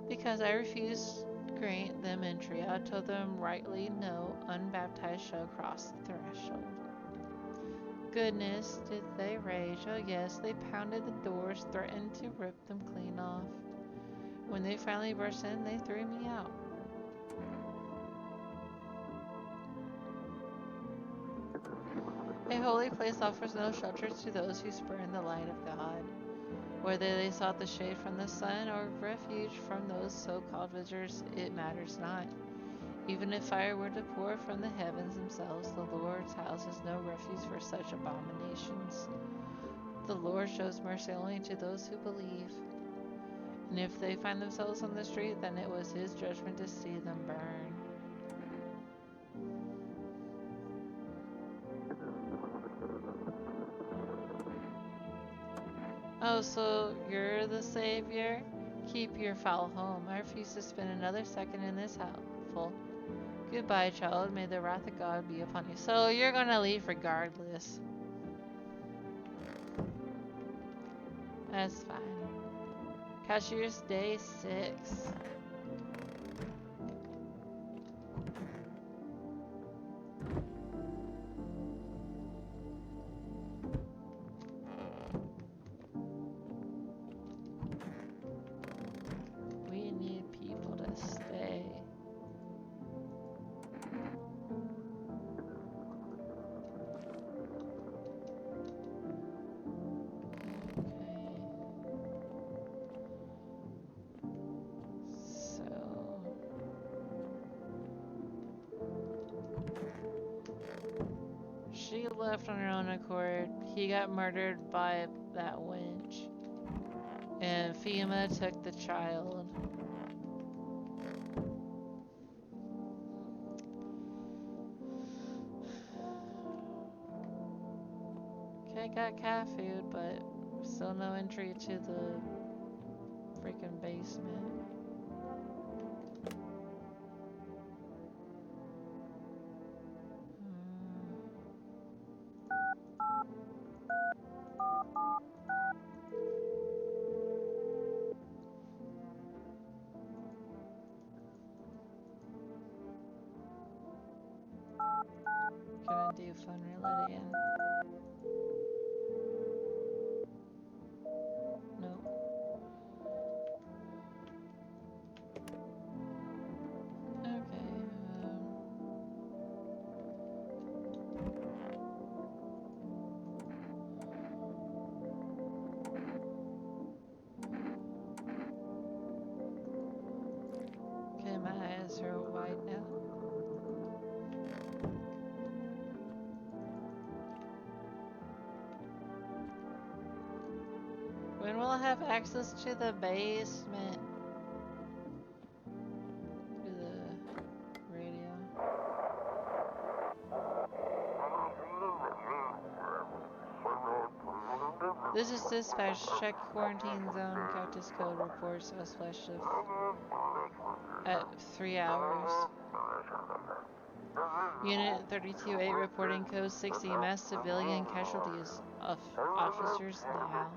Because I refused Grant them entry. I told them rightly no unbaptized shall cross the threshold. Goodness, did they rage? Oh yes, they pounded the doors, threatened to rip them clean off. When they finally burst in, they threw me out. A holy place offers no shelter to those who spurn the light of God. Whether they sought the shade from the sun or refuge from those so-called visitors, it matters not. Even if fire were to pour from the heavens themselves, the Lord's house is no refuge for such abominations. The Lord shows mercy only to those who believe. And if they find themselves on the street, then it was his judgment to see them burn. Oh, so you're the savior? Keep your foul home. I refuse to spend another second in this house. Goodbye, child. May the wrath of God be upon you. So you're gonna leave regardless. That's fine. Cashier's day 6. We need people to stay. She left on her own accord. He got murdered by that wench. And FEMA took the child. Okay, got cat food, but still no entry to the freaking basement. Gonna do fun roulette again. Nope. Okay. Okay, my eyes are wide now. When will I have access to the basement? To the radio. This is dispatch. Check quarantine zone. Cactus code reports as flash shift at 3 hours. Unit 32-8 reporting code 60. Mass civilian casualties of officers down.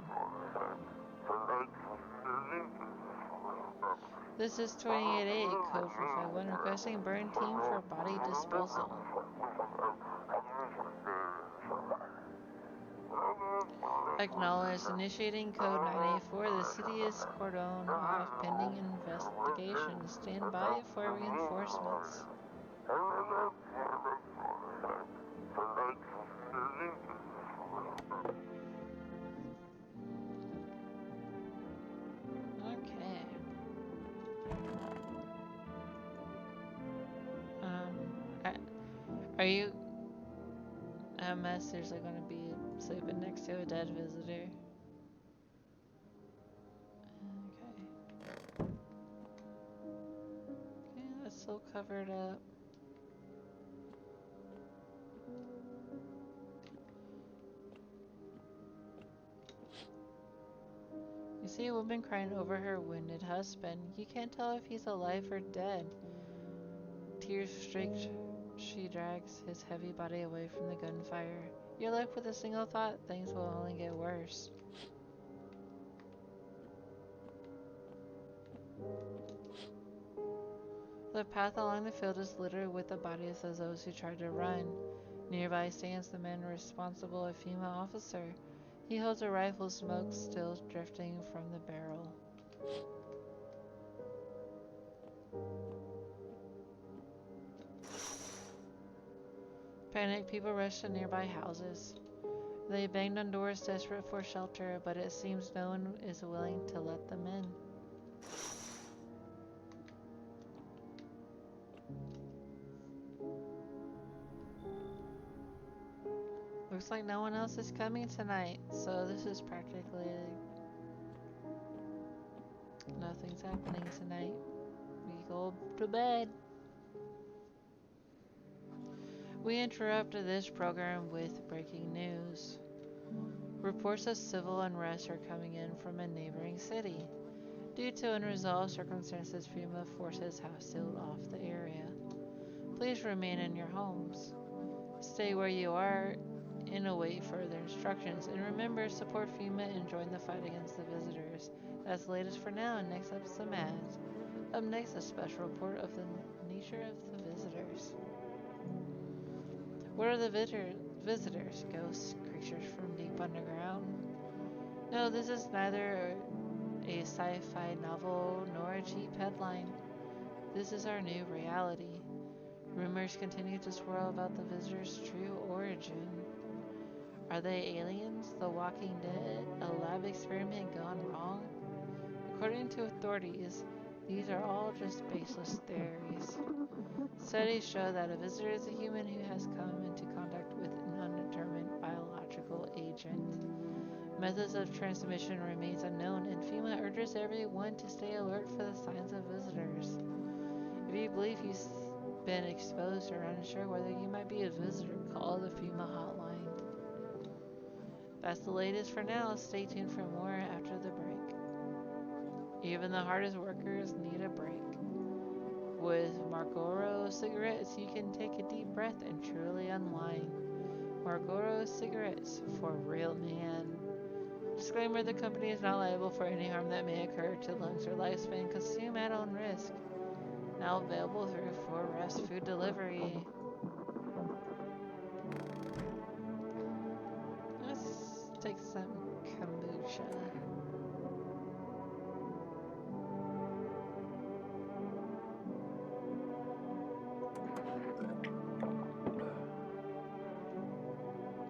This is 28-8 code 451 requesting burn team for body disposal. Acknowledged. Initiating code 984. The city is cordoned off pending investigation. Stand by for reinforcements. Okay. Are you... I'm seriously gonna be sleeping next to a dead visitor. Okay. Okay, that's still covered up. You see a woman crying over her wounded husband. You can't tell if he's alive or dead. Tears streaked, she drags his heavy body away from the gunfire. You're left with a single thought, things will only get worse. The path along the field is littered with the bodies of those who tried to run. Nearby stands the man responsible, a female officer. He holds a rifle, smoke still drifting from the barrel. Panicked people rush to nearby houses. They banged on doors desperate for shelter, but it seems no one is willing to let them in. Looks like no one else is coming tonight, so this is practically nothing's happening tonight. We go to bed. We interrupt this program with breaking news. Reports of civil unrest are coming in from a neighboring city. Due to unresolved circumstances, FEMA forces have sealed off the area. Please remain in your homes. Stay where you are and await further instructions. And remember, support FEMA and join the fight against the visitors. That's the latest for now, and next up some ads. Up next, a special report of the nature of the visitors. What are the visitors? Ghosts? Creatures from deep underground? No, this is neither a sci-fi novel nor a cheap headline. This is our new reality. Rumors continue to swirl about the visitors' true origin. Are they aliens? The Walking Dead? A lab experiment gone wrong? According to authorities, these are all just baseless theories. Studies show that a visitor is a human who has come into contact with an undetermined biological agent. Methods of transmission remains unknown, and FEMA urges everyone to stay alert for the signs of visitors. If you believe you've been exposed or unsure whether you might be a visitor, call the FEMA hotline. That's the latest for now. Stay tuned for more after the break. Even the hardest workers need a break. With Marlboro cigarettes, you can take a deep breath and truly unwind. Marlboro cigarettes for real man. Disclaimer: the company is not liable for any harm that may occur to lungs or lifespan. Consume at own risk. Now available through 4Rest food delivery. Let's take some kombucha.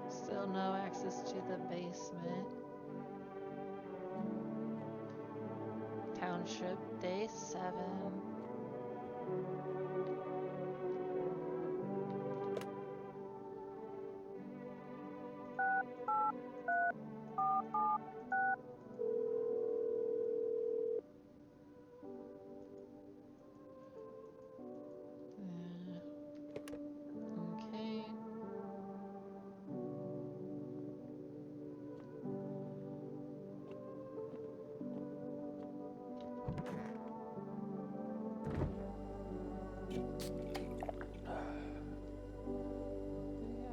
Still no access to the basement. Township, day 7. Okay.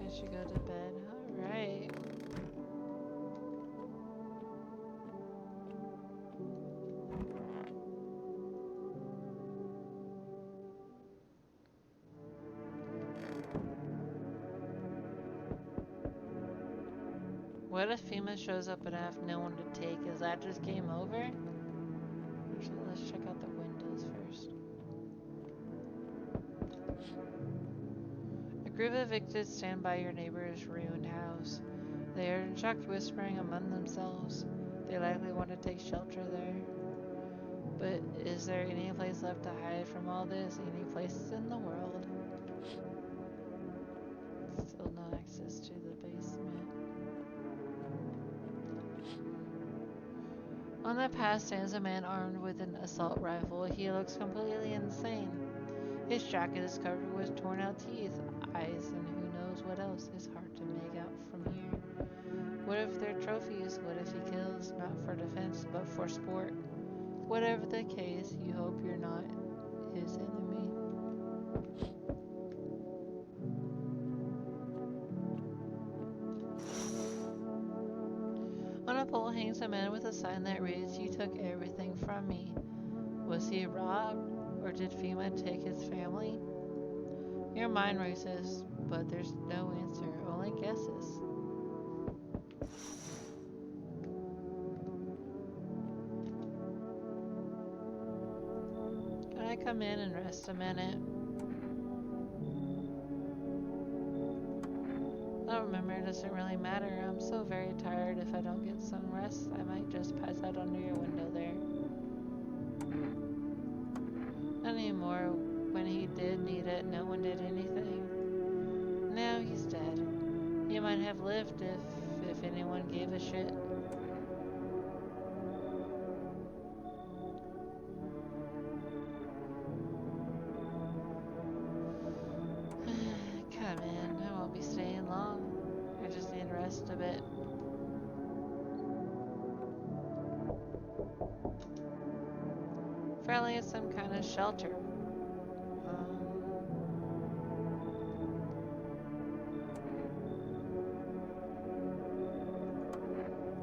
I should go to bed. Alright. What if FEMA shows up and I have no one to take? Is that just game over? Actually, let's check out the windows first. A group of evicted stand by your neighbor's ruined house. They are in shock, whispering among themselves. They likely want to take shelter there. But is there any place left to hide from all this? Any place in the world? Still no access to the basement. On the path stands a man armed with an assault rifle. He looks completely insane. His jacket is covered with torn out teeth, eyes, and who knows what else. It's hard to make out from here. What if they're trophies? What if he kills not for defense but for sport? Whatever the case, you hope you're not his enemy. On a pole hangs a man with a sign that reads, "You took everything from me." Was he robbed? Or did FEMA take his family? Your mind races, but there's no answer, only guesses. Can I come in and rest a minute? I don't remember, it doesn't really matter. I'm so very tired. If I don't get some rest, I might just pass out under your window there. Not anymore. When he did need it, no one did anything. Now he's dead. He might have lived if anyone gave a shit. Come in, I won't be staying long. I just need rest a bit. Probably at some kind of shelter.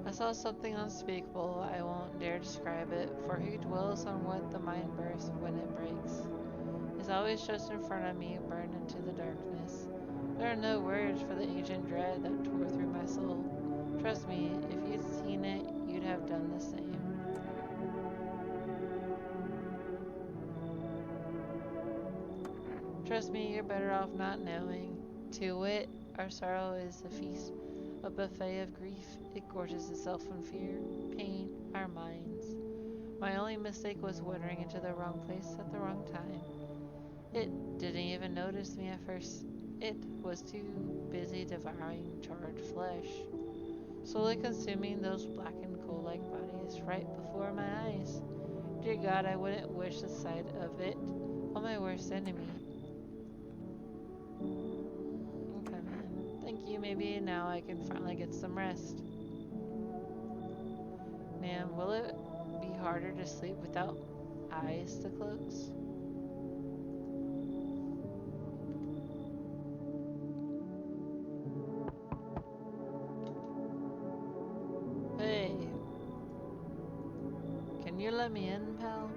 I saw something unspeakable. I won't dare describe it, for who dwells on what the mind births when it breaks? Is always just in front of me, burned into the darkness. There are no words for the ancient dread that tore through my soul. Trust me, if you'd seen it, you'd have done the same. Trust me, you're better off not knowing. To wit, our sorrow is a feast, a buffet of grief. It gorges itself on fear, pain, our minds. My only mistake was wandering into the wrong place at the wrong time. It didn't even notice me at first. It was too busy devouring charred flesh, slowly consuming those blackened coal-like bodies right before my eyes. Dear God, I wouldn't wish the sight of it on my worst enemy. Okay, man. Thank you. Maybe now I can finally get some rest. Man, will it be harder to sleep without eyes to close? Hey, can you let me in, pal?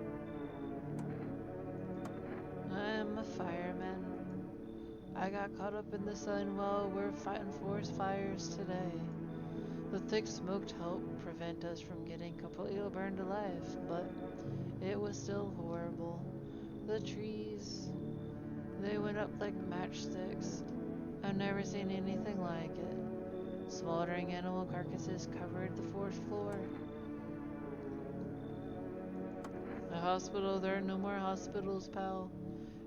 I'm a fireman. I got caught up in the sun while we're fighting forest fires today. The thick smoke helped prevent us from getting completely burned alive, but it was still horrible. The trees, they went up like matchsticks. I've never seen anything like it. Smoldering animal carcasses covered the forest floor. The hospital, there are no more hospitals, pal.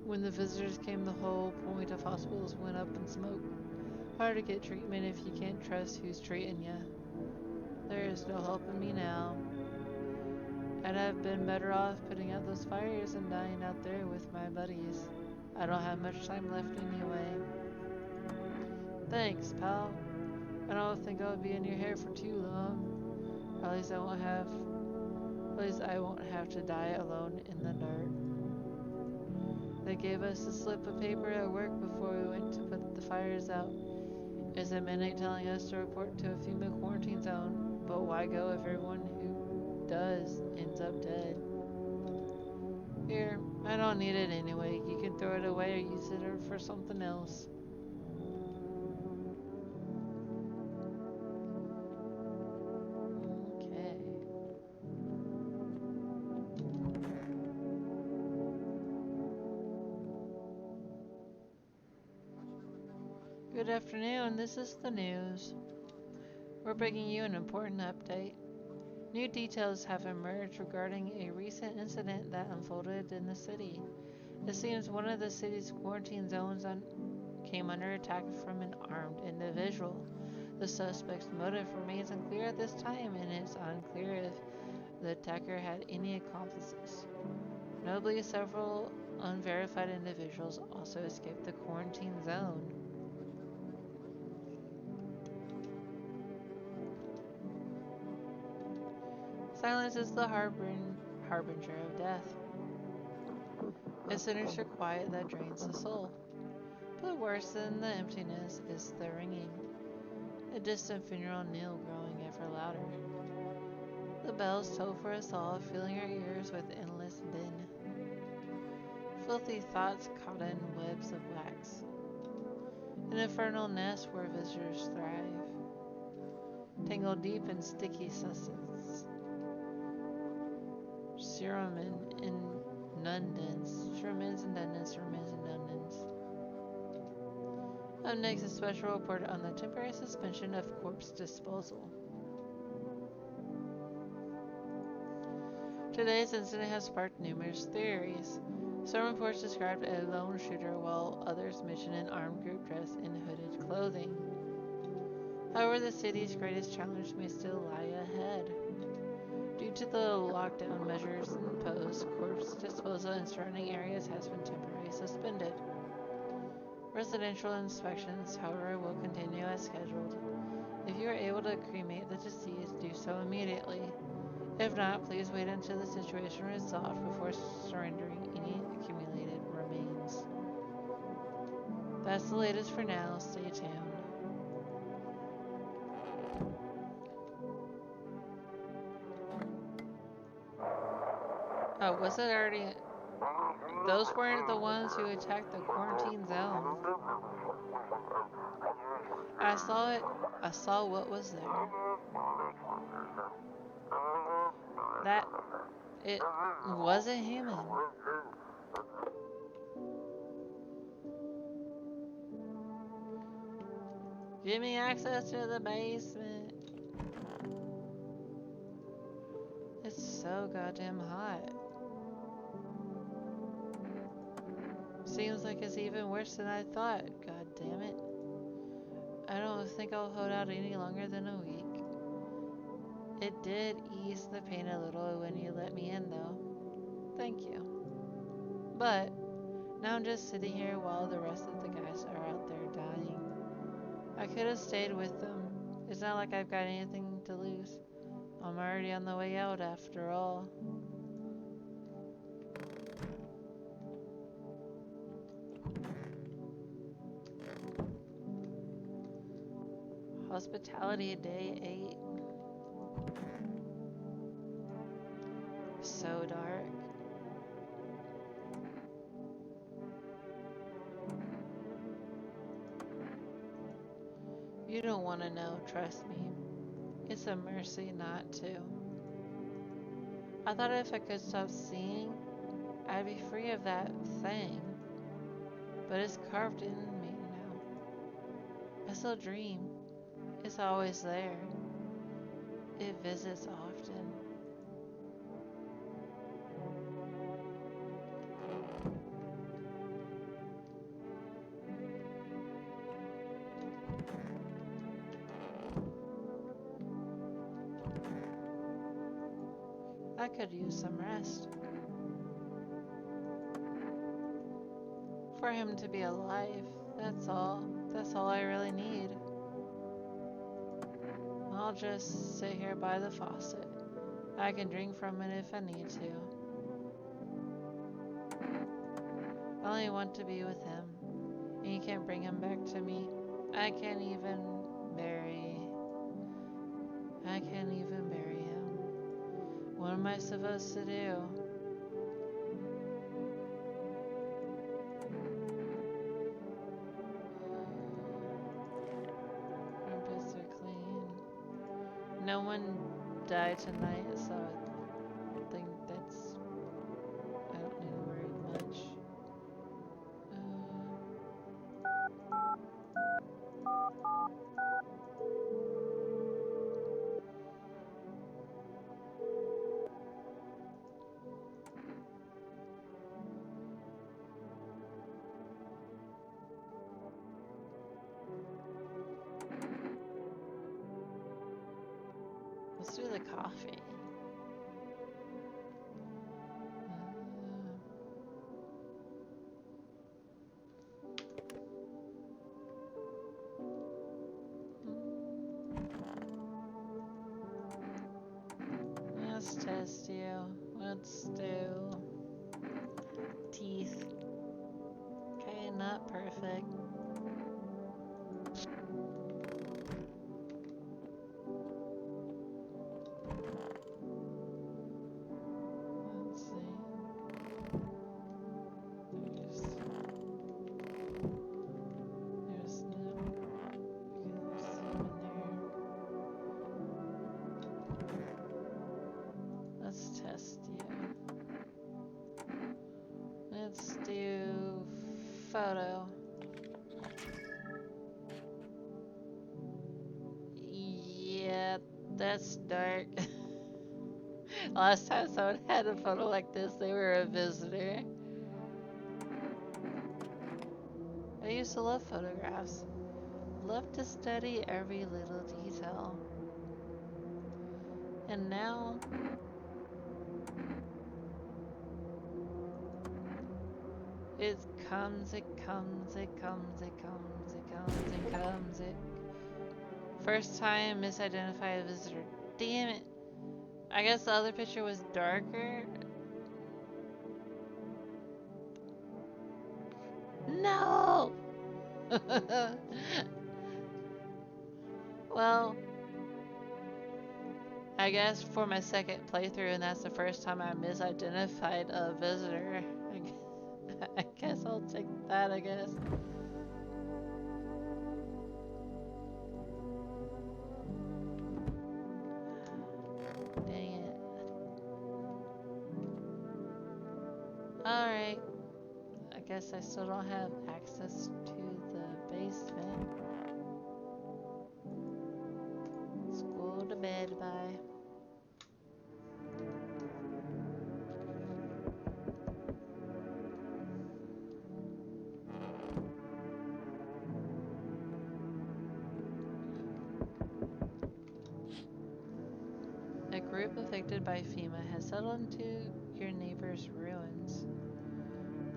When the visitors came, the whole point of hospitals went up in smoke. Hard to get treatment if you can't trust who's treating you. There is no helping me now. I'd have been better off putting out those fires and dying out there with my buddies. I don't have much time left anyway. Thanks, pal. I don't think I'll be in your hair for too long. At least I won't have to die alone in the dirt. They gave us a slip of paper at work before we went to put the fires out. It's a minute telling us to report to a FEMA quarantine zone, but why go if everyone who does ends up dead? Here, I don't need it anyway. You can throw it away or use it for something else. Okay. Good afternoon, this is the news. We're bringing you an important update. New details have emerged regarding a recent incident that unfolded in the city. It seems one of the city's quarantine zones came under attack from an armed individual. The suspect's motive remains unclear at this time, and it's unclear if the attacker had any accomplices. Notably, several unverified individuals also escaped the quarantine zone. Silence is the harbinger of death. A sinister quiet that drains the soul. But worse than the emptiness is the ringing, a distant funeral knell growing ever louder. The bells toll for us all, filling our ears with endless din. Filthy thoughts caught in webs of wax. An infernal nest where visitors thrive. Tangled deep in sticky sustenance. Sermons and Dundons. Up next, a special report on the temporary suspension of corpse disposal. Today's incident has sparked numerous theories. Some reports described a lone shooter, while others mention an armed group dressed in hooded clothing. However, the city's greatest challenge may still lie ahead. Due to the lockdown measures imposed, corpse disposal in surrounding areas has been temporarily suspended. Residential inspections, however, will continue as scheduled. If you are able to cremate the deceased, do so immediately. If not, please wait until the situation is resolved before surrendering any accumulated remains. That's the latest for now. Stay tuned. Oh, was it already? Those weren't the ones who attacked the quarantine zone. I saw it. I saw what was there. It wasn't human. Give me access to the basement. It's so goddamn hot. Seems like it's even worse than I thought. God damn it. I don't think I'll hold out any longer than a week. It did ease the pain a little when you let me in, though. Thank you. But now I'm just sitting here while the rest of the guys are out there dying. I could have stayed with them. It's not like I've got anything to lose. I'm already on the way out after all. Hospitality Day 8. So dark. You don't want to know, trust me. It's a mercy not to. I thought if I could stop seeing, I'd be free of that thing. But it's carved in me now. I still dream. It's always there. It visits often. I could use some rest. For him to be alive, that's all. That's all I really need. I'll just sit here by the faucet. I can drink from it if I need to. I only want to be with him, and you can't bring him back to me. I can't even bury him. What am I supposed to do? Armpits are clean. No one died tonight, so I think that's... I don't need to worry much. Let's do the coffee. Let's test you. Let's do teeth. Okay, not perfect. Let's see. photo. Yeah, that's dark. Last time someone had a photo like this, they were a visitor. I used to love photographs. Loved to study every little detail. And now, it comes, it comes, it comes, it comes, it comes, it comes, it. First time misidentified visitor. Damn it. I guess the other picture was darker. No! Well, I guess for my second playthrough, and that's the first time I misidentified a visitor. I guess I'll take that, I guess. Dang it. Alright. I guess I still don't have access to the basement. Let's go to bed, bye. A group affected by FEMA has settled into your neighbor's ruins.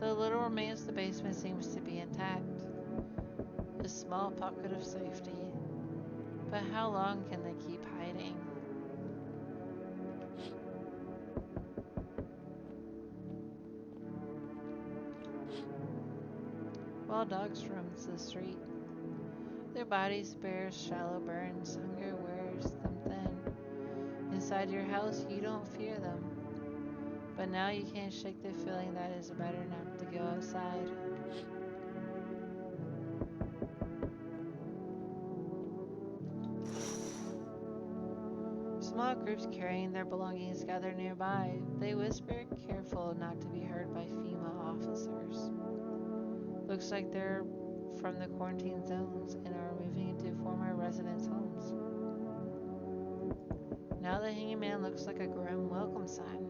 The little remains of the basement seems to be intact. A small pocket of safety. But how long can they keep hiding? Wild dogs roam the street. Their bodies bear shallow burns. Hunger wears them thin. Inside your house, you don't fear them. But now you can't shake the feeling that it's better not to go outside. Small groups carrying their belongings gather nearby. They whisper, careful not to be heard by FEMA officers. Looks like they're from the quarantine zones and are moving into former residents' homes. Now the hanging man looks like a grim welcome sign.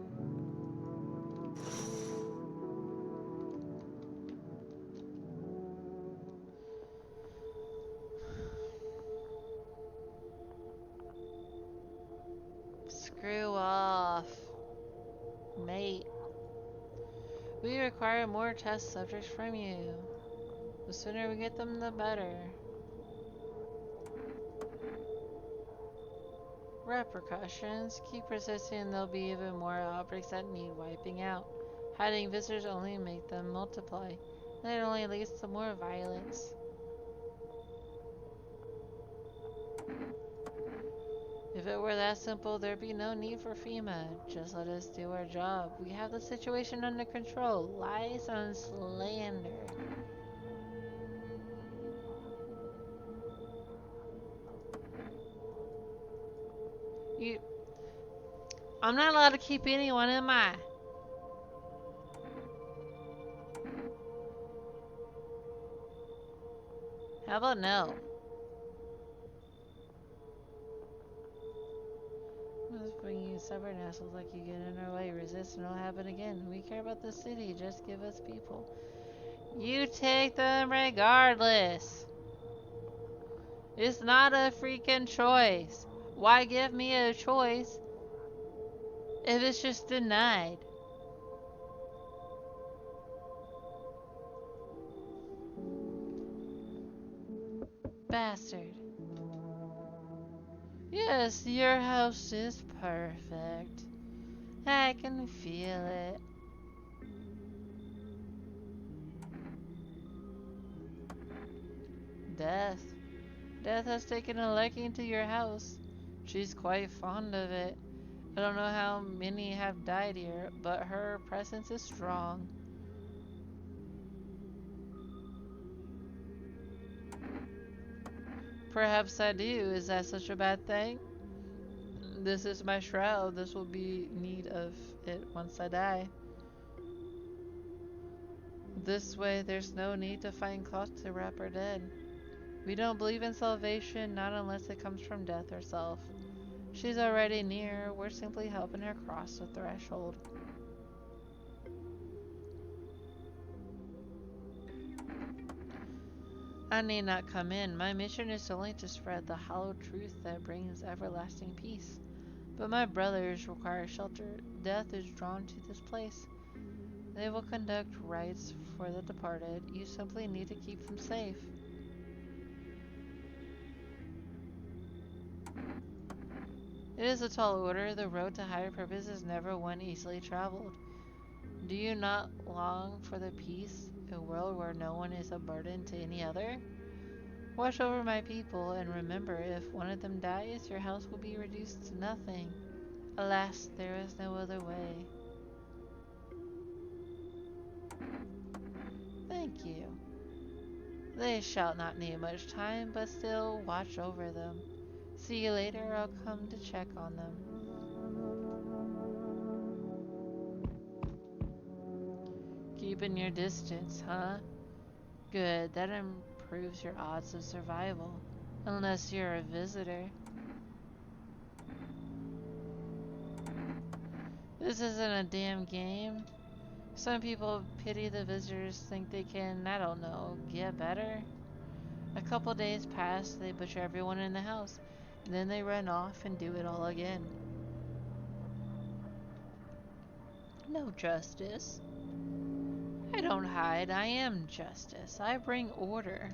Screw off, mate. We require more test subjects from you. The sooner we get them, the better. Repercussions. Keep persisting and there'll be even more outbreaks that need wiping out. Hiding visitors only make them multiply. That only leads to more violence. If it were that simple, there'd be no need for FEMA. Just let us do our job. We have the situation under control. Lies and slander. I'm not allowed to keep anyone, am I? How about no? Let's bring you stubborn assholes like you get in our way. Resist and it'll happen again. We care about the city. Just give us people. You take them regardless. It's not a freaking choice. Why give me a choice if it's just denied? Bastard. Yes, your house is perfect. I can feel it. Death. Death has taken a liking to your house. She's quite fond of it. I don't know how many have died here, but her presence is strong. Perhaps I do. Is that such a bad thing? This is my shroud. This will be need of it once I die. This way, there's no need to find cloth to wrap her dead. We don't believe in salvation, not unless it comes from death herself. She's already near. We're simply helping her cross the threshold. I need not come in. My mission is only to spread the hollow truth that brings everlasting peace. But my brothers require shelter. Death is drawn to this place. They will conduct rites for the departed. You simply need to keep them safe. It is a tall order. The road to higher purpose is never one easily traveled. Do you not long for the peace, a world where no one is a burden to any other? Watch over my people, and remember, if one of them dies, your house will be reduced to nothing. Alas, there is no other way. Thank you. They shall not need much time, but still watch over them. See you later, I'll come to check on them. Keeping your distance, huh? Good, that improves your odds of survival. Unless you're a visitor. This isn't a damn game. Some people pity the visitors, think they can, I don't know, get better. A couple days pass, they butcher everyone in the house, and then they run off and do it all again. No justice. I don't hide, I am justice. I bring order.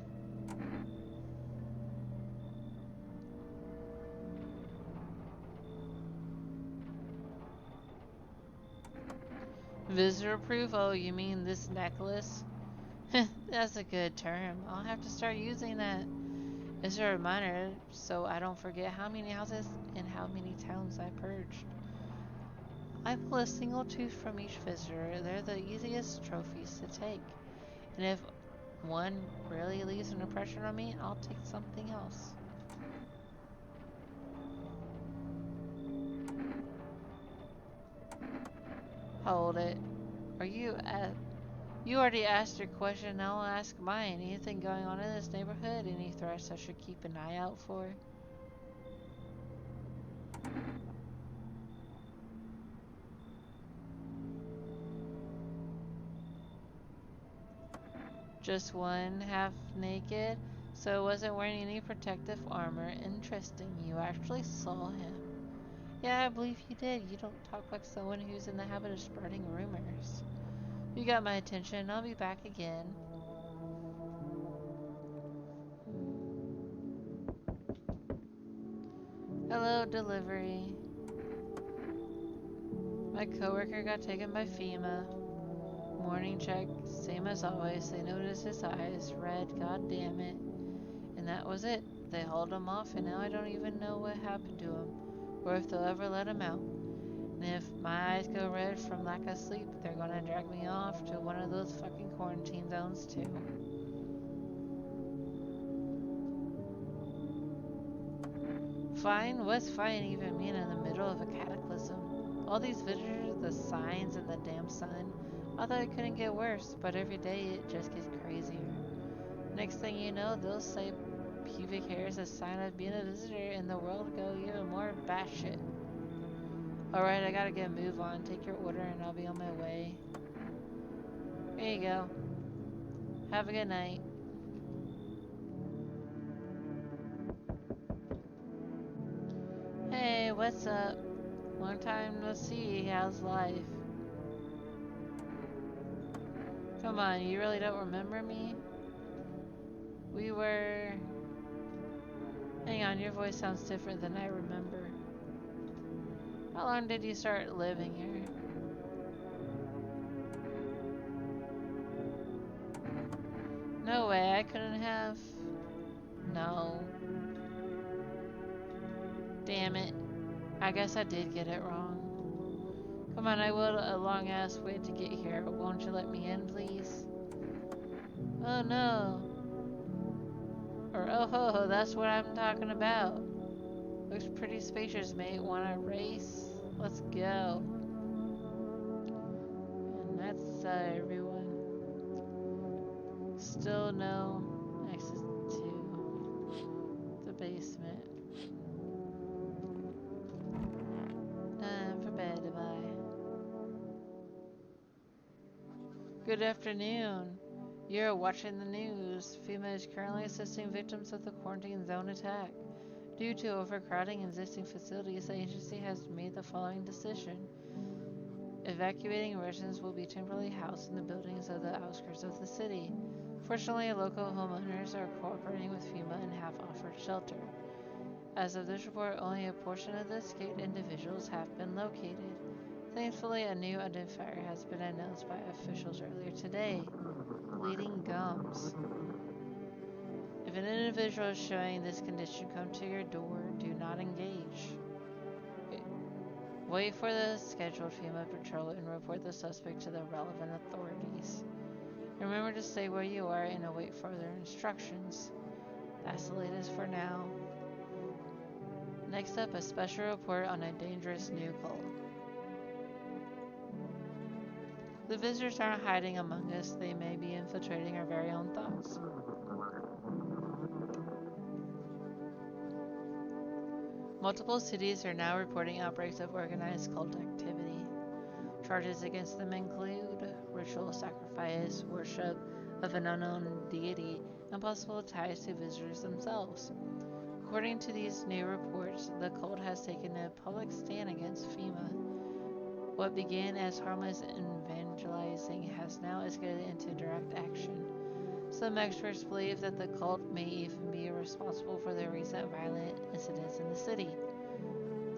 Visitor proof? Oh, you mean this necklace? That's a good term. I'll have to start using that. It's a reminder so I don't forget how many houses and how many towns I purged. I pull a single tooth from each visitor. They're the easiest trophies to take. And if one really leaves an impression on me, I'll take something else. Hold it. Are you at... You already asked your question, now I'll ask mine. Anything going on in this neighborhood? Any threats I should keep an eye out for? Just one, half naked, so wasn't wearing any protective armor. Interesting, you actually saw him. Yeah, I believe you did. You don't talk like someone who's in the habit of spreading rumors. You got my attention. I'll be back again. Hello, delivery. My coworker got taken by FEMA. Morning check, same as always. They noticed his eyes, red, god damn it. And that was it. They hauled him off, and now I don't even know what happened to him, or if they'll ever let him out. And if my eyes go red from lack of sleep, they're gonna drag me off to one of those fucking quarantine zones too. Fine? What's fine even mean in the middle of a cataclysm? All these visitors, the signs, and the damn sun. I thought it couldn't get worse, but every day it just gets crazier. Next thing you know, they'll say pubic hair is a sign of being a visitor, and the world go even more batshit. Alright, I gotta get a move on. Take your order and I'll be on my way. Here you go. Have a good night. Hey, what's up? Long time no see. How's life? Come on, you really don't remember me? We were... Hang on, your voice sounds different than I remember. How long did you start living here? No way, I couldn't have... No. Damn it. I guess I did get it wrong. Come on, I will a long ass wait to get here. Won't you let me in, please? Oh no. Or oh ho ho, that's what I'm talking about. Looks pretty spacious, mate. Wanna race? Let's go. And that's everyone. still no access to the basement. Time for bed, bye. Good afternoon. You're watching the news. FEMA is currently assisting victims of the quarantine zone attack. Due to overcrowding in existing facilities, the agency has made the following decision. Evacuating residents will be temporarily housed in the buildings of the outskirts of the city. Fortunately, local homeowners are cooperating with FEMA and have offered shelter. As of this report, only a portion of the escaped individuals have been located. Thankfully, a new identifier has been announced by officials earlier today. Bleeding gums. If an individual is showing this condition come to your door, do not engage. Wait for the scheduled FEMA patrol and report the suspect to the relevant authorities. Remember to stay where you are and await further instructions. That's the latest for now. Next up, a special report on a dangerous new cult. The visitors aren't hiding among us. They may be infiltrating our very own thoughts. Multiple cities are now reporting outbreaks of organized cult activity. Charges against them include ritual sacrifice, worship of an unknown deity, and possible ties to visitors themselves. According to these new reports, the cult has taken a public stand against FEMA. What began as harmless evangelizing has now escalated into direct action. Some experts believe that the cult may even be responsible for the recent violent incidents in the city.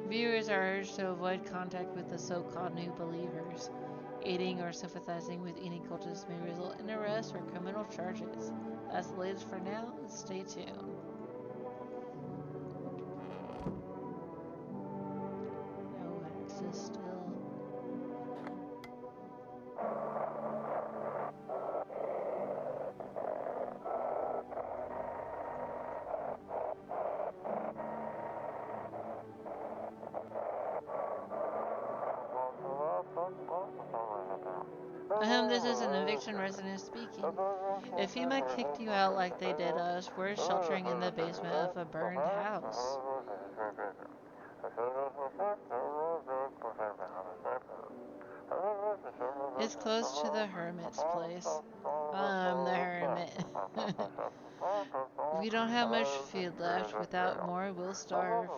Viewers are urged to avoid contact with the so-called new believers. Aiding or sympathizing with any cultists may result in arrest or criminal charges. That's the latest for now. Stay tuned. No access still. This is an eviction resident speaking. If FEMA kicked you out like they did us, we're sheltering in the basement of a burned house. It's close to the hermit's place. I'm the hermit. We don't have much food left. Without more, we'll starve.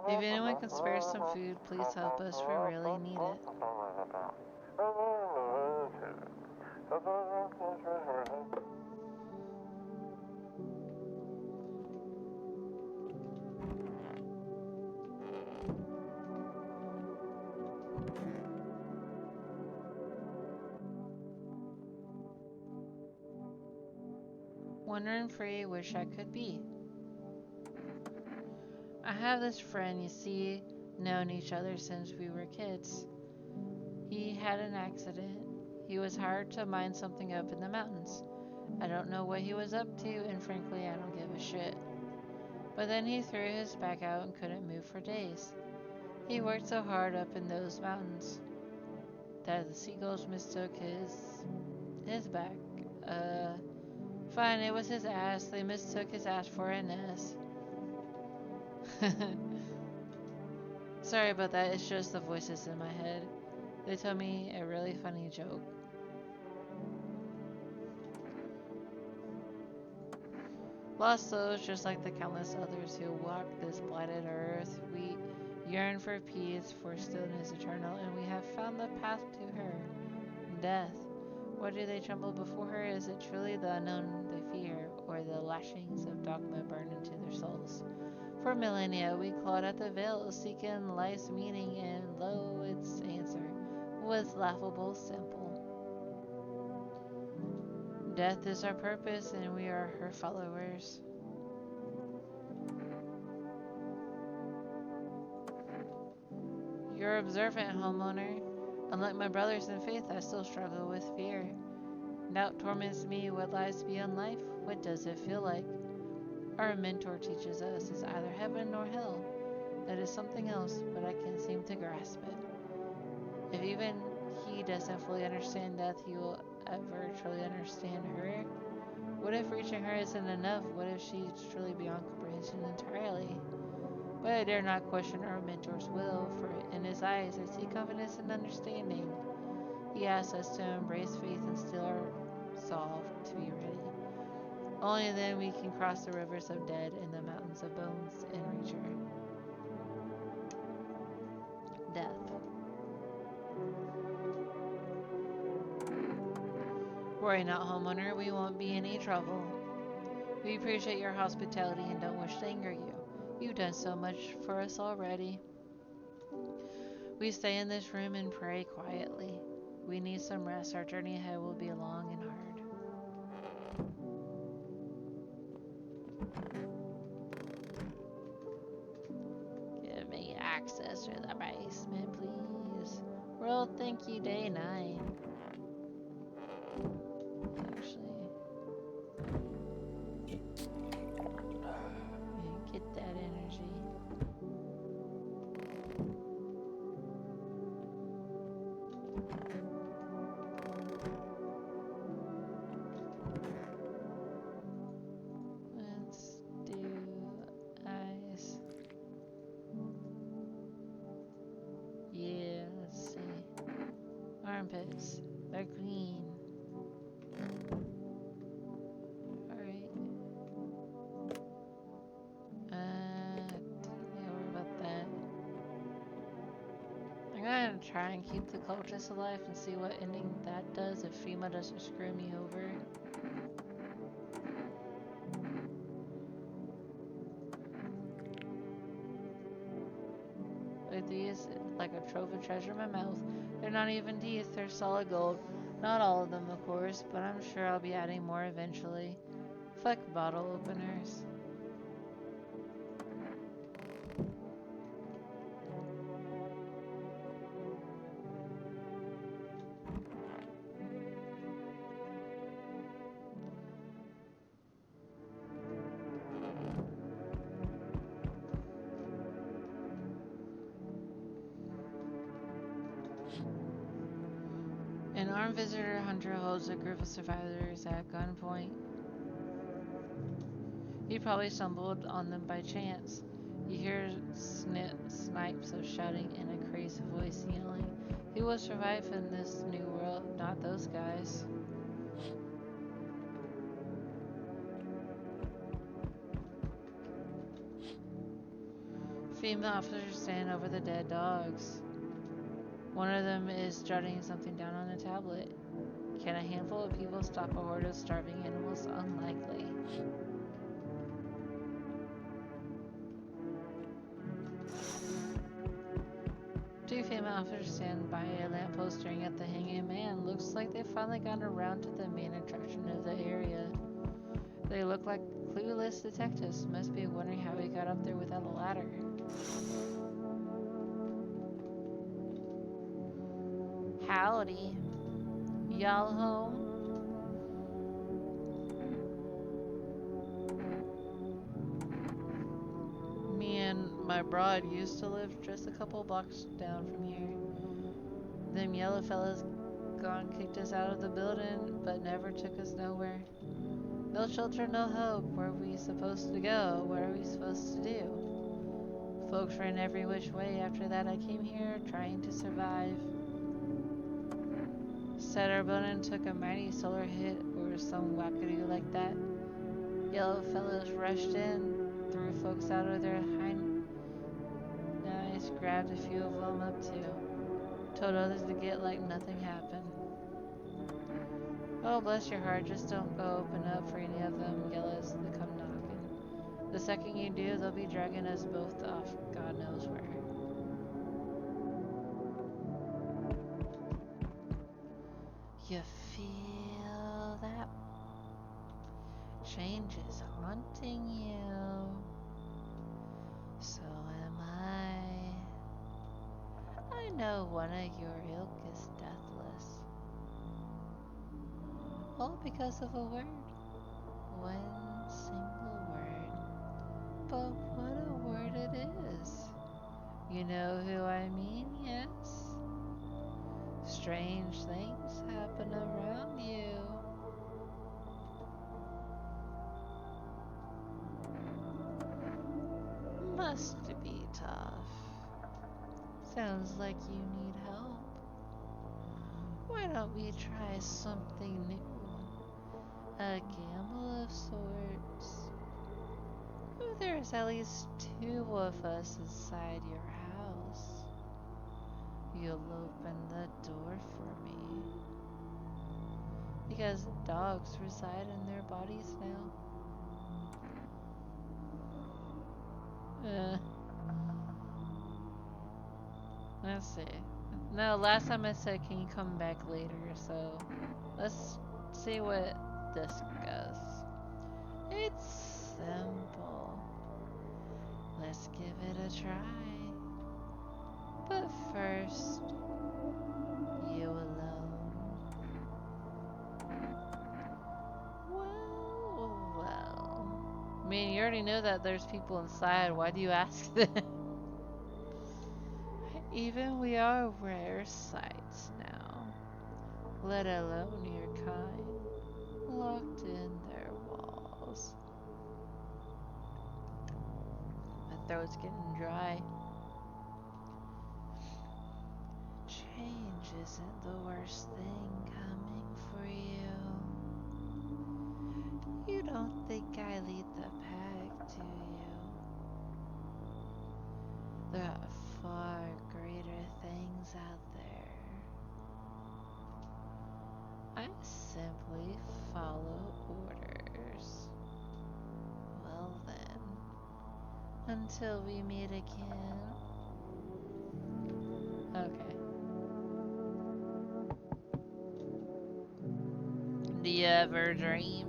If anyone can spare some food, please help us. We really need it. Wondering free, wish I could be. I have this friend, you see, known each other since we were kids. He had an accident. He was hired to mine something up in the mountains. I don't know what he was up to, and frankly, I don't give a shit. But then he threw his back out and couldn't move for days. He worked so hard up in those mountains that the seagulls mistook his back. Fine, it was his ass. They mistook his ass for an S. Sorry about that, it's just the voices in my head. They told me a really funny joke. Lost souls, just like the countless others who walk this blighted earth, we yearn for peace, for stillness eternal, and we have found the path to her, death. Why do they tremble before her? Is it truly the unknown they fear, or the lashings of dogma burn into their souls? For millennia we clawed at the veil, seeking life's meaning, and lo, its answer was laughable simple. Death is our purpose, and we are her followers. You're observant, homeowner. Unlike my brothers in faith, I still struggle with fear. Doubt torments me. What lies beyond life? What does it feel like? Our mentor teaches us it's either heaven nor hell. That is something else, but I can't seem to grasp it. If even he he doesn't fully understand death, he will ever truly understand her? What if reaching her isn't enough? What if she's truly beyond comprehension entirely? But I dare not question our mentor's will, for in his eyes I see confidence and understanding. He asks us to embrace faith and still our resolve to be ready. Only then we can cross the rivers of dead and the mountains of bones and reach her. Death. Worry not, homeowner, we won't be in any trouble. We appreciate your hospitality and don't wish to anger you. You've done so much for us already. We stay in this room and pray quietly. We need some rest. Our journey ahead will be long and hard. Give me access to the basement, please. Well, thank you, day 9. Actually, get that energy. Let's do eyes. Yeah, let's see. Armpits. They're green. Alright. Yeah, worry about that. I'm gonna try and keep the cultist alive and see what ending that does if FEMA doesn't screw me over. Like these, like a trove of treasure in my mouth. They're not even teeth, they're solid gold. Not all of them, of course, but I'm sure I'll be adding more eventually. Fuck bottle openers. An armed visitor hunter holds a group of survivors at gunpoint. He probably stumbled on them by chance. You hear snipes of shouting and a crazed voice yelling. He will survive in this new world, not those guys. Female officers stand over the dead dogs. One of them is jotting something down on a tablet. Can a handful of people stop a horde of starving animals? Unlikely. Two female officers stand by a lamppost staring at the hanging man. Looks like they've finally gotten around to the main attraction of the area. They look like clueless detectives. Must be wondering how he got up there without a ladder. Howdy. Y'all home? Me and my broad used to live just a couple blocks down from here. Them yellow fellas gone kicked us out of the building, but never took us nowhere. No shelter, no hope. Where are we supposed to go? What are we supposed to do? Folks ran every which way. After that I came here, trying to survive. Said our building took a mighty solar hit or some wackadoo like that. Yellow fellows rushed in, threw folks out of their hind. Nice, grabbed a few of them up too. Told others to get like nothing happened. Oh, bless your heart, just don't go open up for any of them yellows that come knocking. The second you do, they'll be dragging us both off God knows where. You feel that? Change is haunting you. So am I. I know one of your ilk is deathless. All because of a word. One single word. But what a word it is. You know who I mean, yes? strange things happen around you. Must be tough. Sounds like you need help. Why don't we try something new? A gamble of sorts. There's at least 2 of us inside your house. You'll open the door for me. Because dogs reside in their bodies now. Let's see. No, last time I said, can you come back later? So, let's see what this goes. It's simple. Let's give it a try. But first, you alone. Well. I mean, you already know that there's people inside. Why do you ask that? Even we are rare sights now, let alone your kind, locked in their walls. My throat's getting dry. Change isn't the worst thing coming for you. You don't think I lead the pack, do you? There are far greater things out there. I simply follow orders. Well then, until we meet again. Okay. Do you ever dream?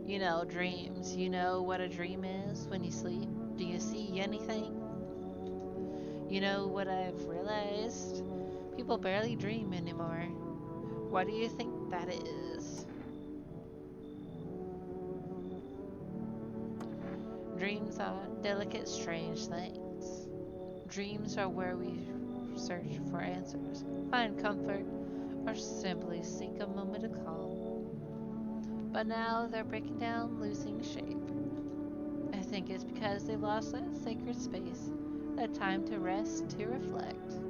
You know, dreams. You know what a dream is when you sleep? Do you see anything? You know what I've realized? People barely dream anymore. Why do you think that is? Dreams are delicate, strange things. Dreams are where we search for answers, find comfort, or simply seek a moment of calm. But now they're breaking down, losing shape. I think it's because they lost that sacred space, that time to rest, to reflect.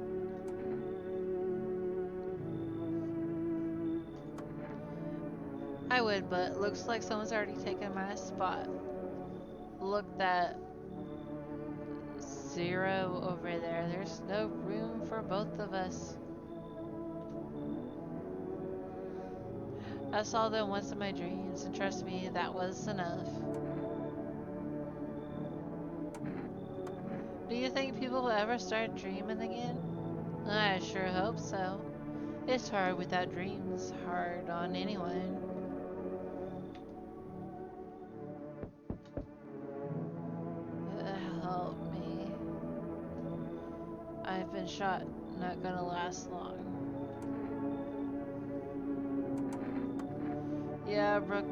I would, but looks like someone's already taken my spot. Look, that 0 over there. There's no room for both of us. I saw them once in my dreams, and trust me, that was enough. Do you think people will ever start dreaming again? I sure hope so. It's hard without dreams, hard on anyone. Help me. I've been shot, not gonna last long. Yeah, I broke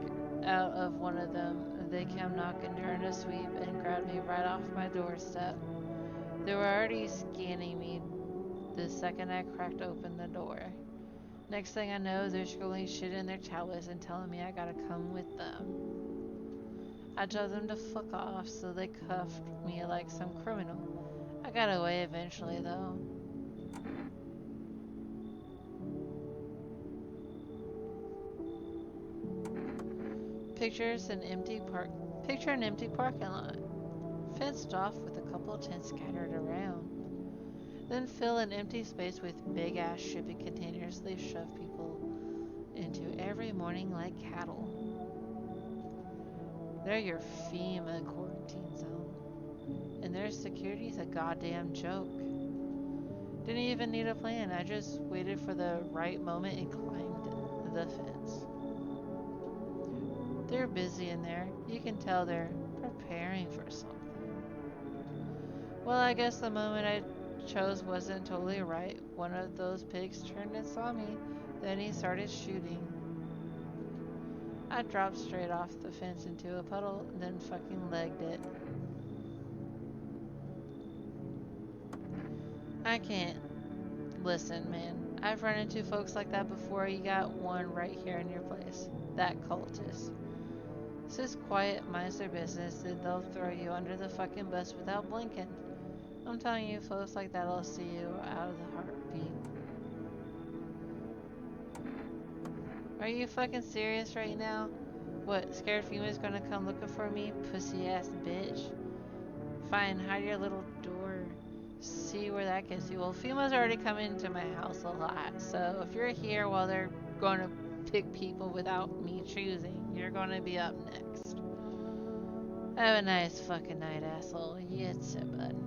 out of one of them. They came knocking during a sweep and grabbed me right off my doorstep. They were already scanning me the second I cracked open the door. Next thing I know, they're scrolling shit in their chalice and telling me I gotta come with them. I told them to fuck off, so they cuffed me like some criminal. I got away eventually, though. Picture an empty parking lot, fenced off with a couple tents scattered around. Then fill an empty space with big-ass shipping containers they shove people into every morning like cattle. They're your FEMA quarantine zone. And their security's a goddamn joke. Didn't even need a plan. I just waited for the right moment and climbed the fence. They're busy in there. You can tell they're preparing for something. Well, I guess the moment I chose wasn't totally right. One of those pigs turned and saw me. Then he started shooting. I dropped straight off the fence into a puddle, then fucking legged it. I can't. Listen, man. I've run into folks like that before. You got one right here in your place. That cultist. Sits quiet, minds their business, then they'll throw you under the fucking bus without blinking. I'm telling you, folks like that'll see you out of the heartbeat. Are you fucking serious right now? What, scared Fima's gonna come looking for me, pussy ass bitch? Fine, hide your little door. See where that gets you. Well, Fima's already come into my house a lot, so if you're here while they're gonna pick people without me choosing, you're gonna be up next. Have a nice fucking night, asshole. Yes, bud.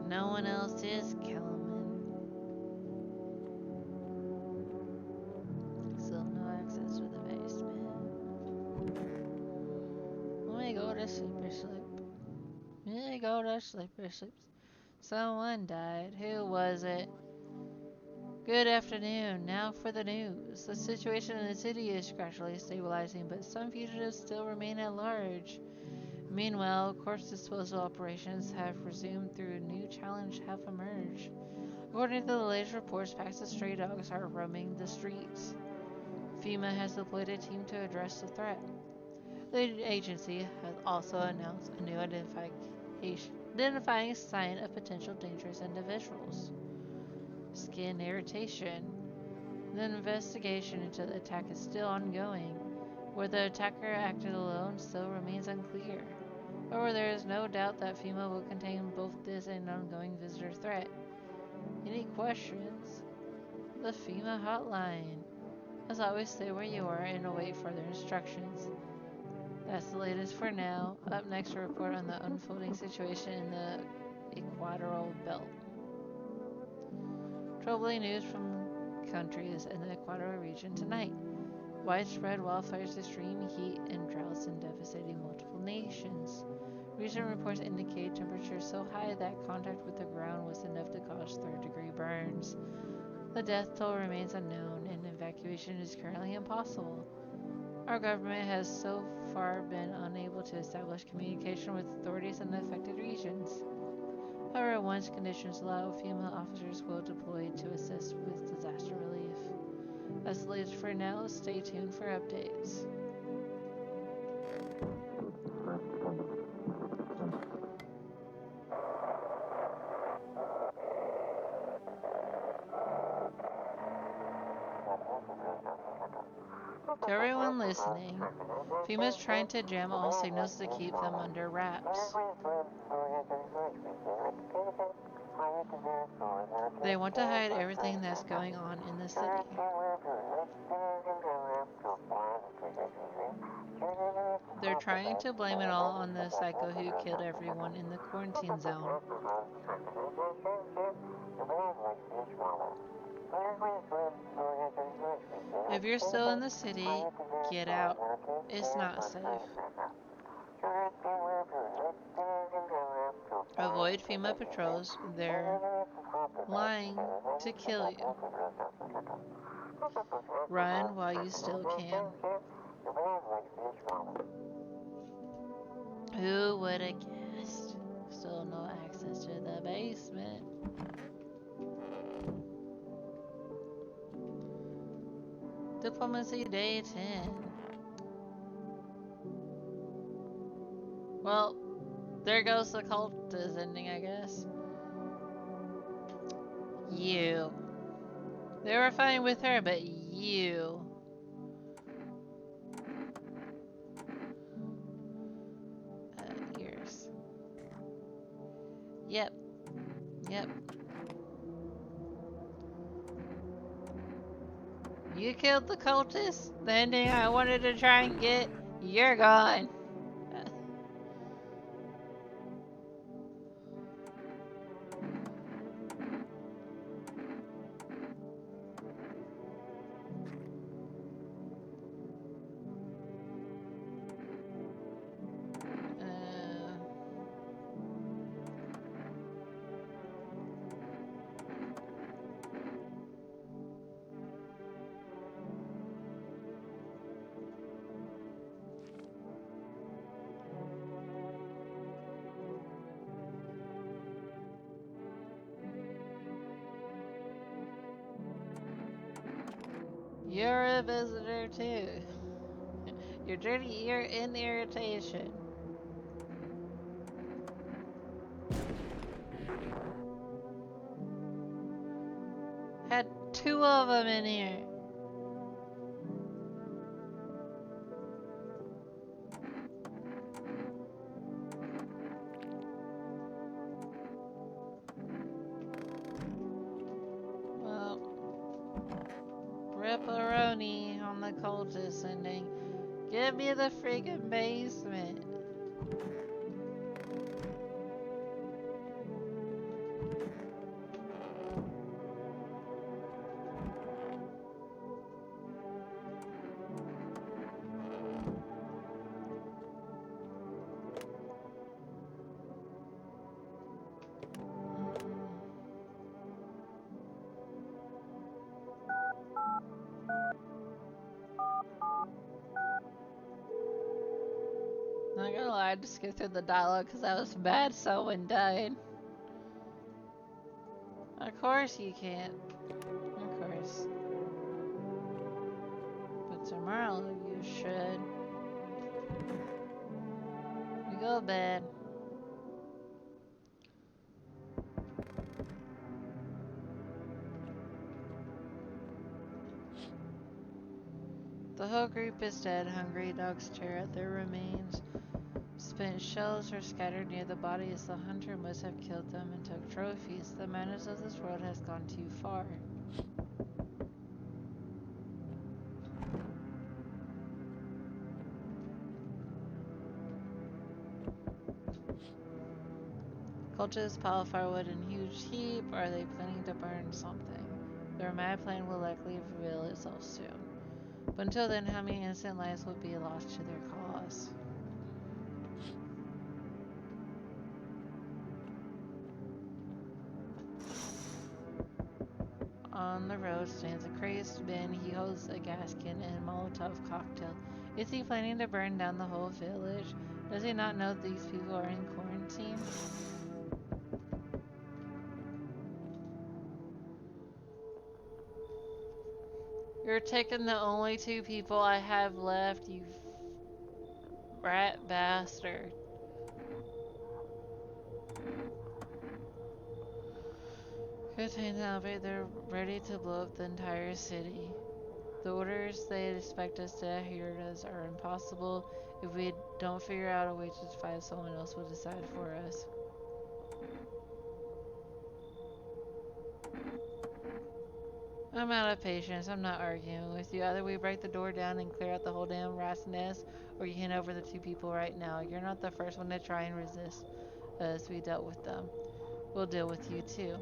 No one else is Kelman. Still no access to the basement. Let me go to sleep. Let me go to sleep. Someone died. Who was it? Good afternoon. Now for the news. The situation in the city is gradually stabilizing, but some fugitives still remain at large. Meanwhile, corpse disposal operations have resumed through a new challenge have emerged. According to the latest reports, packs of stray dogs are roaming the streets. FEMA has deployed a team to address the threat. The agency has also announced a new identifying sign of potential dangerous individuals. Skin irritation. The investigation into the attack is still ongoing. Whether the attacker acted alone still remains unclear. However, there is no doubt that FEMA will contain both this and ongoing visitor threat. Any questions? The FEMA hotline. As always, stay where you are and await further instructions. That's the latest for now. Up next, a report on the unfolding situation in the Equatorial Belt. Troubling news from countries in the Equatorial region tonight. Widespread wildfires, extreme heat, and droughts in devastating multiple nations. Recent reports indicate temperatures so high that contact with the ground was enough to cause third-degree burns. The death toll remains unknown, and evacuation is currently impossible. Our government has so far been unable to establish communication with authorities in the affected regions. However, once conditions allow, FEMA officers will deploy to assist with disaster relief. That's the latest for now. Stay tuned for updates. To everyone listening, FEMA's trying to jam all signals to keep them under wraps. They want to hide everything that's going on in the city. They're trying to blame it all on the psycho who killed everyone in the quarantine zone. If you're still in the city, get out. It's not safe. Avoid FEMA patrols. They're lying to kill you. Run while you still can. Who would have guessed? Still no access to the basement. Diplomacy Day 10. Well, there goes the cult is ending, I guess. You. They were fine with her, but you. Years. Yep. You killed the cultist? The ending I wanted to try and get? You're gone. You're a visitor too. Your dirty ear in irritation. Had two of them in here. Well, ripperoni on the cultist ending. Give me the freaking basement. Not gonna lie, I just skipped through the dialogue because I was mad someone died. Of course you can't. Of course. But tomorrow you should. You go to bed. The whole group is dead. Hungry dogs tear at their remains. Spent shells are scattered near the bodies. The hunter must have killed them and took trophies. The madness of this world has gone too far. Cultists pile firewood in huge heap. Are they planning to burn something? Their mad plan will likely reveal itself soon. But until then, how many innocent lives will be lost to their cause? On the road stands a crazed man. He holds a gas can and a Molotov cocktail. Is he planning to burn down the whole village? Does he not know these people are in quarantine? You're taking the only two people I have left, you rat bastard. Contain the outbreak, they're ready to blow up the entire city. The orders they expect us to adhere to are impossible. If we don't figure out a way to fight, someone else will decide for us. I'm out of patience. I'm not arguing with you. Either we break the door down and clear out the whole damn rat's nest, or you hand over the two people right now. You're not the first one to try and resist us. We dealt with them. We'll deal with you too.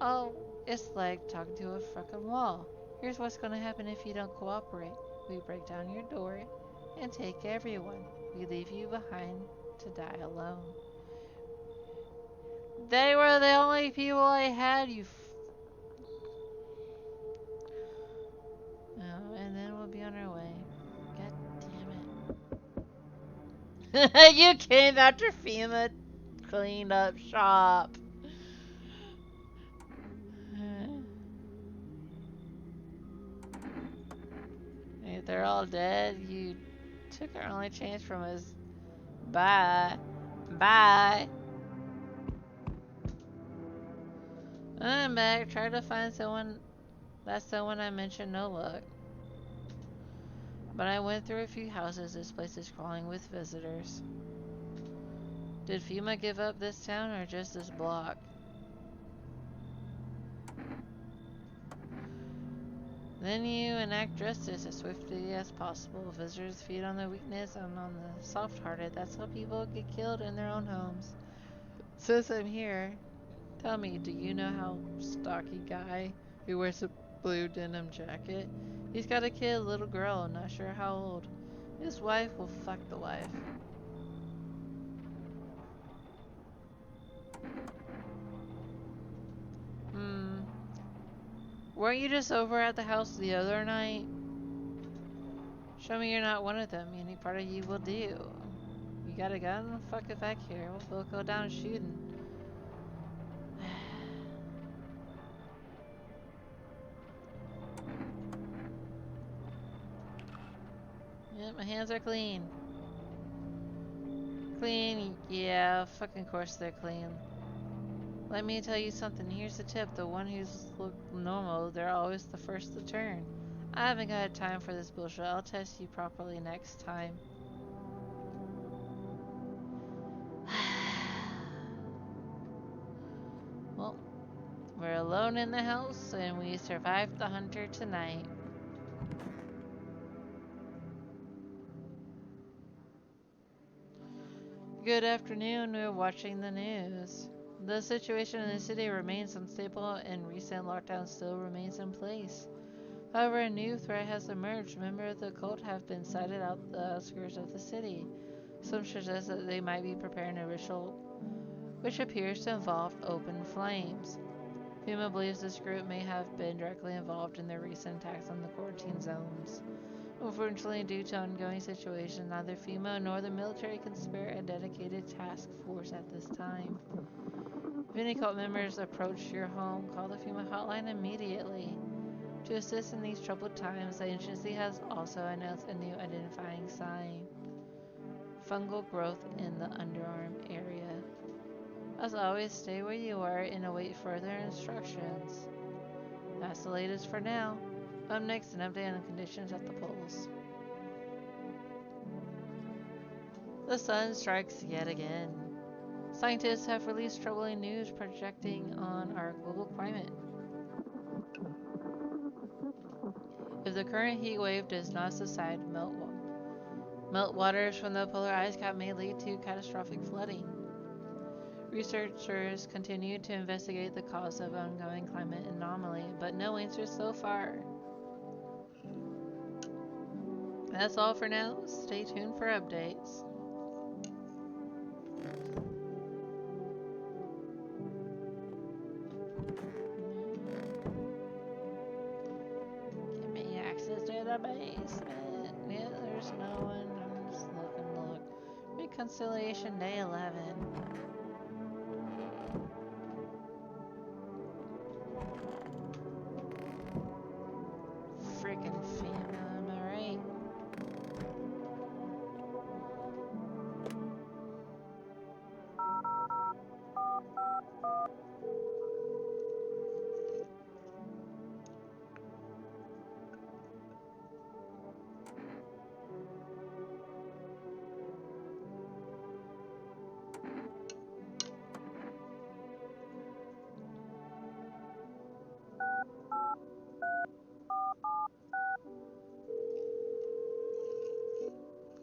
Oh, it's like talking to a fucking wall. Here's what's gonna happen if you don't cooperate. We break down your door and take everyone. We leave you behind to die alone. They were the only people I had, you Oh, and then we'll be on our way. God damn it. You came after FEMA cleaned up shop. If they're all dead, you took our only chance from us. Bye. Bye. I'm back. Try to find someone. That's someone I mentioned. No luck. But I went through a few houses. This place is crawling with visitors. Did FEMA give up this town or just this block? Then you enact justice as swiftly as possible. Visitors feed on the weakness and on the soft-hearted. That's how people get killed in their own homes. Since I'm here, tell me, do you know how stocky guy who wears a blue denim jacket? He's got a kid, a little girl, not sure how old. His wife will fuck the wife. Weren't you just over at the house the other night? Show me you're not one of them. Any part of you will do. You got a gun? Fuck it back here. We'll go down shooting. Yeah, my hands are clean. Clean? Yeah, fucking course they're clean. Let me tell you something. Here's the tip. The one who's look normal, they're always the first to turn. I haven't got time for this bullshit. I'll test you properly next time. Well, we're alone in the house, and we survived the hunter tonight. Good afternoon. We're watching the news. The situation in the city remains unstable, and recent lockdown still remains in place. However, a new threat has emerged. Members of the cult have been sighted out the outskirts of the city. Some suggest that they might be preparing a ritual which appears to involve open flames. FEMA believes this group may have been directly involved in the recent attacks on the quarantine zones. Unfortunately, due to ongoing situation, neither FEMA nor the military can spare a dedicated task force at this time. If any cult members approach your home, call the FEMA hotline immediately. To assist in these troubled times, the agency has also announced a new identifying sign: fungal growth in the underarm area. As always, stay where you are and await further instructions. That's the latest for now. Up next, an update on conditions at the poles. The sun strikes yet again. Scientists have released troubling news projecting on our global climate. If the current heat wave does not subside, meltwaters from the polar ice cap may lead to catastrophic flooding. Researchers continue to investigate the cause of ongoing climate anomaly, but no answers so far. That's all for now. Stay tuned for updates. Give me access to the basement. Yeah, there's no one. I'm just looking to look. Reconciliation Day 11. Freaking FEMA, am I right?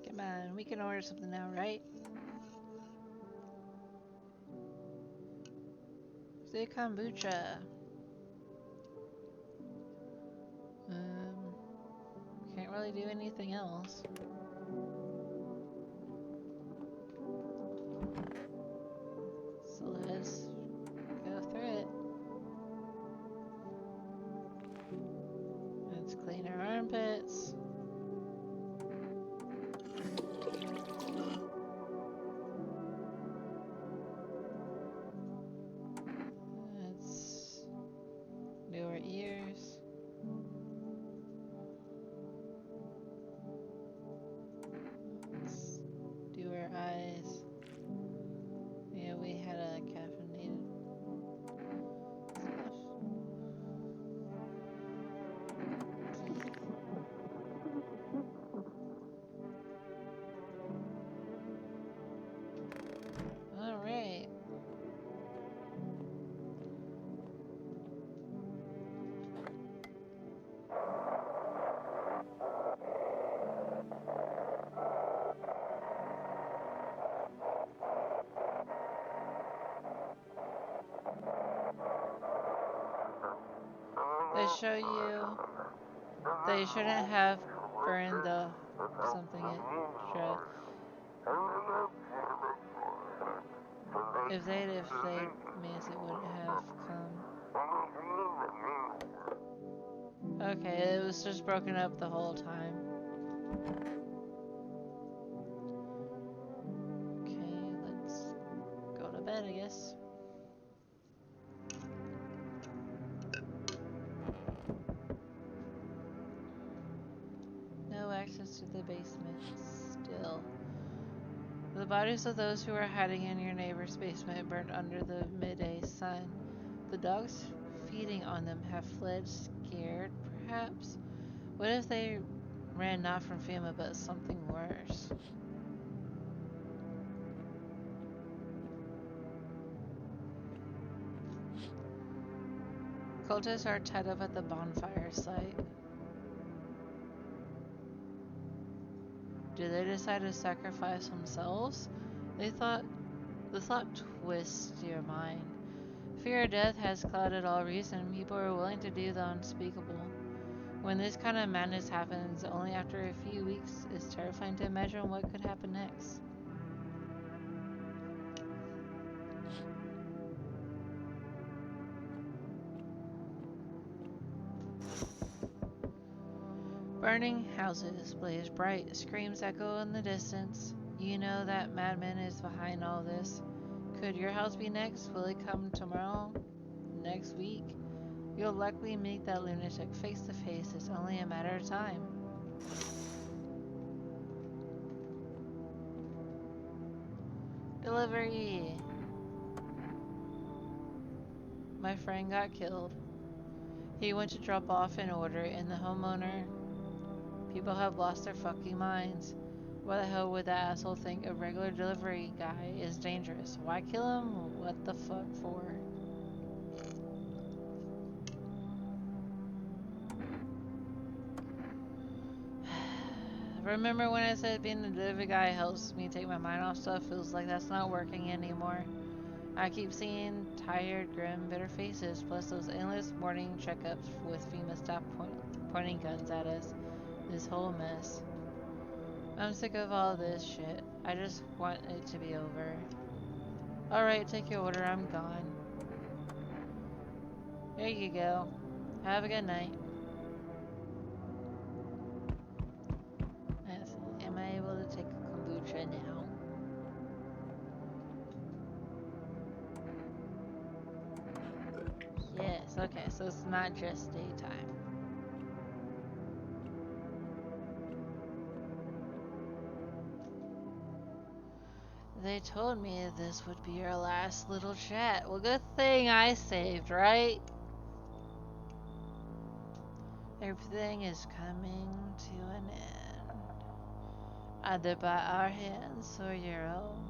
Come on, we can order something now, right? Say kombucha. Can't really do anything else. So let's go through it. Let's clean our armpits. Let's do our ears. Let's do our eyes. Yeah, we had a caffeinated stuff. Alright. They show you they shouldn't have burned the something extra. If they'd missed, it wouldn't have come. Okay, it was just broken up the whole time. Okay, let's go to bed, I guess. No access to the basement. bodies of those who were hiding in your neighbor's basement burned under the midday sun. The dogs feeding on them have fled scared, perhaps? What if they ran not from FEMA but something worse? Cultists are tied up at the bonfire site. Do they decide to sacrifice themselves? The thought twists your mind. Fear of death has clouded all reason. People are willing to do the unspeakable. When this kind of madness happens only after a few weeks, it's terrifying to imagine what could happen next. Burning houses blaze bright, screams echo in the distance. You know that madman is behind all this. Could your house be next? Will it come tomorrow? Next week? You'll likely meet that lunatic face to face. It's only a matter of time. Delivery! My friend got killed. He went to drop off an order and the homeowner. People have lost their fucking minds. Why the hell would that asshole think a regular delivery guy is dangerous? Why kill him? What the fuck for? Remember when I said being a delivery guy helps me take my mind off stuff? Feels like that's not working anymore. I keep seeing tired, grim, bitter faces, plus those endless morning checkups with FEMA staff pointing guns at us. This whole mess. I'm sick of all this shit. I just want it to be over. Alright, take your order, I'm gone. There you go. Have a good night. Let's see, am I able to take a kombucha now? Yes, okay, so it's not just daytime. They told me this would be our last little chat. Well, good thing I saved, right? Everything is coming to an end. Either by our hands or your own.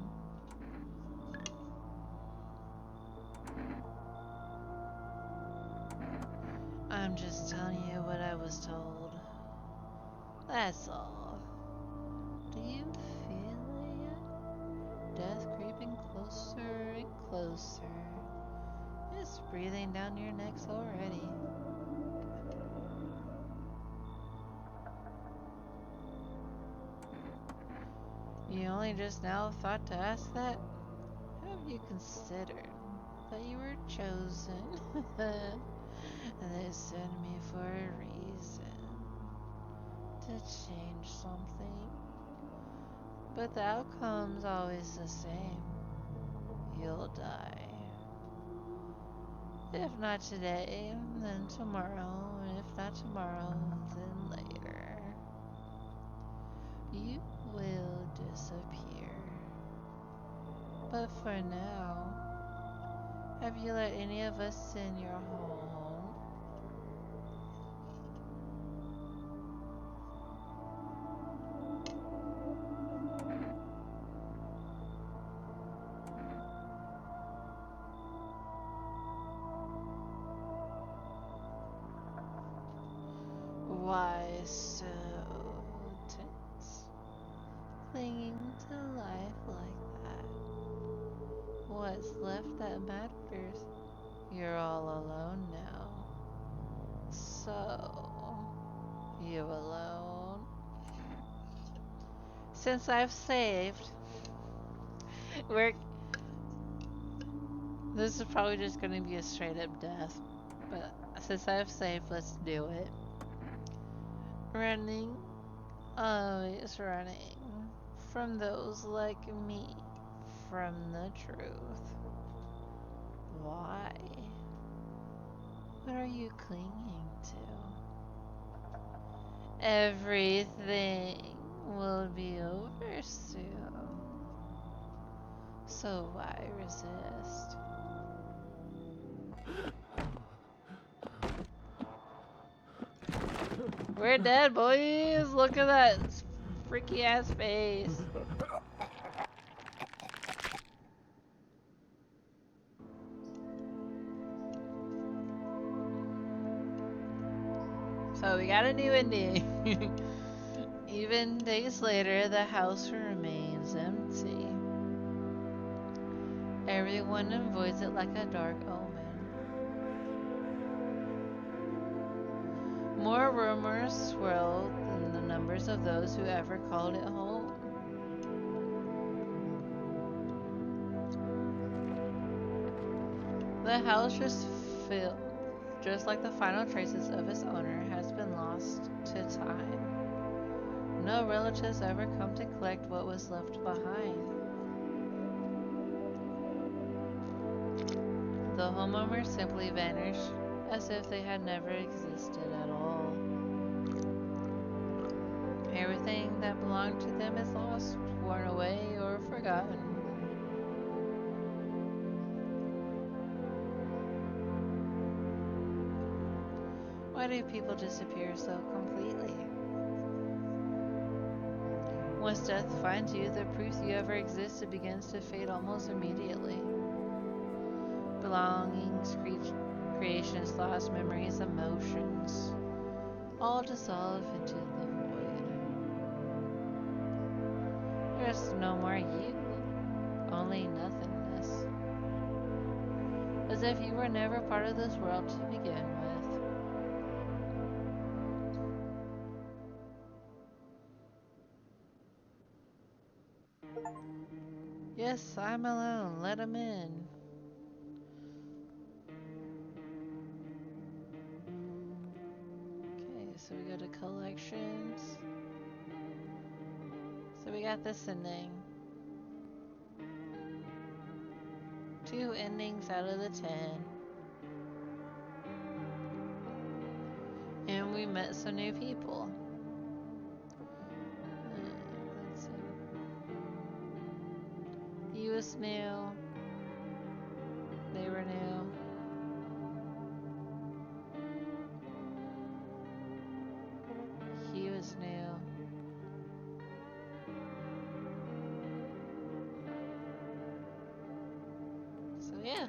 I'm just telling you what I was told. That's all. Do you feel it yet? Death creeping closer and closer. It's breathing down your necks already. You only just now thought to ask that? Have you considered that you were chosen? They sent me for a reason. To change something. But the outcome's always the same. You'll die. If not today, then tomorrow. If not tomorrow, then later. You will disappear. But for now, have you let any of us in your home? Why so tense? Clinging to life like that. What's left that matters? You're all alone now. So, you alone? Since I've saved, we're... This is probably just gonna be a straight up death. But since I've saved, let's do it. Running, always running. From those like me. From the truth. Why? What are you clinging to? Everything will be over soon. So why resist? We're dead, boys! Look at that freaky ass face. So we got a new ending. Even days later, the house remains empty. Everyone avoids it like a dark omen. More rumors swirl than the numbers of those who ever called it home. The house just like the final traces of its owner, has been lost to time. No relatives ever come to collect what was left behind. The homeowners simply vanish as if they had never existed at all. Everything that belonged to them is lost, worn away, or forgotten. Why do people disappear so completely? Once death finds you, the proof you ever existed begins to fade almost immediately. Belongings, creations, lost memories, emotions, all dissolve into the void. There's no more you, only nothingness. As if you were never part of this world to begin with. Yes, I'm alone. Let him in. Okay, so we go to collections. So we got this ending. 2 endings out of the 10. And we met some new people. Let's see. He was new. They were new. He was new. So yeah.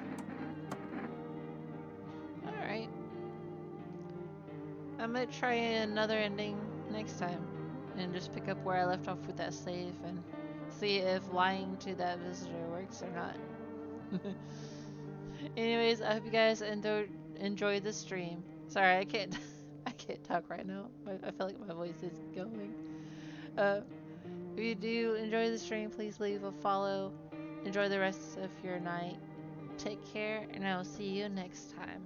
Alright. I might try another ending next time. And just pick up where I left off with that slave and see if lying to that visitor works or not. Anyways, I hope you guys enjoyed the stream. Sorry, I can't I can't talk right now. I feel like my voice is going. If you do enjoy the stream, please leave a follow. Enjoy the rest of your night. Take care, and I will see you next time.